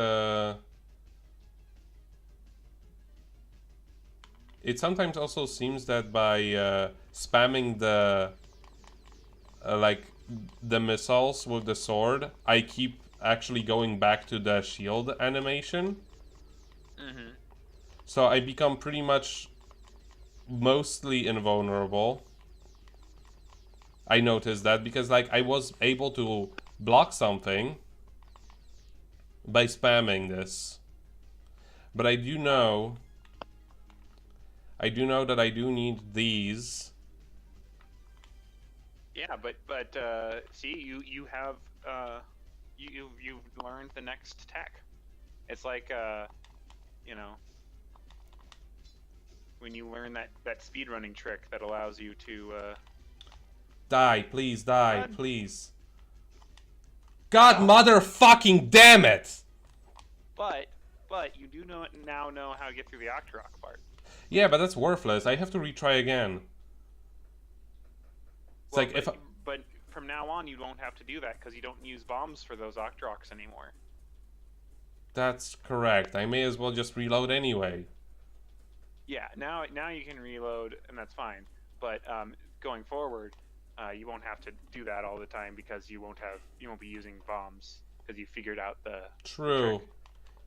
by spamming the like the missiles with the sword, I keep actually going back to the shield animation. Mm-hmm. So I become pretty much mostly invulnerable. I noticed that because like I was able to block something by spamming this. But I do know that I do need these. Yeah, but see, you have you've learned the next tech. It's like you know, when you learn that speedrunning trick that allows you to Die, please die, run. please. God motherfucking damn it! But you do now know how to get through the Octorok part. Yeah, but that's worthless. I have to retry again. It's Well, like if I... but from now on you won't have to do that because you don't use bombs for those Octoroks anymore. That's correct. I may as well just reload anyway. Yeah, now you can reload and that's fine. But going forward, you won't have to do that all the time because you won't be using bombs because you figured out the True. trick.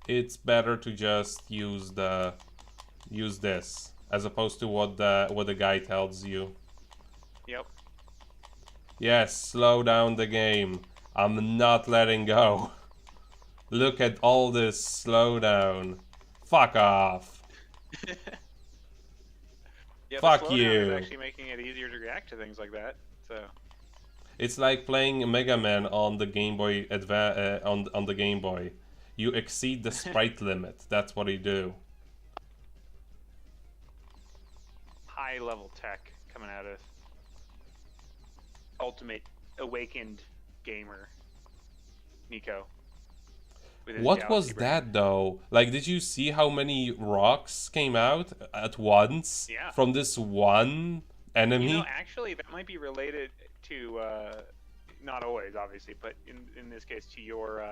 It's better to just use this as opposed to what the guy tells you. Yep. Yes, slow down the game. I'm not letting go. Look at all this slowdown. Fuck off. Yeah, Fuck the slowdown is you. actually making it easier to react to things like that. So It's like playing Mega Man on the Game Boy on the Game Boy. You exceed the sprite limit. That's what you do. high level tech coming out of ultimate awakened gamer Nico. With his What galaxy was brain. that though? Like, did you see how many rocks came out at once Yeah. from this one enemy? You know, actually, that might be related to not always, obviously, but in this case, to your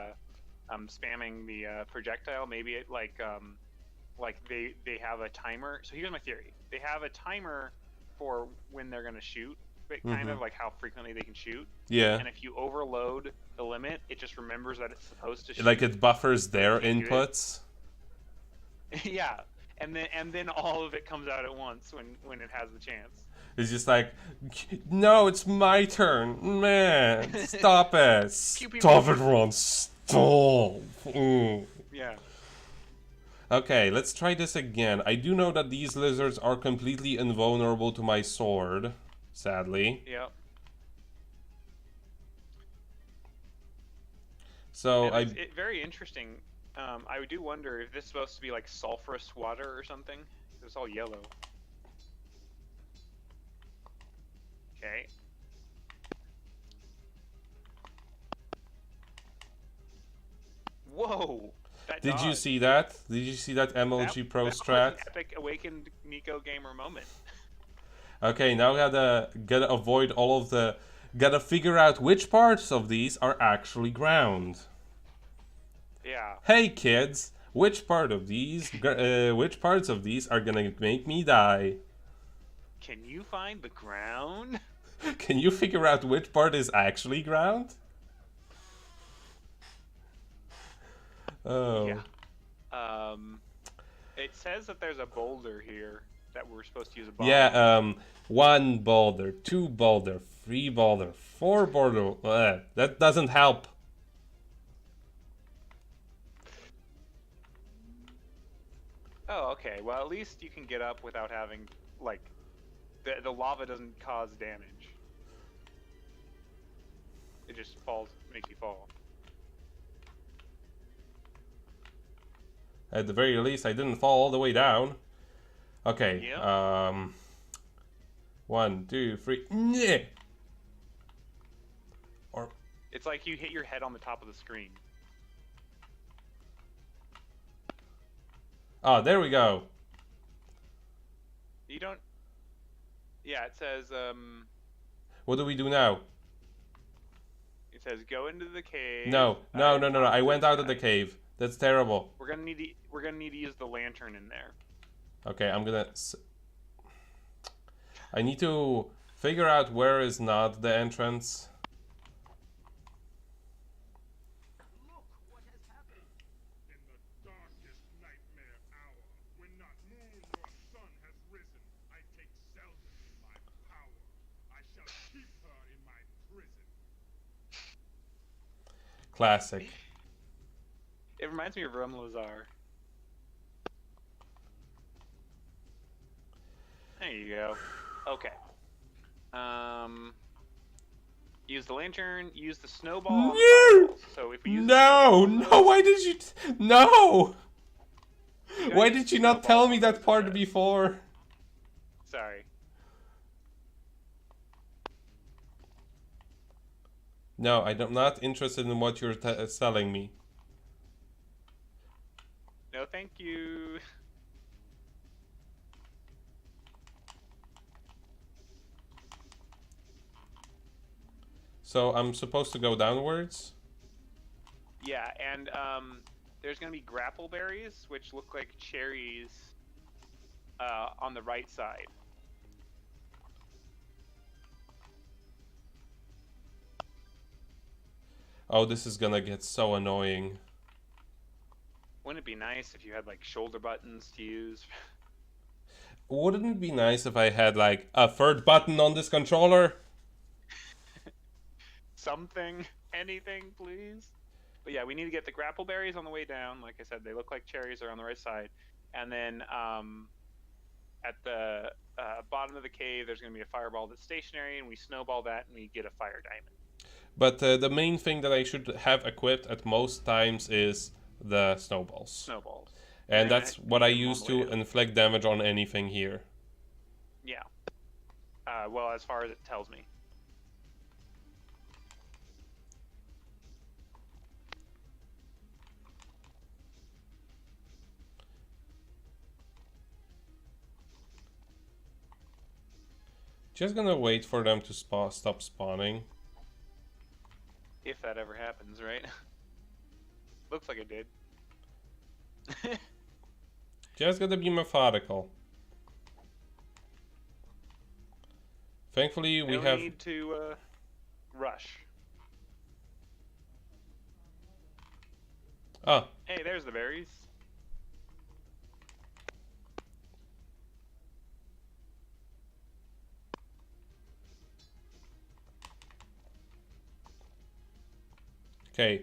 spamming the projectile. Maybe it like they have a timer. So here's my theory: they have a timer for when they're gonna shoot, but kind of like how frequently they can shoot. Yeah. And if you overload the limit, it just remembers that it's supposed to shoot. Like it buffers their can't do it. inputs. Yeah, and then all of it comes out at once when it has the chance. It's just like, no, it's my turn. Man, stop it. Pew, pew, Stop pew. it, Ron. Stop. Mm. Yeah. Okay, let's try this again. I do know that these lizards are completely invulnerable to my sword, sadly. Yep. So And it's very interesting. I do wonder if this is supposed to be like sulfurous water or something. It's all yellow. Okay. Whoa! That Did you dodge. see that? Did you see that MLG Pro that was strat? an epic awakened Nico gamer moment. Okay, now gotta avoid all of the... Gotta figure out which parts of these are actually ground. Yeah. Hey kids, which parts of these are gonna make me die? Can you find the ground? Can you figure out which part is actually ground? Oh. Yeah. It says that there's a boulder here that we're supposed to use a bomb. Yeah, 1 boulder, 2 boulder, 3 boulder, 4 boulder. That doesn't help. Oh, okay. Well, at least you can get up without having, like, the lava doesn't cause damage. It just makes you fall. At the very least, I didn't fall all the way down. Okay, Yeah. 1, 2, 3. Yeah. Or It's like you hit your head on the top of the screen. oh, there we go. You don't. Yeah, it says What do we do now? It says go into the cave. No. I went out of the cave. That's terrible. We're gonna need to use the lantern in there. Okay, I need to figure out where is not the entrance. Look what has happened. In the darkest nightmare hour, when not moon nor sun has risen, I take Zelda in my power. I shall keep her in my prison. Classic. It reminds me of Rum Lazar. There you go. Okay. Use the lantern. Use the snowball. On the fireballs. So if we use No! Why did you? No! gotta Why use did the you not snowball tell me on that the part side. before? Sorry. No, I'm not interested in what you're selling me. No, thank you. So I'm supposed to go downwards? Yeah, and there's gonna be grapple berries, which look like cherries, on the right side. Oh, this is gonna get so annoying. Wouldn't it be nice if you had like shoulder buttons to use? Wouldn't it be nice if I had like a third button on this controller? Something, anything, please. But yeah, we need to get the grapple berries on the way down. Like I said, they look like cherries. They're on the right side. And then at the bottom of the cave, there's going to be a fireball that's stationary, and we snowball that, and we get a fire diamond. But the main thing that I should have equipped at most times is the snowballs. Snowballs. And You're that's gonna what I need them on use the way to down. inflict damage on anything here. Yeah. Well, as far as it tells me. Just gonna wait for them to stop spawning. If that ever happens, right? Looks like it did. Just gotta be methodical. Thankfully, we No have... need to rush. Ah, Hey, there's the berries. okay.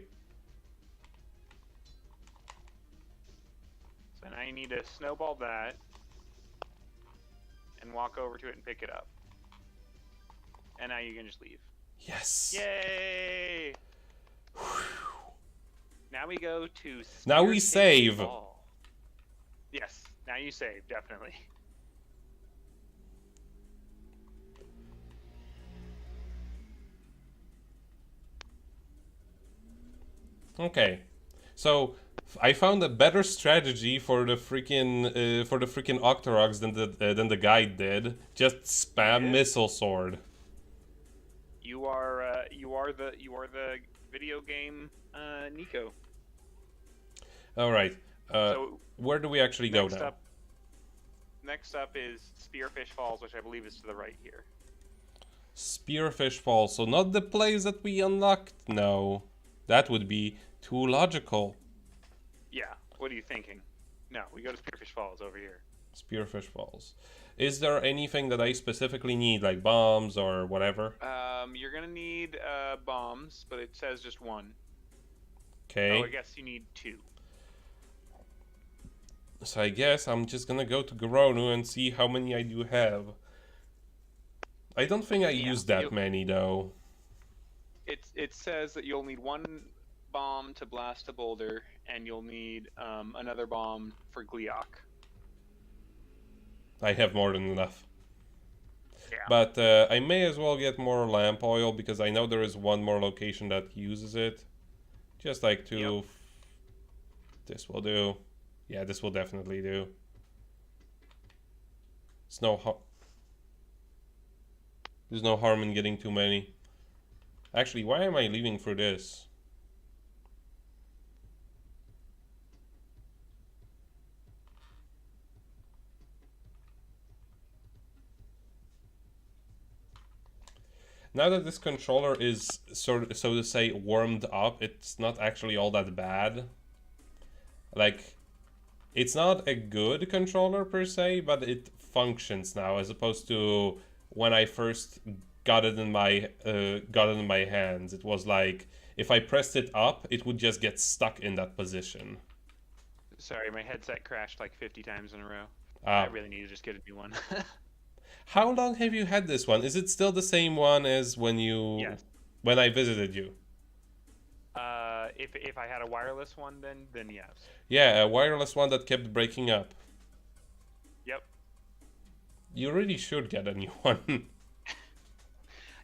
So now you need to snowball that and walk over to it and pick it up. And now you can just leave. Yes. Yay! Now we go to Now we Spearfish save. Fall. Yes, now you save, definitely. Okay. So I found a better strategy for the freaking Octoroks than the guide did. Just spam Yeah. missile sword. You are the video game Nico. All right. So Where do we actually go now? Next up is Spearfish Falls, which I believe is to the right here. Spearfish Falls. So not the place that we unlocked. No, that would be too logical. Yeah. What are you thinking? No, we go to Spearfish Falls over here. Spearfish Falls. Is there anything that I specifically need, like bombs or whatever? You're gonna need bombs, but it says just one. Okay. Oh, I guess you need two. So I guess I'm just gonna go to Garonu and see how many I do have. I don't think I Yeah, used that you- many though. It says that you'll need one bomb to blast a boulder, and you'll need another bomb for Gleok. I have more than enough. Yeah. But I may as well get more lamp oil because I know there is one more location that uses it. Just like to... Yep. This will do. Yeah, this will definitely do. There's no harm in getting too many. Actually, why am I leaving through this? Now that this controller is so to say warmed up, it's not actually all that bad. Like, it's not a good controller per se, but it functions now as opposed to when I first got it in my hands. It was like if I pressed it up, it would just get stuck in that position. Sorry, my headset crashed like 50 times in a row. I Uh, really need to just get a new one. how long have you had this one? Is it still the same one as Yes. when I visited you? If I had a wireless one, then yes. Yeah, a wireless one that kept breaking up. Yep. You really should get a new one.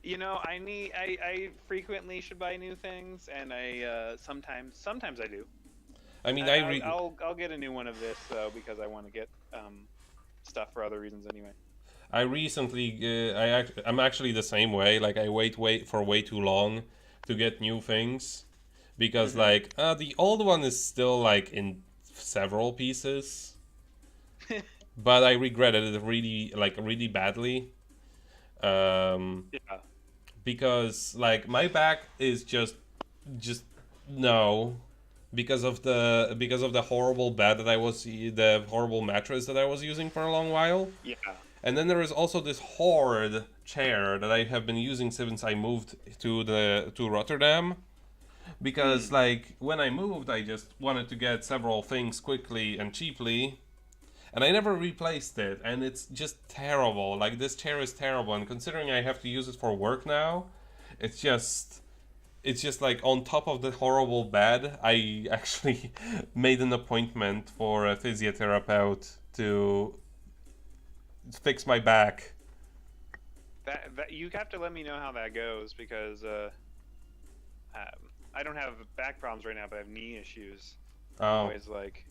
You know, I frequently should buy new things, and I sometimes I do. I mean, I'll get a new one of this though because I want to get stuff for other reasons anyway. I recently, I'm actually the same way. Like I wait for way too long to get new things because like the old one is still like in several pieces, but I regretted it really badly. Yeah. Because like my back is just no because of the horrible bed that the horrible mattress that I was using for a long while. Yeah. And then there is also this horrid chair that I have been using since I moved to Rotterdam. Because like when I moved, I just wanted to get several things quickly and cheaply, and I never replaced it. And it's just terrible. Like this chair is terrible, and considering I have to use it for work now, it's just like on top of the horrible bed. I actually made an appointment for a physiotherapist to fix my back. That you have to let me know how that goes because I don't have back problems right now, but I have knee issues. I'm Oh. always like,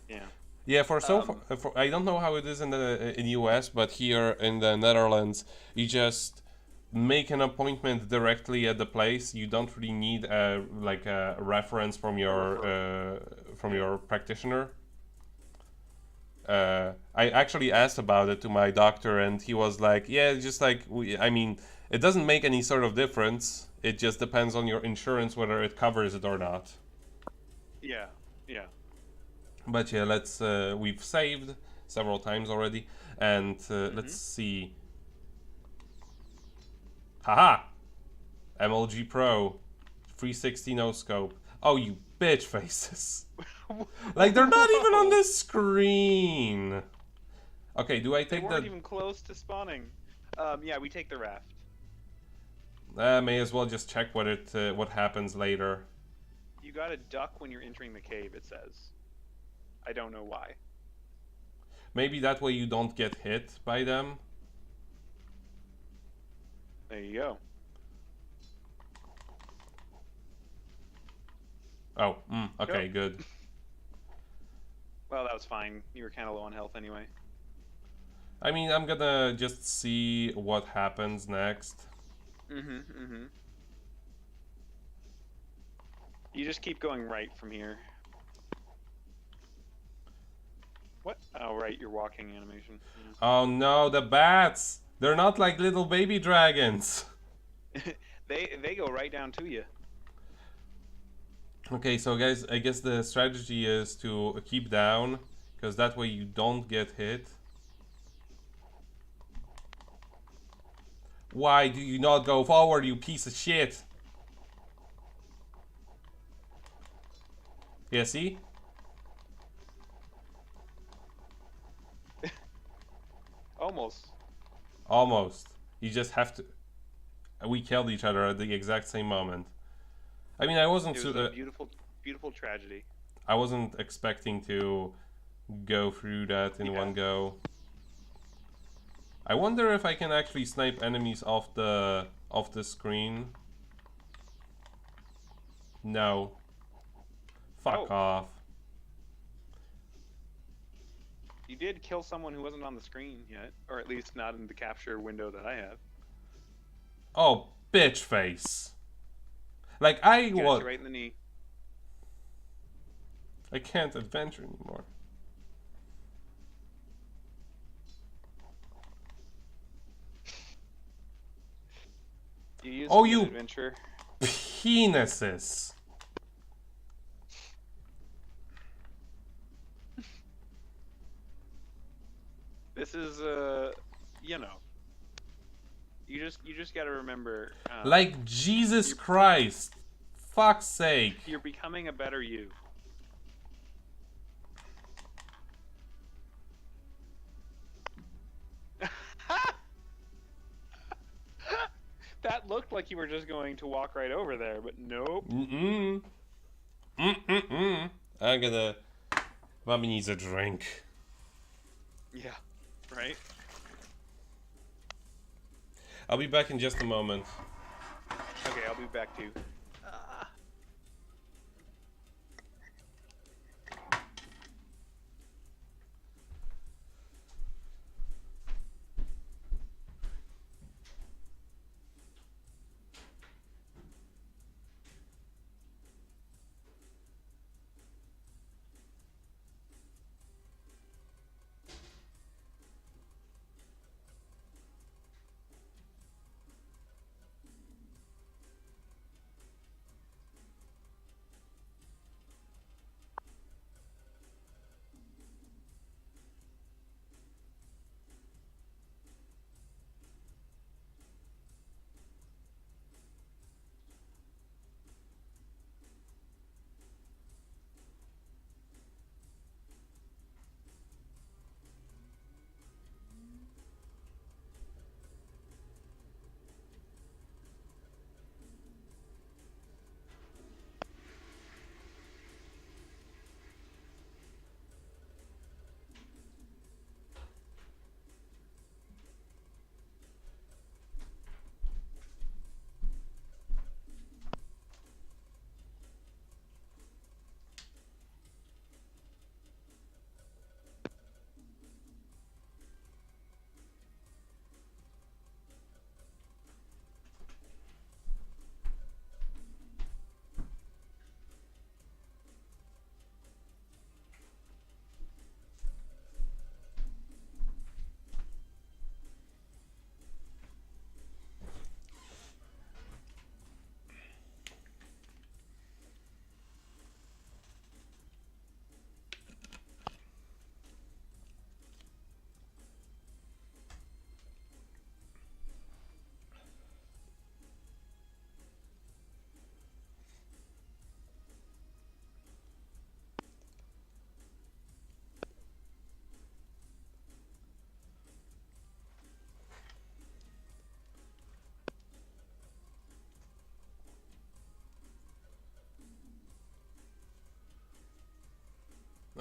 yeah. Yeah, for I don't know how it is in US, but here in the Netherlands, you just make an appointment directly at the place. You don't really need a reference from your practitioner. I actually asked about it to my doctor, and he was like, "Yeah, just like I mean, it doesn't make any sort of difference. It just depends on your insurance whether it covers it or not." Yeah. Yeah. But yeah, we've saved several times already, and let's see. Haha! MLG Pro, 360 no scope. Oh, you bitch faces! Like they're not even on the screen. Okay, do I They take weren't the? even close to spawning. Yeah, we take the raft. May as well just check what happens later. You gotta duck when you're entering the cave, it says. I don't know why. Maybe that way you don't get hit by them. There you go. Oh, okay, Go. good. Well, that was fine. You were kind of low on health anyway. I mean, I'm gonna just see what happens next. You just keep going right from here. What? Oh, right, your walking animation. Oh no, the bats! They're not like little baby dragons. They go right down to you. Okay, so guys, I guess the strategy is to keep down, because that way you don't get hit. Why do you not go forward, you piece of shit? Yeah, see? Almost. Almost. You just have to... We killed each other at the exact same moment. I mean, It was a beautiful, beautiful tragedy. I wasn't expecting to go through that in one go. I wonder if I can actually snipe enemies off the screen. No. Fuck off. You did kill someone who wasn't on the screen yet, or at least not in the capture window that I have. Oh, bitch face. Like, I Got you was... right in the knee. I can't adventure anymore. You used Oh, to be an you- adventure. Penises. This is you know. You just got to remember. Like, Jesus Christ. Fuck's sake. You're becoming a better you. That looked like you were just going to walk right over there, but nope. Mm-mm. Mm-mm-mm. I'm gonna... Mommy needs a drink. Yeah, right? I'll be back in just a moment. Okay, I'll be back too.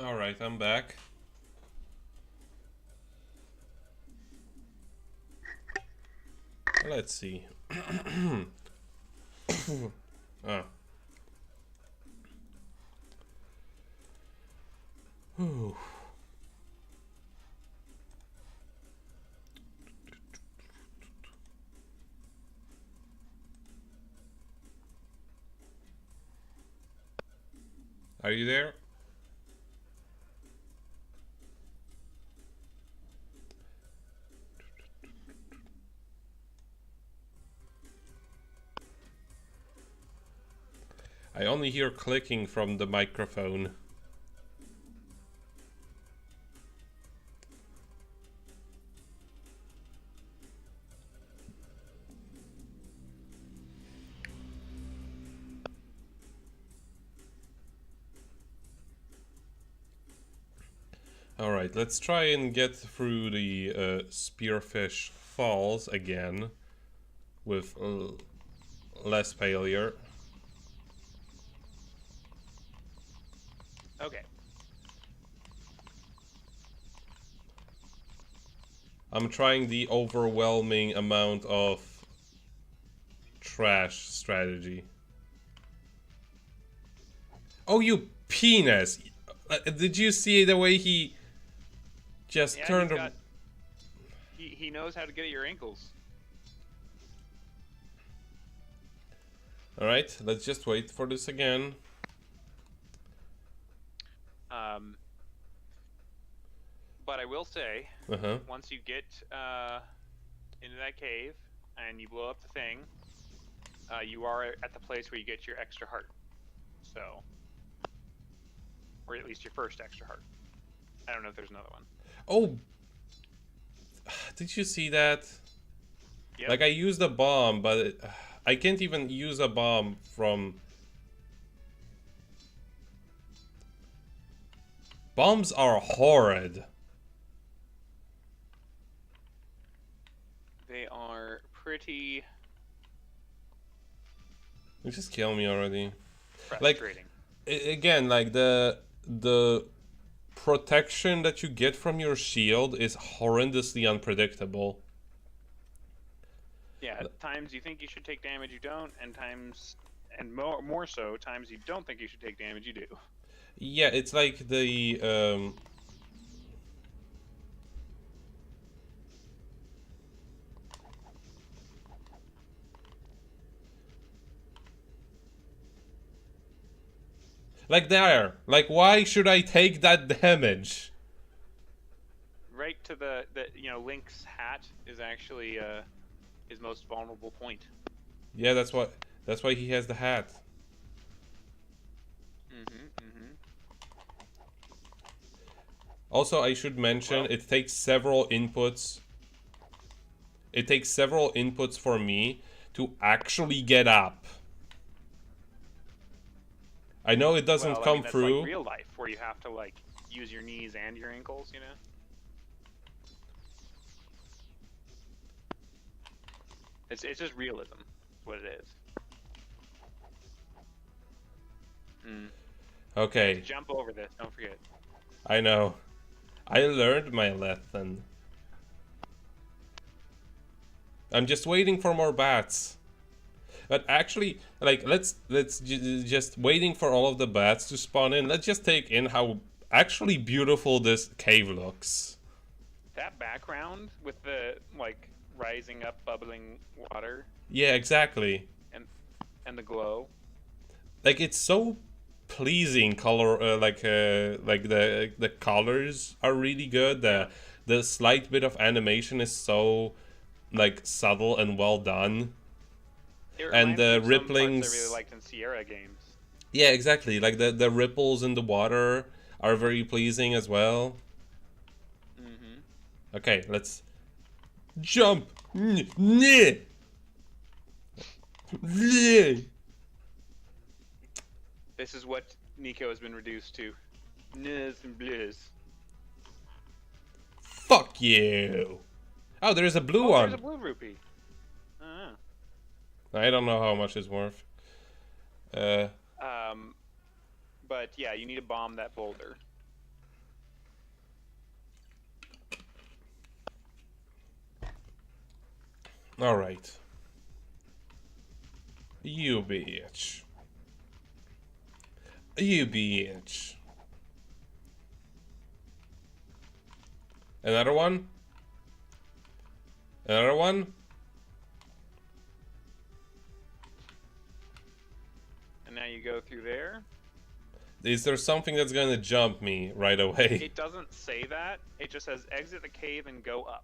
Alright, I'm back. Let's see. Ah. Whew. Are you there? I only hear clicking from the microphone. Alright, let's try and get through the Spearfish Falls again with less failure. Okay. I'm trying the overwhelming amount of trash strategy. Oh, you penis! Did you see the way he just Yeah, turned? he knows how to get at your ankles. Alright, let's just wait for this again. But I will say, Uh-huh. once you get into that cave and you blow up the thing, you are at the place where you get your extra heart. So, or at least your first extra heart. I don't know if there's another one. Oh! Did you see that? Yep. Like, I used a bomb, but I can't even use a bomb from... Bombs are horrid. They are pretty You just kill me already. frustrating. Again, like the protection that you get from your shield is horrendously unpredictable. Yeah, at times you think you should take damage, you don't, and times, and more so, times you don't think you should take damage, you do. Yeah, it's like the like there. Like, why should I take that damage? Right to the Link's hat is actually his most vulnerable point. Yeah, that's why he has the hat. Also, I should mention, Well, it takes several inputs. It takes several inputs for me to actually get up. I know it doesn't well, I come mean, that's through. like real life, where you have to like use your knees and your ankles, you know. It's just realism, is what it is. Okay, Jump over this, don't forget. I know. I learned my lesson. I'm just waiting for more bats. But actually, like, let's just waiting for all of the bats to spawn in. Let's just take in how actually beautiful this cave looks. That background with the like rising up, bubbling water, Yeah, exactly. and the glow. Like, it's so pleasing color. Like the colors are really good. The slight bit of animation is so like subtle and well done. It And reminds me the of some parts ripplings. I really liked in Sierra games. Yeah, exactly. Like the ripples in the water are very pleasing as well. Okay, let's jump. This is what Nico has been reduced to. Nizz and blizz. Fuck you. Oh, there's a blue Oh, one. there's a blue rupee. Uh-huh. I don't know how much it's worth. But yeah, you need to bomb that boulder. Alright. You bitch. You bitch. Another one? Another one? And now you go through there. Is there something that's gonna jump me right away? It doesn't say that. It just says exit the cave and go up.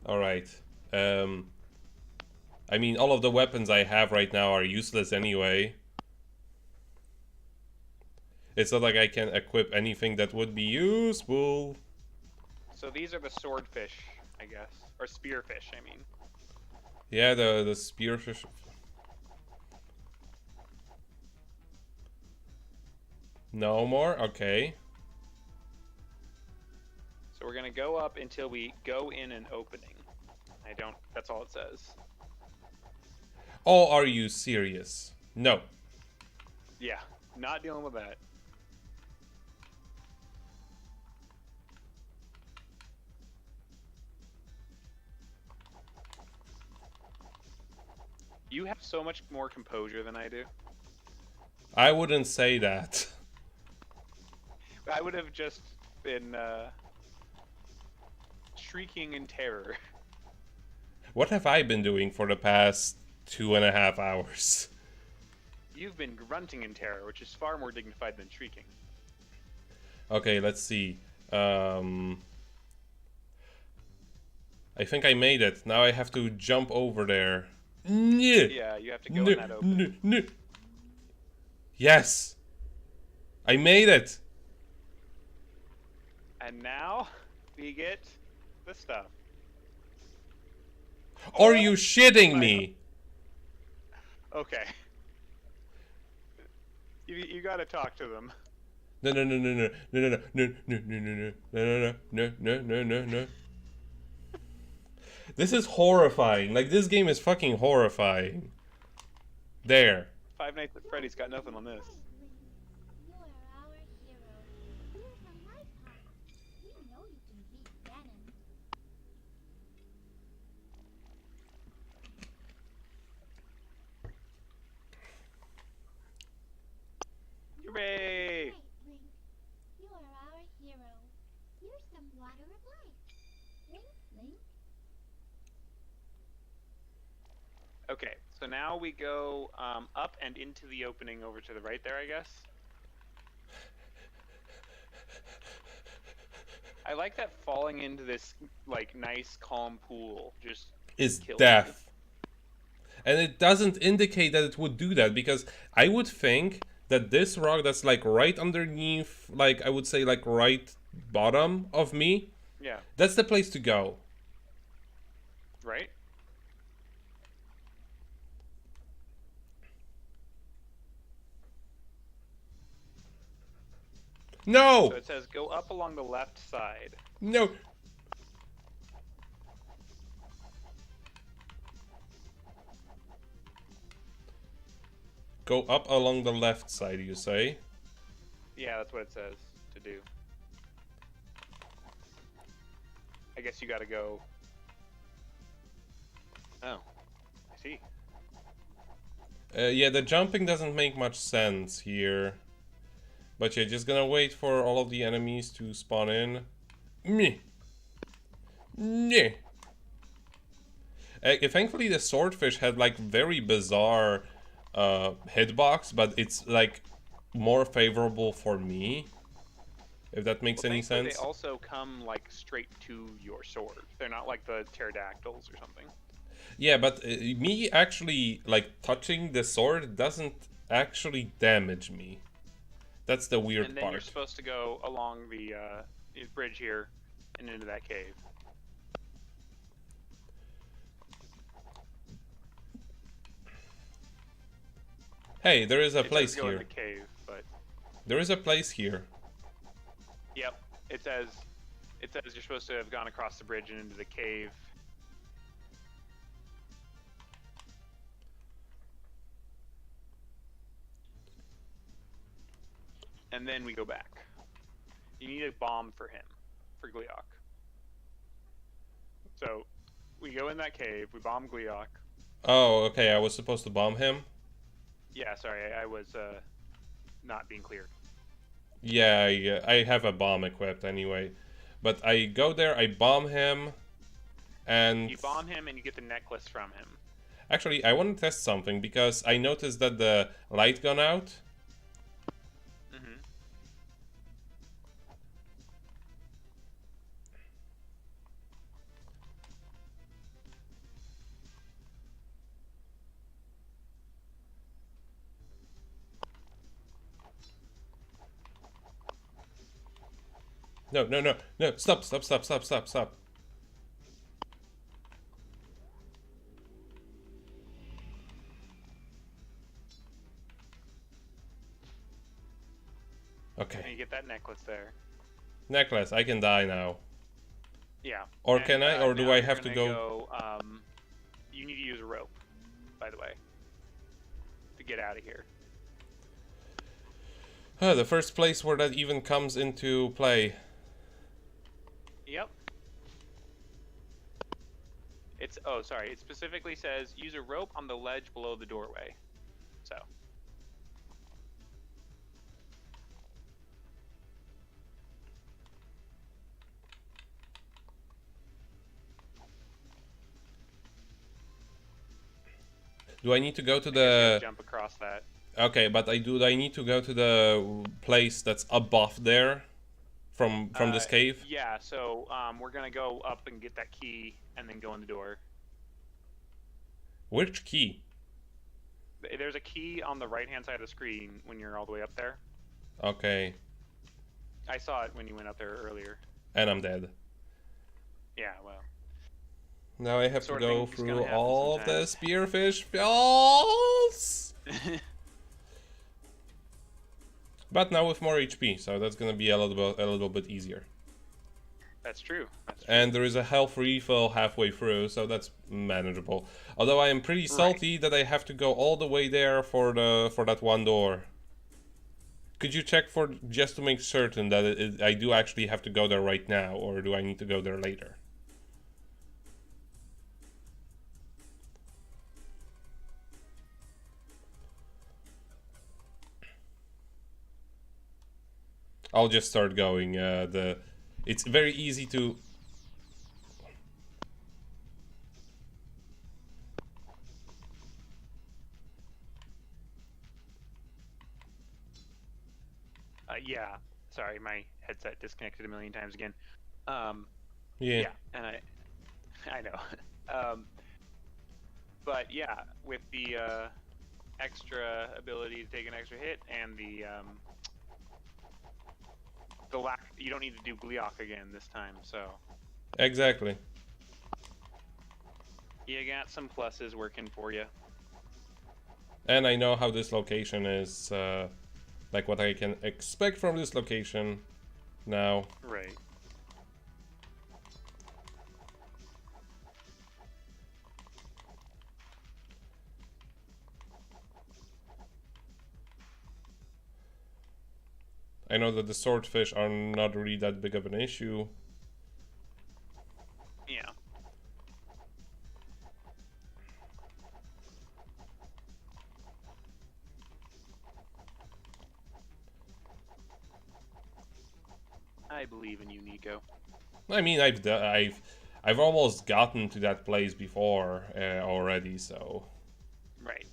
Alright. I mean, all of the weapons I have right now are useless anyway. It's not like I can equip anything that would be useful. So these are the swordfish, I guess. Or spearfish, I mean. Yeah, the spearfish. No more? Okay. So we're gonna go up until we go in an opening. That's all it says. Oh, are you serious? No. Yeah, not dealing with that. You have so much more composure than I do. I wouldn't say that. I would have just been shrieking in terror. What have I been doing for the past 2.5 hours? You've been grunting in terror, which is far more dignified than shrieking. Okay, let's see. I think I made it. Now I have to jump over there. Yeah, you have to go in that open. Yes! I made it! And now we get the stuff. Are you shitting me? Okay. You gotta talk to them. No no no no no no no no no no no no no no no no no. This is horrifying. Like, this game is fucking horrifying. There. Five Nights at Freddy's got nothing on this. You are our hero. Here's a life hack. We know you can beat Ganon. Hooray! Right, Link. You are our hero. Here's some water of life. Link, Link. Okay, so now we go up and into the opening over to the right there, I guess. I like that falling into this, like, nice, calm pool just Is kills death. And it doesn't indicate that it would do that, because I would think that this rock that's like right underneath, like I would say like right bottom of me, you. Yeah, that's the place to go. right? No! So it says go up along the left side. No! Go up along the left side, you say? Yeah, that's what it says to do. I guess you gotta go. Oh, I see. Yeah, the jumping doesn't make much sense here. But yeah, just gonna wait for all of the enemies to spawn in. Meh. Meh. Thankfully the swordfish had like very bizarre hitbox, but it's like more favorable for me. If that makes any Thankfully, sense. They also come like straight to your sword. They're not like the pterodactyls or something. Yeah, but me actually like touching the sword doesn't actually damage me. That's the weird And then part. you're supposed to go along the bridge here and into that cave. Hey, there is a It place says go in here. the cave, but There is a place here. yep, it says you're supposed to have gone across the bridge and into the cave. And then we go back. You need a bomb for him, for Gleok. So, we go in that cave, we bomb Gleok. Oh, okay, I was supposed to bomb him? Yeah, sorry, I was not being clear. Yeah, I have a bomb equipped anyway. But I go there, I bomb him, and... You bomb him and you get the necklace from him. Actually, I want to test something, because I noticed that the light gone out. Mm-hmm. No, no, no, no, stop. And you Okay. get that necklace there. Necklace, I can die now. Yeah. Or And, can I, or do now I you're have to gonna go... you need to use a rope, by the way, to get out of here. The first place where that even comes into play. Yep. It's, oh, sorry, it specifically says use a rope on the ledge below the doorway. So. Do I need to go to I guess you have the... to jump across that. Okay, but I need to go to the place that's above there from this cave? Yeah, so we're gonna go up and get that key and then go in the door. Which key? There's a key on the right hand side of the screen when you're all the way up there. Okay. I saw it when you went up there earlier. And I'm dead. Yeah, well. Now I have Sort to of go thing's gonna through happen all of the sometimes. spearfish falls! But now with more HP, so that's gonna be a little bit easier. That's true. That's true. And there is a health refill halfway through, so that's manageable. Although I am pretty salty that I have to go all the way there for that one door. Could you check for just to make certain that I do actually have to go there right now, or do I need to go there later? I'll just start going. It's very easy to... Yeah. Sorry, my headset disconnected a million times again. Yeah. And I know. But yeah, with the extra ability to take an extra hit and the lack, you don't need to do Gleok again this time. So Exactly. you got some pluses working for you. And I know how this location is, like what I can expect from this location now. Right. I know that the swordfish are not really that big of an issue. Yeah. I believe in you, Nico. I mean, I've almost gotten to that place before already, so... Right.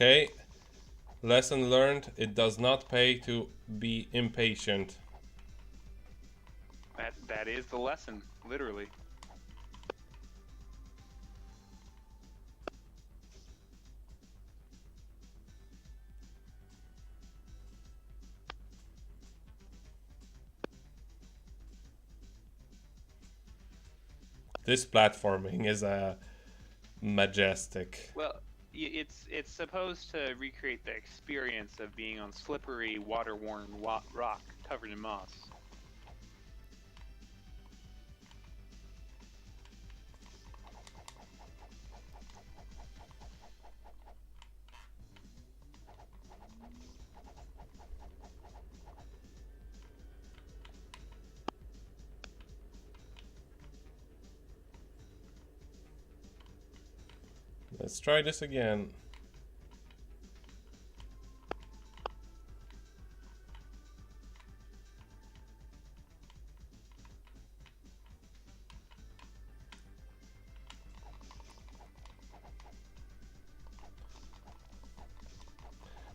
Okay. Lesson learned, it does not pay to be impatient. That is the lesson, literally. This platforming is majestic. Well, it's supposed to recreate the experience of being on slippery, water-worn rock covered in moss. Let's try this again.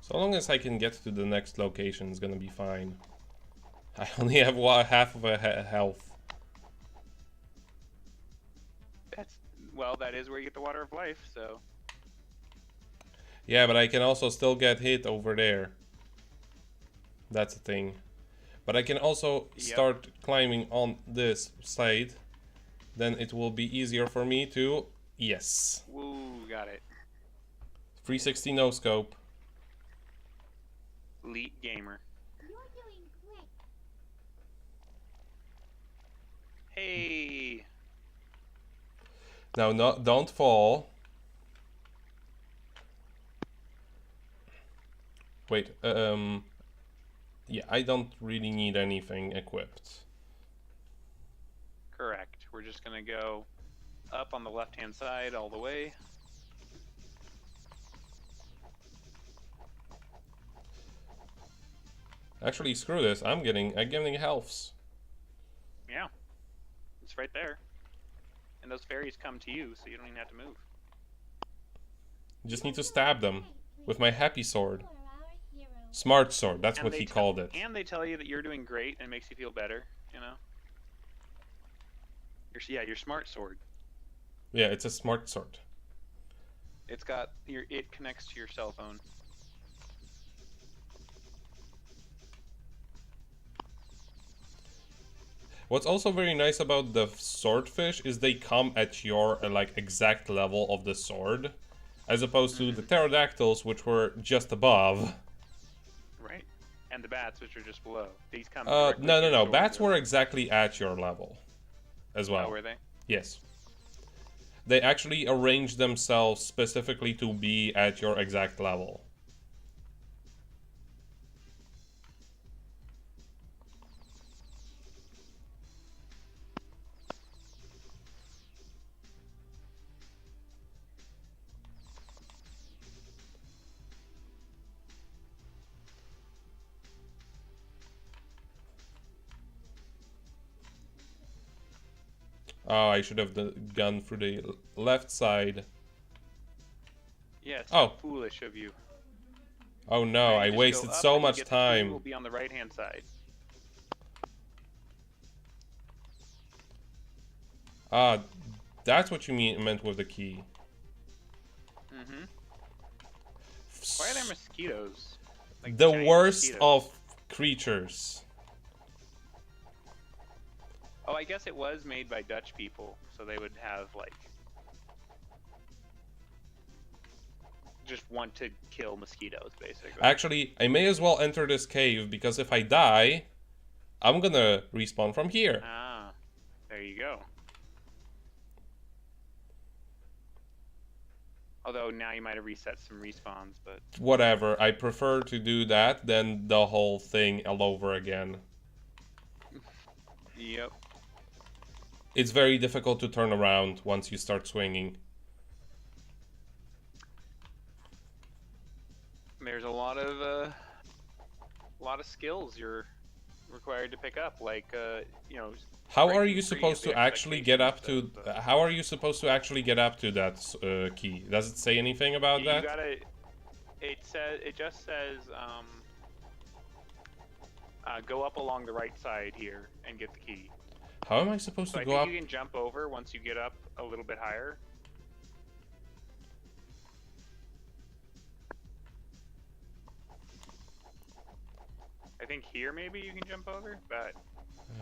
So long as I can get to the next location, it's gonna be fine. I only have half of a health. Well, that is where you get the water of life, so... Yeah, but I can also still get hit over there. That's the thing. But I can also start climbing on this side. Then it will be easier for me to... Yes. Woo, got it. 360 no scope. Elite gamer. You're doing great. Hey! Now, don't fall. Wait, yeah, I don't really need anything equipped. Correct. We're just gonna go up on the left-hand side all the way. Actually, screw this. I'm getting healths. Yeah. It's right there. And those fairies come to you, so you don't even have to move. Just need to stab them with my happy sword. Smart sword, that's And what they he te- called it. And they tell you that you're doing great and it makes you feel better, you know? Your smart sword. Yeah, it's a smart sword. It's got it connects to your cell phone. What's also very nice about the swordfish is they come at your like exact level of the sword, as opposed to the pterodactyls, which were just above. Right. And the bats, which are just below. These come No, directly no, to your no. sword, Bats though. were exactly at your level, as well. Oh, were they? Yes. They actually arranged themselves specifically to be at your exact level. Oh, I should have gone through the left side. Yeah, it's Oh. foolish of you. Oh no, Right, I just wasted go up so and you much get the key, time. will be on the right-hand side. Ah, that's what you meant with the key. Mm-hmm. Why are there mosquitoes? Like The giant worst mosquitoes. of creatures. Oh, I guess it was made by Dutch people, so they would have, like... just want to kill mosquitoes, basically. Actually, I may as well enter this cave, because if I die, I'm gonna respawn from here. Ah, there you go. Although now you might have reset some respawns, but... Whatever, I prefer to do that than the whole thing all over again. Yep. It's very difficult to turn around once you start swinging. There's a lot of skills you're required to pick up, like you know. How are breaking you free of supposed the to actually get up to? expectations of How are you supposed to actually get up to that key? Does it say anything about you that? gotta. It just says go up along the right side here and get the key. How am I supposed So to I go think up? you can jump over once you get up a little bit higher. I think here maybe you can jump over, but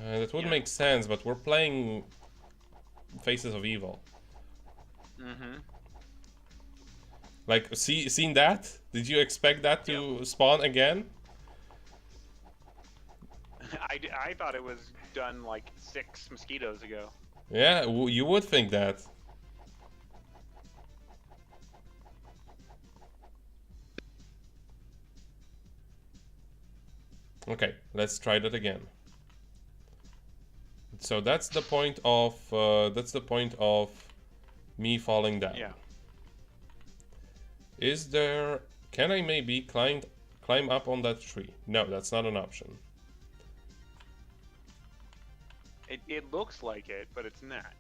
That would yeah. make sense, but we're playing Faces of Evil. mm-hmm. Like, seen that? Did you expect that to spawn again? I thought it was done like 6 mosquitoes ago. Yeah, you would think that. Okay, let's try that again. So that's the point of me falling down. Yeah. Is there? Can I maybe climb up on that tree? No, that's not an option. It looks like it, but it's not.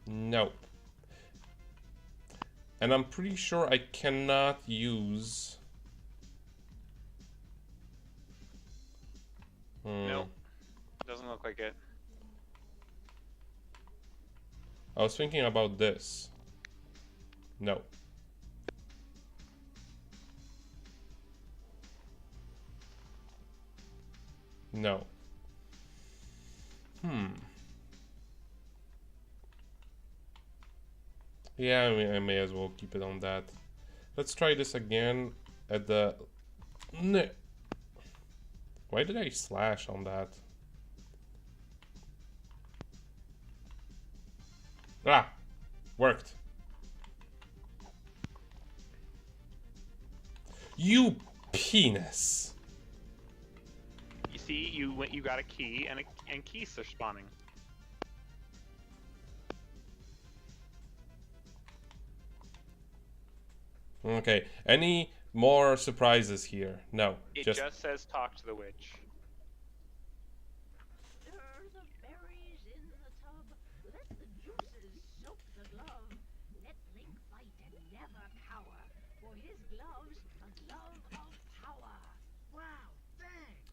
No. And I'm pretty sure I cannot use... Nope. Doesn't look like it. I was thinking about this. No. No. Yeah, I may as well keep it on that. Let's try this again at the... Why did I slash on that? Ah! Worked. You penis! You see you got a key and keys are spawning. Okay. Any more surprises here? No. It just says talk to the witch. Stir the berries in the tub. Let the juices soak the glove. Let Link fight and never cower. For his gloves, the glove of power. Wow, thanks.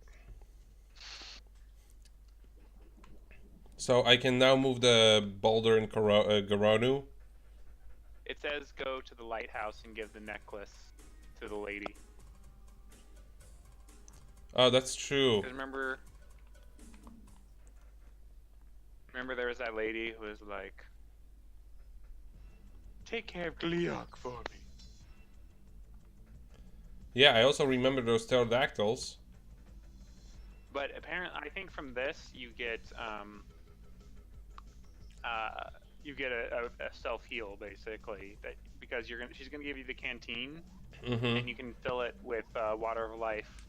So I can now move the boulder in Garonu. It says go to the lighthouse and give the necklace to the lady. Oh, that's true. 'Cause remember there was that lady who was like, take care of Gleok for me. Yeah, I also remember those pterodactyls. But apparently, I think from this you get a self heal basically, that because she's gonna give you the canteen, and you can fill it with water of life,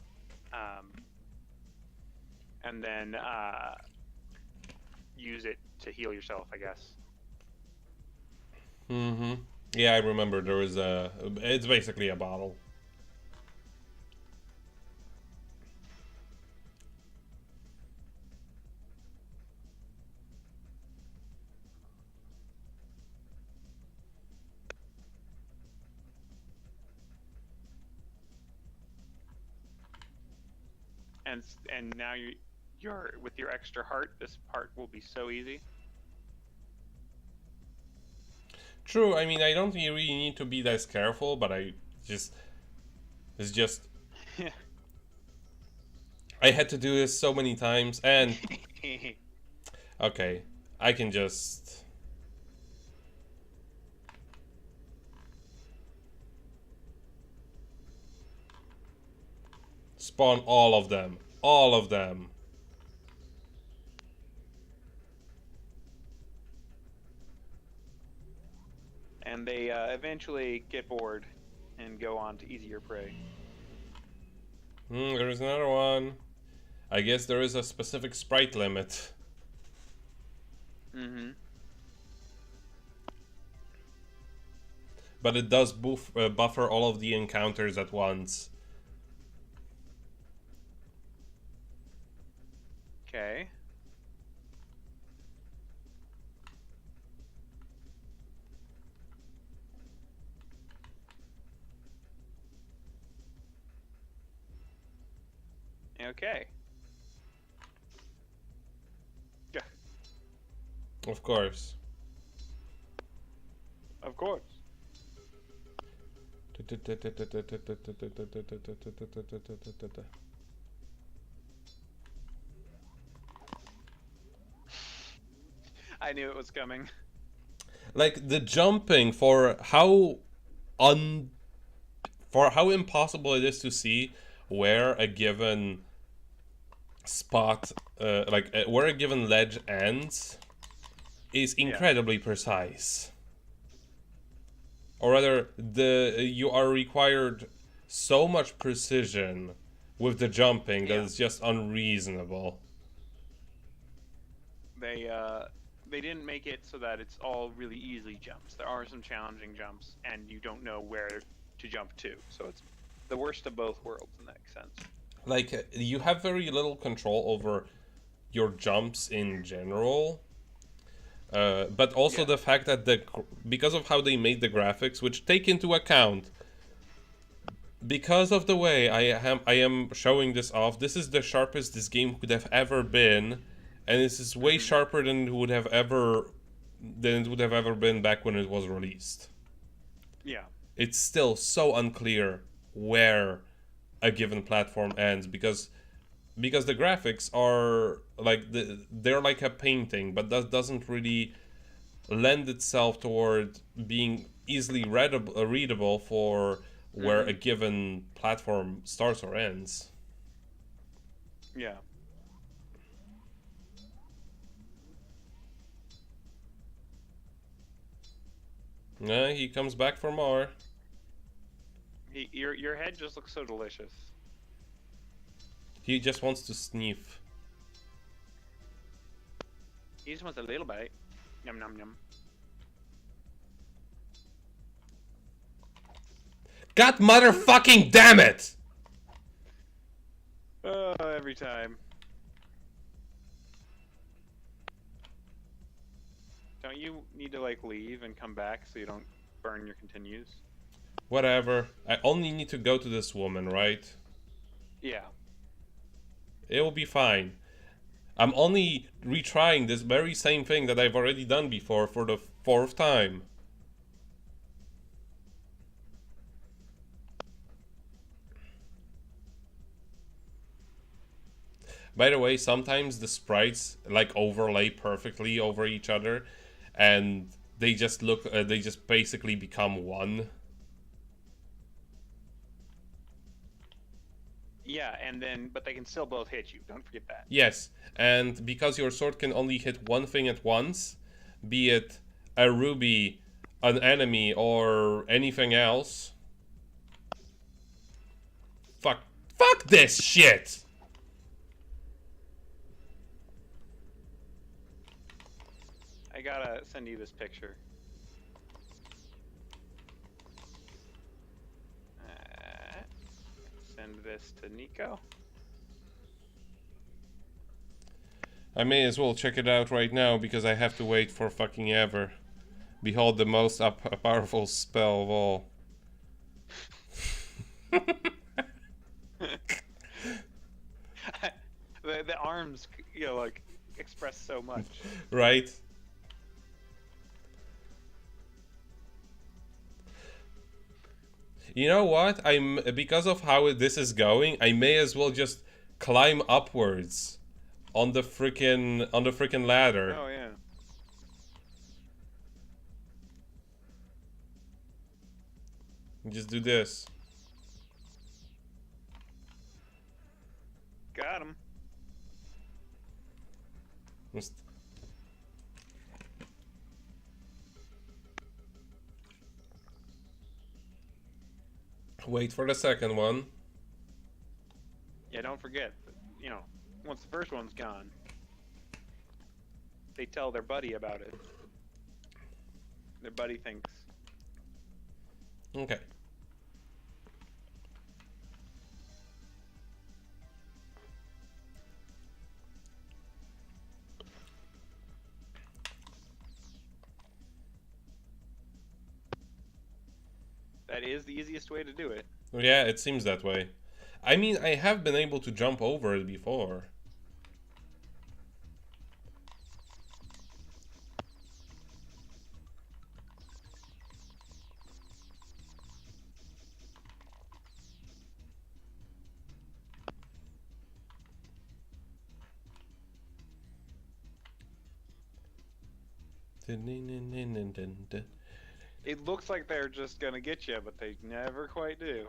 and then use it to heal yourself, I guess. Yeah, I remember there was it's basically a bottle. And now you're with your extra heart. This part will be so easy. True, I mean, I don't really need to be that careful, but it's just, I had to do this so many times, and, okay, I can just, spawn all of them, And they eventually get bored and go on to easier prey. There's another one. I guess there is a specific sprite limit. But it does buffer all of the encounters at once. Okay. Okay. Yeah. Of course. Of course. I knew it was coming. Like the jumping for how impossible it is to see where a given spot, where a given ledge ends, is incredibly precise. Or rather, you are required so much precision with the jumping that it's just unreasonable. They didn't make it so that it's all really easy jumps. There are some challenging jumps, and you don't know where to jump to. So it's the worst of both worlds in that sense. Like, you have very little control over your jumps in general. But also the fact that because of how they made the graphics, which take into account, because of the way I am showing this off, this is the sharpest this game could have ever been, and this is way sharper than it would have ever been back when it was released. Yeah. It's still so unclear where a given platform ends because the graphics are like they're like a painting, but that doesn't really lend itself toward being easily readable for where a given platform starts or ends. Yeah. He comes back for more. Your head just looks so delicious. He just wants to sniff. He just wants a little bite. Yum yum yum. God motherfucking damn it! Every time. Don't you need to like leave and come back so you don't burn your continues? Whatever. I only need to go to this woman, right? Yeah. It will be fine. I'm only retrying this very same thing that I've already done before for the 4th time. By the way, sometimes the sprites like overlay perfectly over each other, and they just look, they just basically become one. Yeah, and then, but they can still both hit you. Don't forget that. Yes, and because your sword can only hit one thing at once, be it a ruby, an enemy, or anything else. Fuck this shit! I gotta send you this picture. Send this to Nico. I may as well check it out right now because I have to wait for fucking ever. Behold the most powerful spell of all. The arms, you know, like express so much. Right? You know what? Because of how this is going, I may as well just climb upwards on the freaking ladder. Oh yeah. Just do this. Got him. Just... Wait for the second one. Yeah, don't forget, you know, once the first one's gone, they tell their buddy about it. Their buddy thinks. Okay. That is the easiest way to do it. Yeah, it seems that way. I mean, I have been able to jump over it before. It looks like they're just gonna get you, but they never quite do.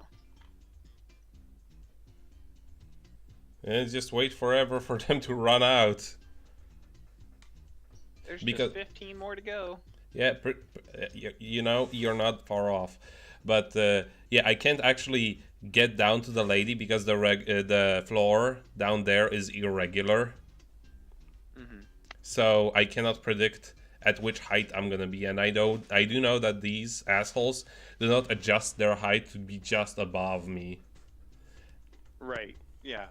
And just wait forever for them to run out. There's Because- just 15 more to go. Yeah, you know, you're not far off. But yeah, I can't actually get down to the lady because the floor down there is irregular. So I cannot predict at which height I'm gonna be, and I do know that these assholes do not adjust their height to be just above me. Right, yeah.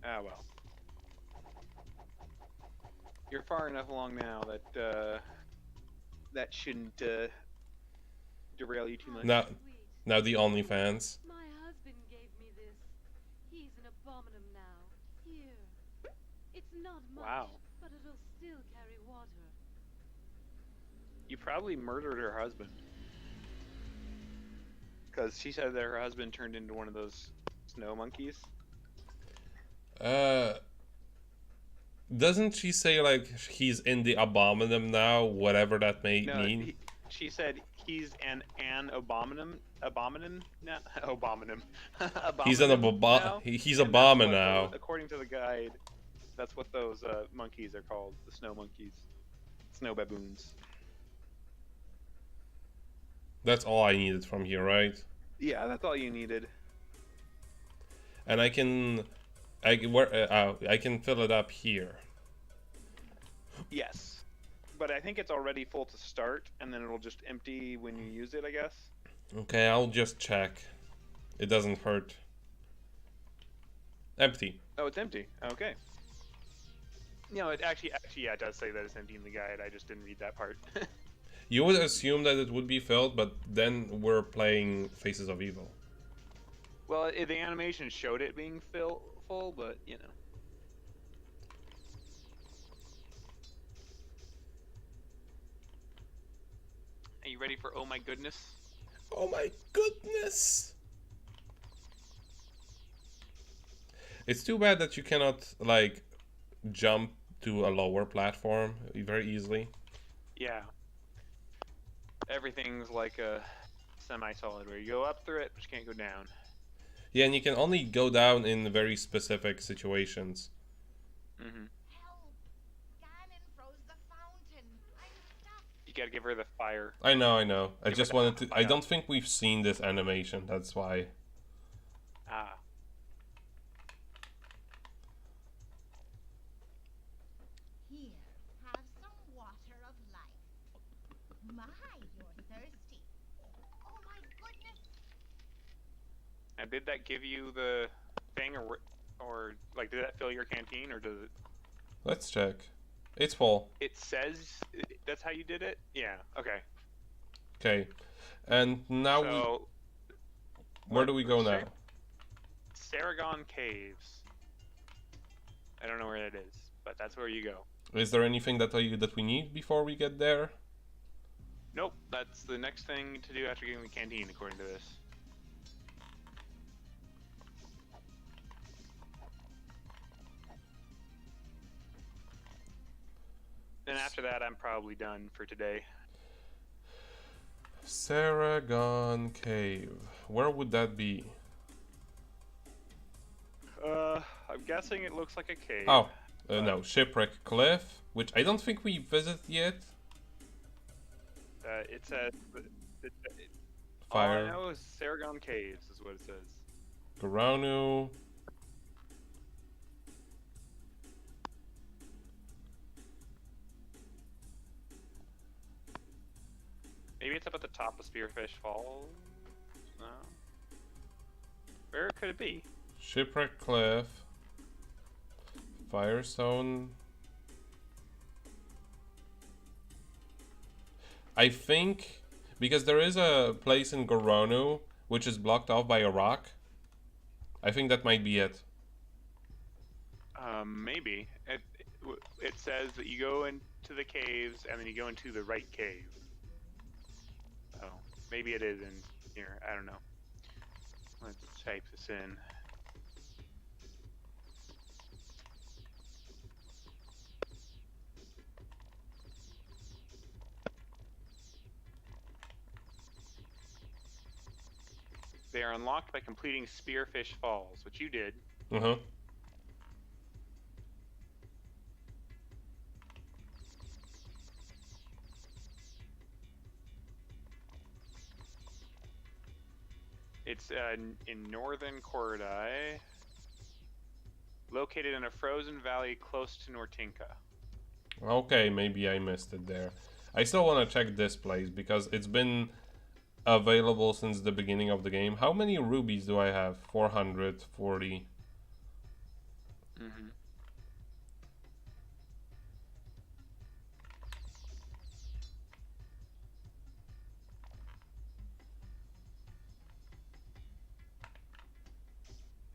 Ah, well. You're far enough along now that that shouldn't derail you too much. Now, Sweet. now the OnlyFans. My husband gave me this. He's an abominum now. Here. It's not much, Wow. but it'll still carry water. You probably murdered her husband. Because she said that her husband turned into one of those snow monkeys. Doesn't she say like he's in the abominum now, whatever that may mean? She said he's an abominum. Abominum? Not abominum. He's an now, he's and a that's bomber what now. according to the guide, that's what those monkeys are called. The snow monkeys. Snow baboons. That's all I needed from here, right? Yeah, that's all you needed. And I can fill it up here. Yes. But I think it's already full to start, and then it'll just empty when you use it, I guess. Okay, I'll just check. It doesn't hurt. Empty. Oh, it's empty. Okay. No, it actually, yeah, it does say that it's empty in the guide. I just didn't read that part. You would assume that it would be filled, but then we're playing Faces of Evil. Well, the animation showed it being full, but, you know. Are you ready for Oh My Goodness? Oh my goodness! It's too bad that you cannot, like, jump to a lower platform very easily. Yeah. Everything's like a semi-solid, where you go up through it, but you can't go down. Yeah, and you can only go down in very specific situations. Mm-hmm. Help! Ganon froze the fountain. I'm stuck. You gotta give her the fire. I know. I Give just it wanted to... I yeah. don't think we've seen this animation, that's why. Ah. Here, have some water of life. My, you're thirsty. Oh my goodness! Now, did that give you the thing, or like, did that fill your canteen, or does it? Let's check. It's full. It says that's how you did it. Yeah. Okay. Okay. And now So, where do we go now? Saragon Caves. I don't know where it is, but that's where you go. Is there anything that we need before we get there? Nope, that's the next thing to do after getting the canteen, according to this. Then after that, I'm probably done for today. Saragon Cave. Where would that be? I'm guessing it looks like a cave. Oh, no. Shipwreck Cliff, which I don't think we visited yet. It says... Fire. All I know is Saragon Caves is what it says. Garanu. Maybe it's up at the top of Spearfish Falls? No? Where could it be? Shipwreck Cliff. Firestone. I think because there is a place in Goronu which is blocked off by a rock. I think that might be it. Maybe. It says that you go into the caves and then you go into the right cave. Oh, maybe it is in here. I don't know. Let's type this in. They are unlocked by completing Spearfish Falls, which you did. Uh-huh. It's in northern Korodai, located in a frozen valley close to Nortinka. Okay, maybe I missed it there. I still want to check this place because it's been available since the beginning of the game. How many rubies do I have? 440. Mm-hmm.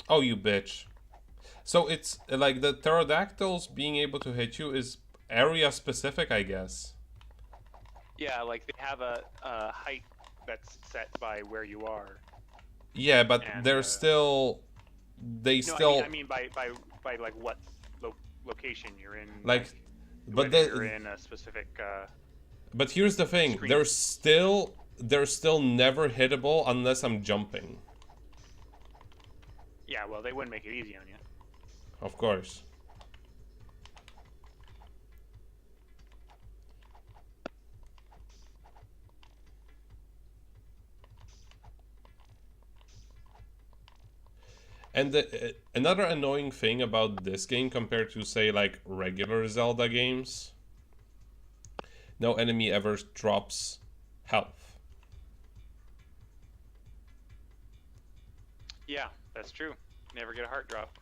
Oh, you bitch. So it's like the pterodactyls being able to hit you is area specific, I guess. Yeah, like they have a height that's set by where you are. Yeah, but And, they're still... They No, still... I mean by like what location you're in. Like, but whether you're in a specific. But here's the thing: screen. they're still never hittable unless I'm jumping. Yeah, well, they wouldn't make it easy on you. Of course. And another annoying thing about this game compared to, say, like regular Zelda games, no enemy ever drops health. Yeah, that's true. Never get a heart drop.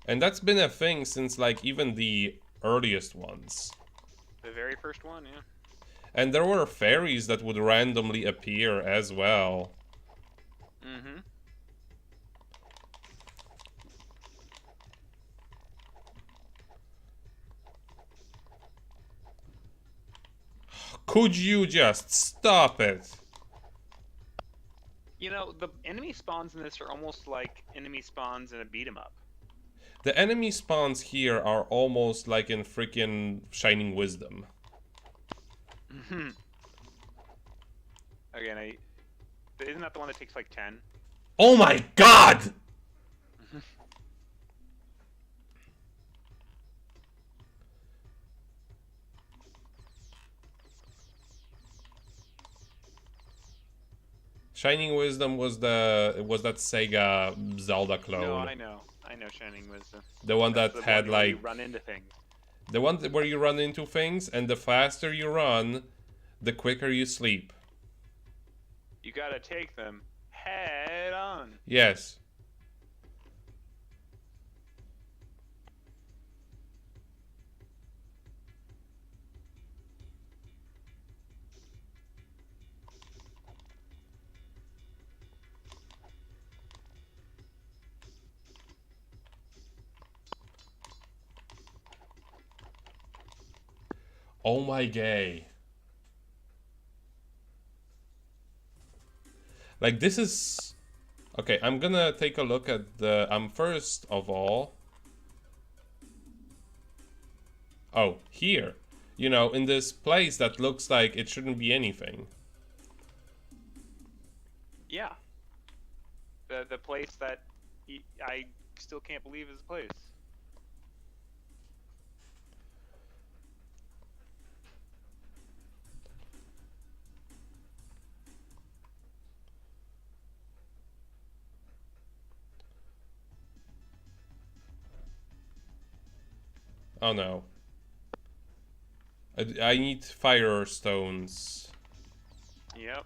And that's been a thing since like even the earliest ones. The very first one, yeah. And there were fairies that would randomly appear as well. Mm-hmm. Could you just stop it? You know, the enemy spawns in this are almost like enemy spawns in a beat 'em up. The enemy spawns here are almost like in freaking Shining Wisdom. Mm-hmm. Again, isn't that the one that takes like 10? Oh my god! Shining Wisdom was that Sega Zelda clone. No, I know Shining Wisdom. The one that The had one where you like run into things. the one where you run into things, and the faster you run, the quicker you sleep. You gotta take them head on. Yes. Oh my gay. Like this is... Okay, I'm gonna take a look at the... first of all... Oh, here. You know, in this place that looks like it shouldn't be anything. Yeah. The place that I still can't believe is a place. Oh no. I need fire stones. Yep.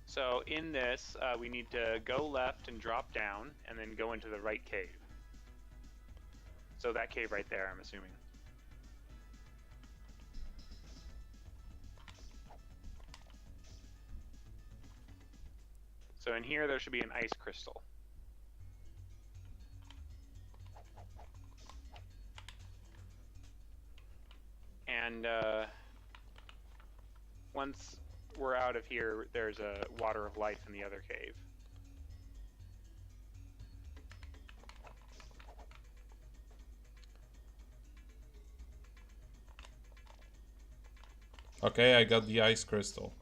So in this, we need to go left and drop down, and then go into the right cave. So that cave right there, I'm assuming. So in here, there should be an ice crystal. And once we're out of here, there's a water of life in the other cave. Okay, I got the ice crystal.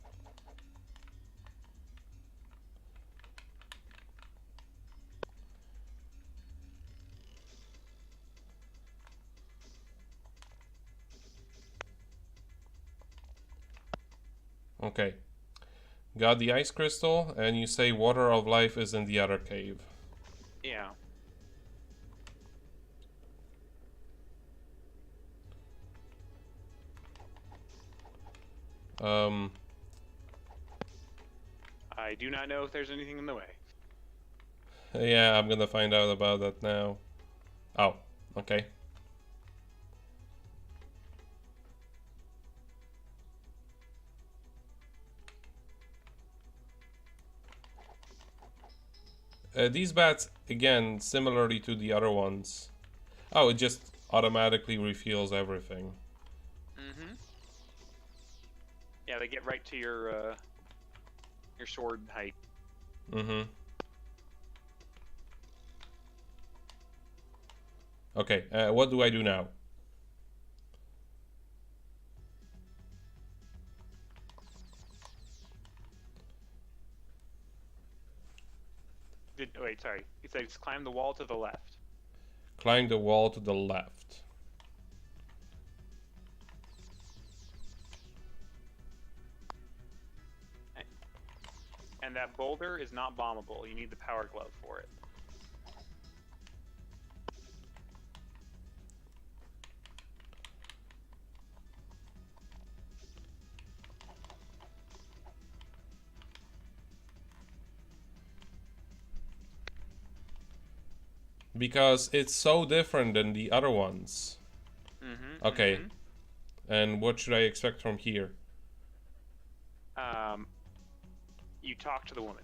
Okay. Got the ice crystal, and you say water of life is in the other cave. Yeah. I do not know if there's anything in the way. Yeah, I'm gonna find out about that now. Oh, okay. These bats, again, similarly to the other ones. Oh, it just automatically refills everything. Mm-hmm. Yeah, they get right to your sword height. Mm-hmm. Okay, what do I do now? Wait, sorry. It says climb the wall to the left. Climb the wall to the left. that boulder is not bombable. You need the power glove for it. Because it's so different than the other ones. Okay. And what should I expect from here? You talk to the woman.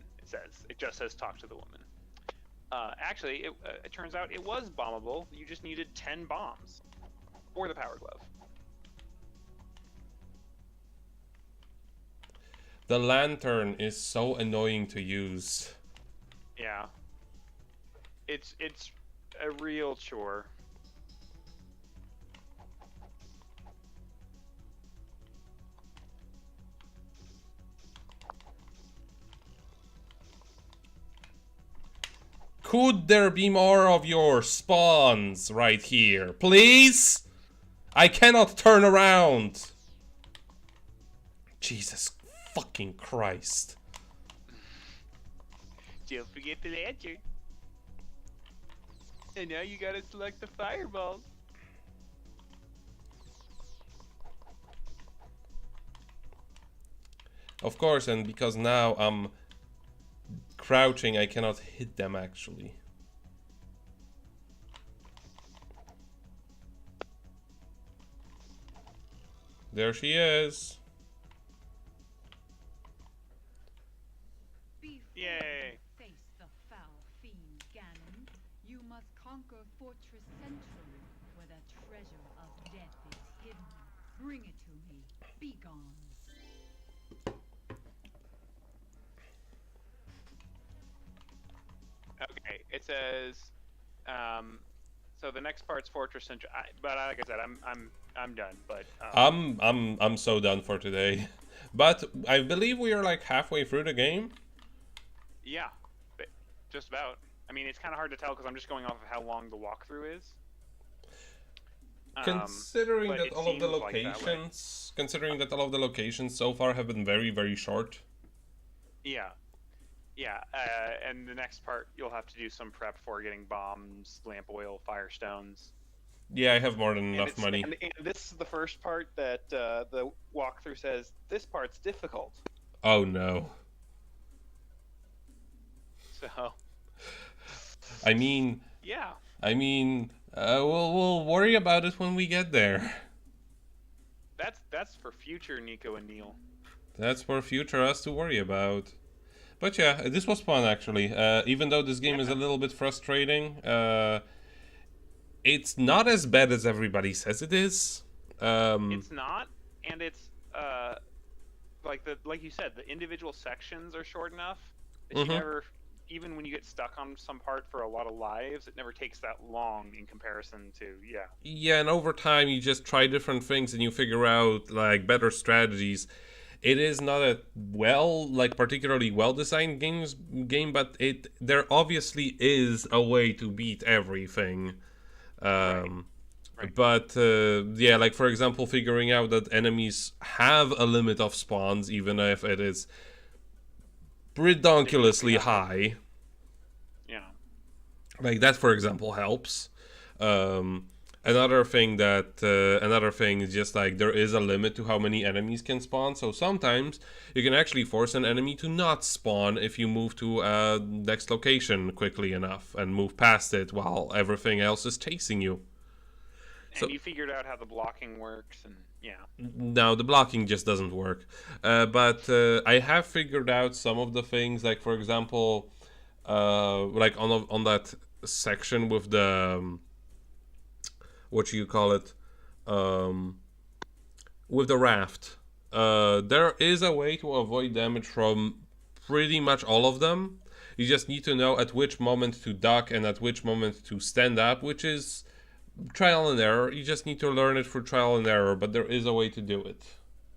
It just says talk to the woman. Actually, it turns out it was bombable. You just needed 10 bombs or the power glove. The lantern is so annoying to use. Yeah. It's a real chore. Could there be more of your spawns right here, please? I cannot turn around. Jesus fucking Christ. Don't forget the lantern. And now you gotta select the fireballs. Of course, and because now I'm crouching, I cannot hit them actually. There she is. Yay. Face the foul fiend Ganon. You must conquer Fortress Central, where the treasure of death is hidden. Bring it to me. Be gone. Okay, it says, so the next part's Fortress Central. But like I said, I'm done. But I'm so done for today. But I believe we are like halfway through the game. yeah, but just about. I mean, it's kind of hard to tell because I'm just going off of how long the walkthrough is. Considering but that it all of the seems like that way. locations, considering that all of the locations so far have been very, very short. Yeah. Yeah, and the next part, you'll have to do some prep for getting bombs, lamp oil, firestones. Yeah, I have more than enough it's- money. And this is the first part that the walkthrough says, this part's difficult. Oh no. So, I mean, yeah. we'll worry about it when we get there. That's for future Nico and Neil. That's for future us to worry about. But yeah, this was fun actually. Even though this game is a little bit frustrating, it's not as bad as everybody says it is. It's not, and it's like you said, the individual sections are short enough that you never, even when you get stuck on some part for a lot of lives, it never takes that long in comparison to Yeah, and over time you just try different things and you figure out like better strategies. It is not a particularly well-designed game, but there obviously is a way to beat everything. Right. But yeah, like for example, figuring out that enemies have a limit of spawns, even if it is ridiculously high. Yeah. Like that, for example, helps. Another thing is just like there is a limit to how many enemies can spawn. So sometimes you can actually force an enemy to not spawn if you move to a next location quickly enough and move past it while everything else is chasing you. And you figured out how the blocking works, and yeah. No, the blocking just doesn't work. But I have figured out some of the things, like for example, like on that section with the what you call it, with the raft. There is a way to avoid damage from pretty much all of them. You just need to know at which moment to duck and at which moment to stand up, which is trial and error. You just need to learn it through trial and error, but there is a way to do it.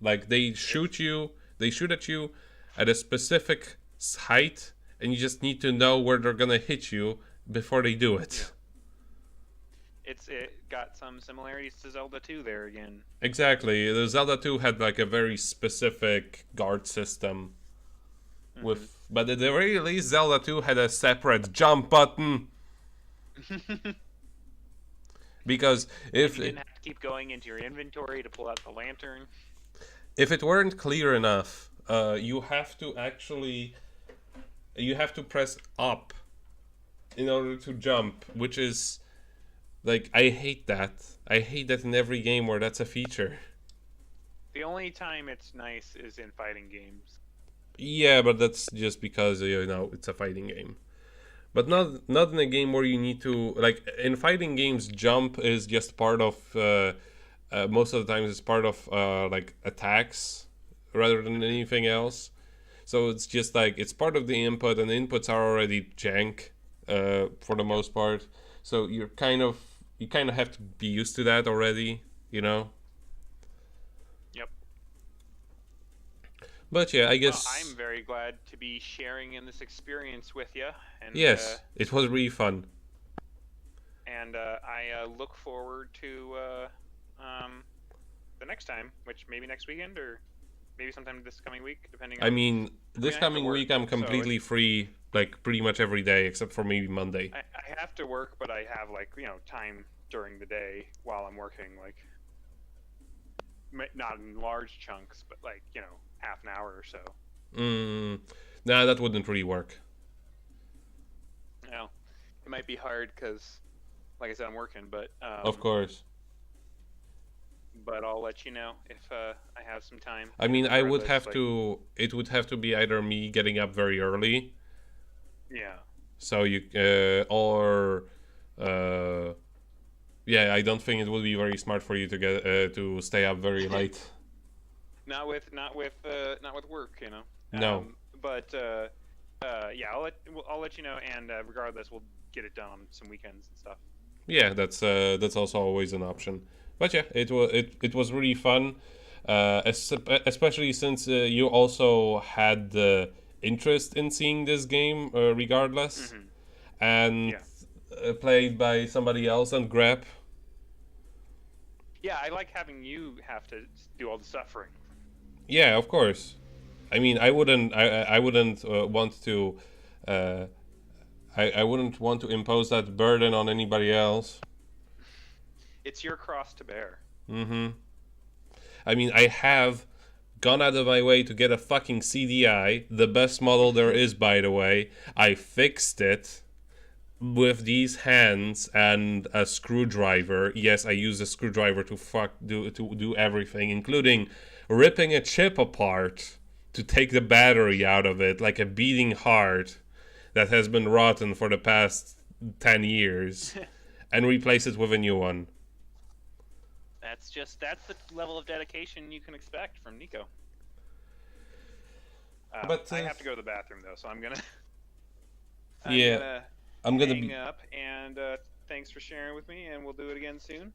Like they shoot at you at a specific height, and you just need to know where they're gonna hit you before they do it. Yeah. It got some similarities to Zelda 2 there again. Exactly. The Zelda 2 had like a very specific guard system. But at the very least, Zelda 2 had a separate jump button. Because if you didn't have to keep going into your inventory to pull out the lantern. if it weren't clear enough, you have to press up in order to jump, which is like, I hate that. I hate that in every game where that's a feature. The only time it's nice is in fighting games. Yeah, but that's just because it's a fighting game. But not in a game where you need to, like, in fighting games, jump is just part of most of the times it's part of like attacks rather than anything else. So it's just like it's part of the input, and the inputs are already jank for the most part. So you kind of have to be used to that already, Yep. But yeah, I guess. Well, I'm very glad to be sharing in this experience with you. And, Yes, it was really fun. And I look forward to the next time, which maybe next weekend or maybe sometime this coming week, depending on... I mean, this I have to coming work, week I'm completely free, like pretty much every day except for maybe Monday. I have to work, but I have time during the day while I'm working, not in large chunks, but half an hour or so. Nah, that wouldn't really work. Well, it might be hard because, like I said, I'm working, but Of course. But I'll let you know if I have some time. I mean, I would Regardless, have to. It would have to be either me getting up very early. Yeah. So or yeah, I don't think it would be very smart for you to get to stay up very late. Not with work, No. But yeah, I'll let you know, and regardless, we'll get it done on some weekends and stuff. Yeah, that's also always an option. But yeah, it was really fun, especially since you also had the interest in seeing this game, regardless, and played by somebody else on Grep. Yeah, I like having you have to do all the suffering. Yeah, of course. I mean, I wouldn't want to. I wouldn't want to impose that burden on anybody else. It's your cross to bear. I mean, I have gone out of my way to get a fucking CDI, the best model there is, by the way. I fixed it with these hands and a screwdriver. Yes, I used a screwdriver to do everything, including ripping a chip apart to take the battery out of it, like a beating heart that has been rotten for the past 10 years, and replace it with a new one. That's the level of dedication you can expect from Nico. But I have to go to the bathroom though, so I'm gonna I'm gonna hang up. And thanks for sharing with me, and we'll do it again soon.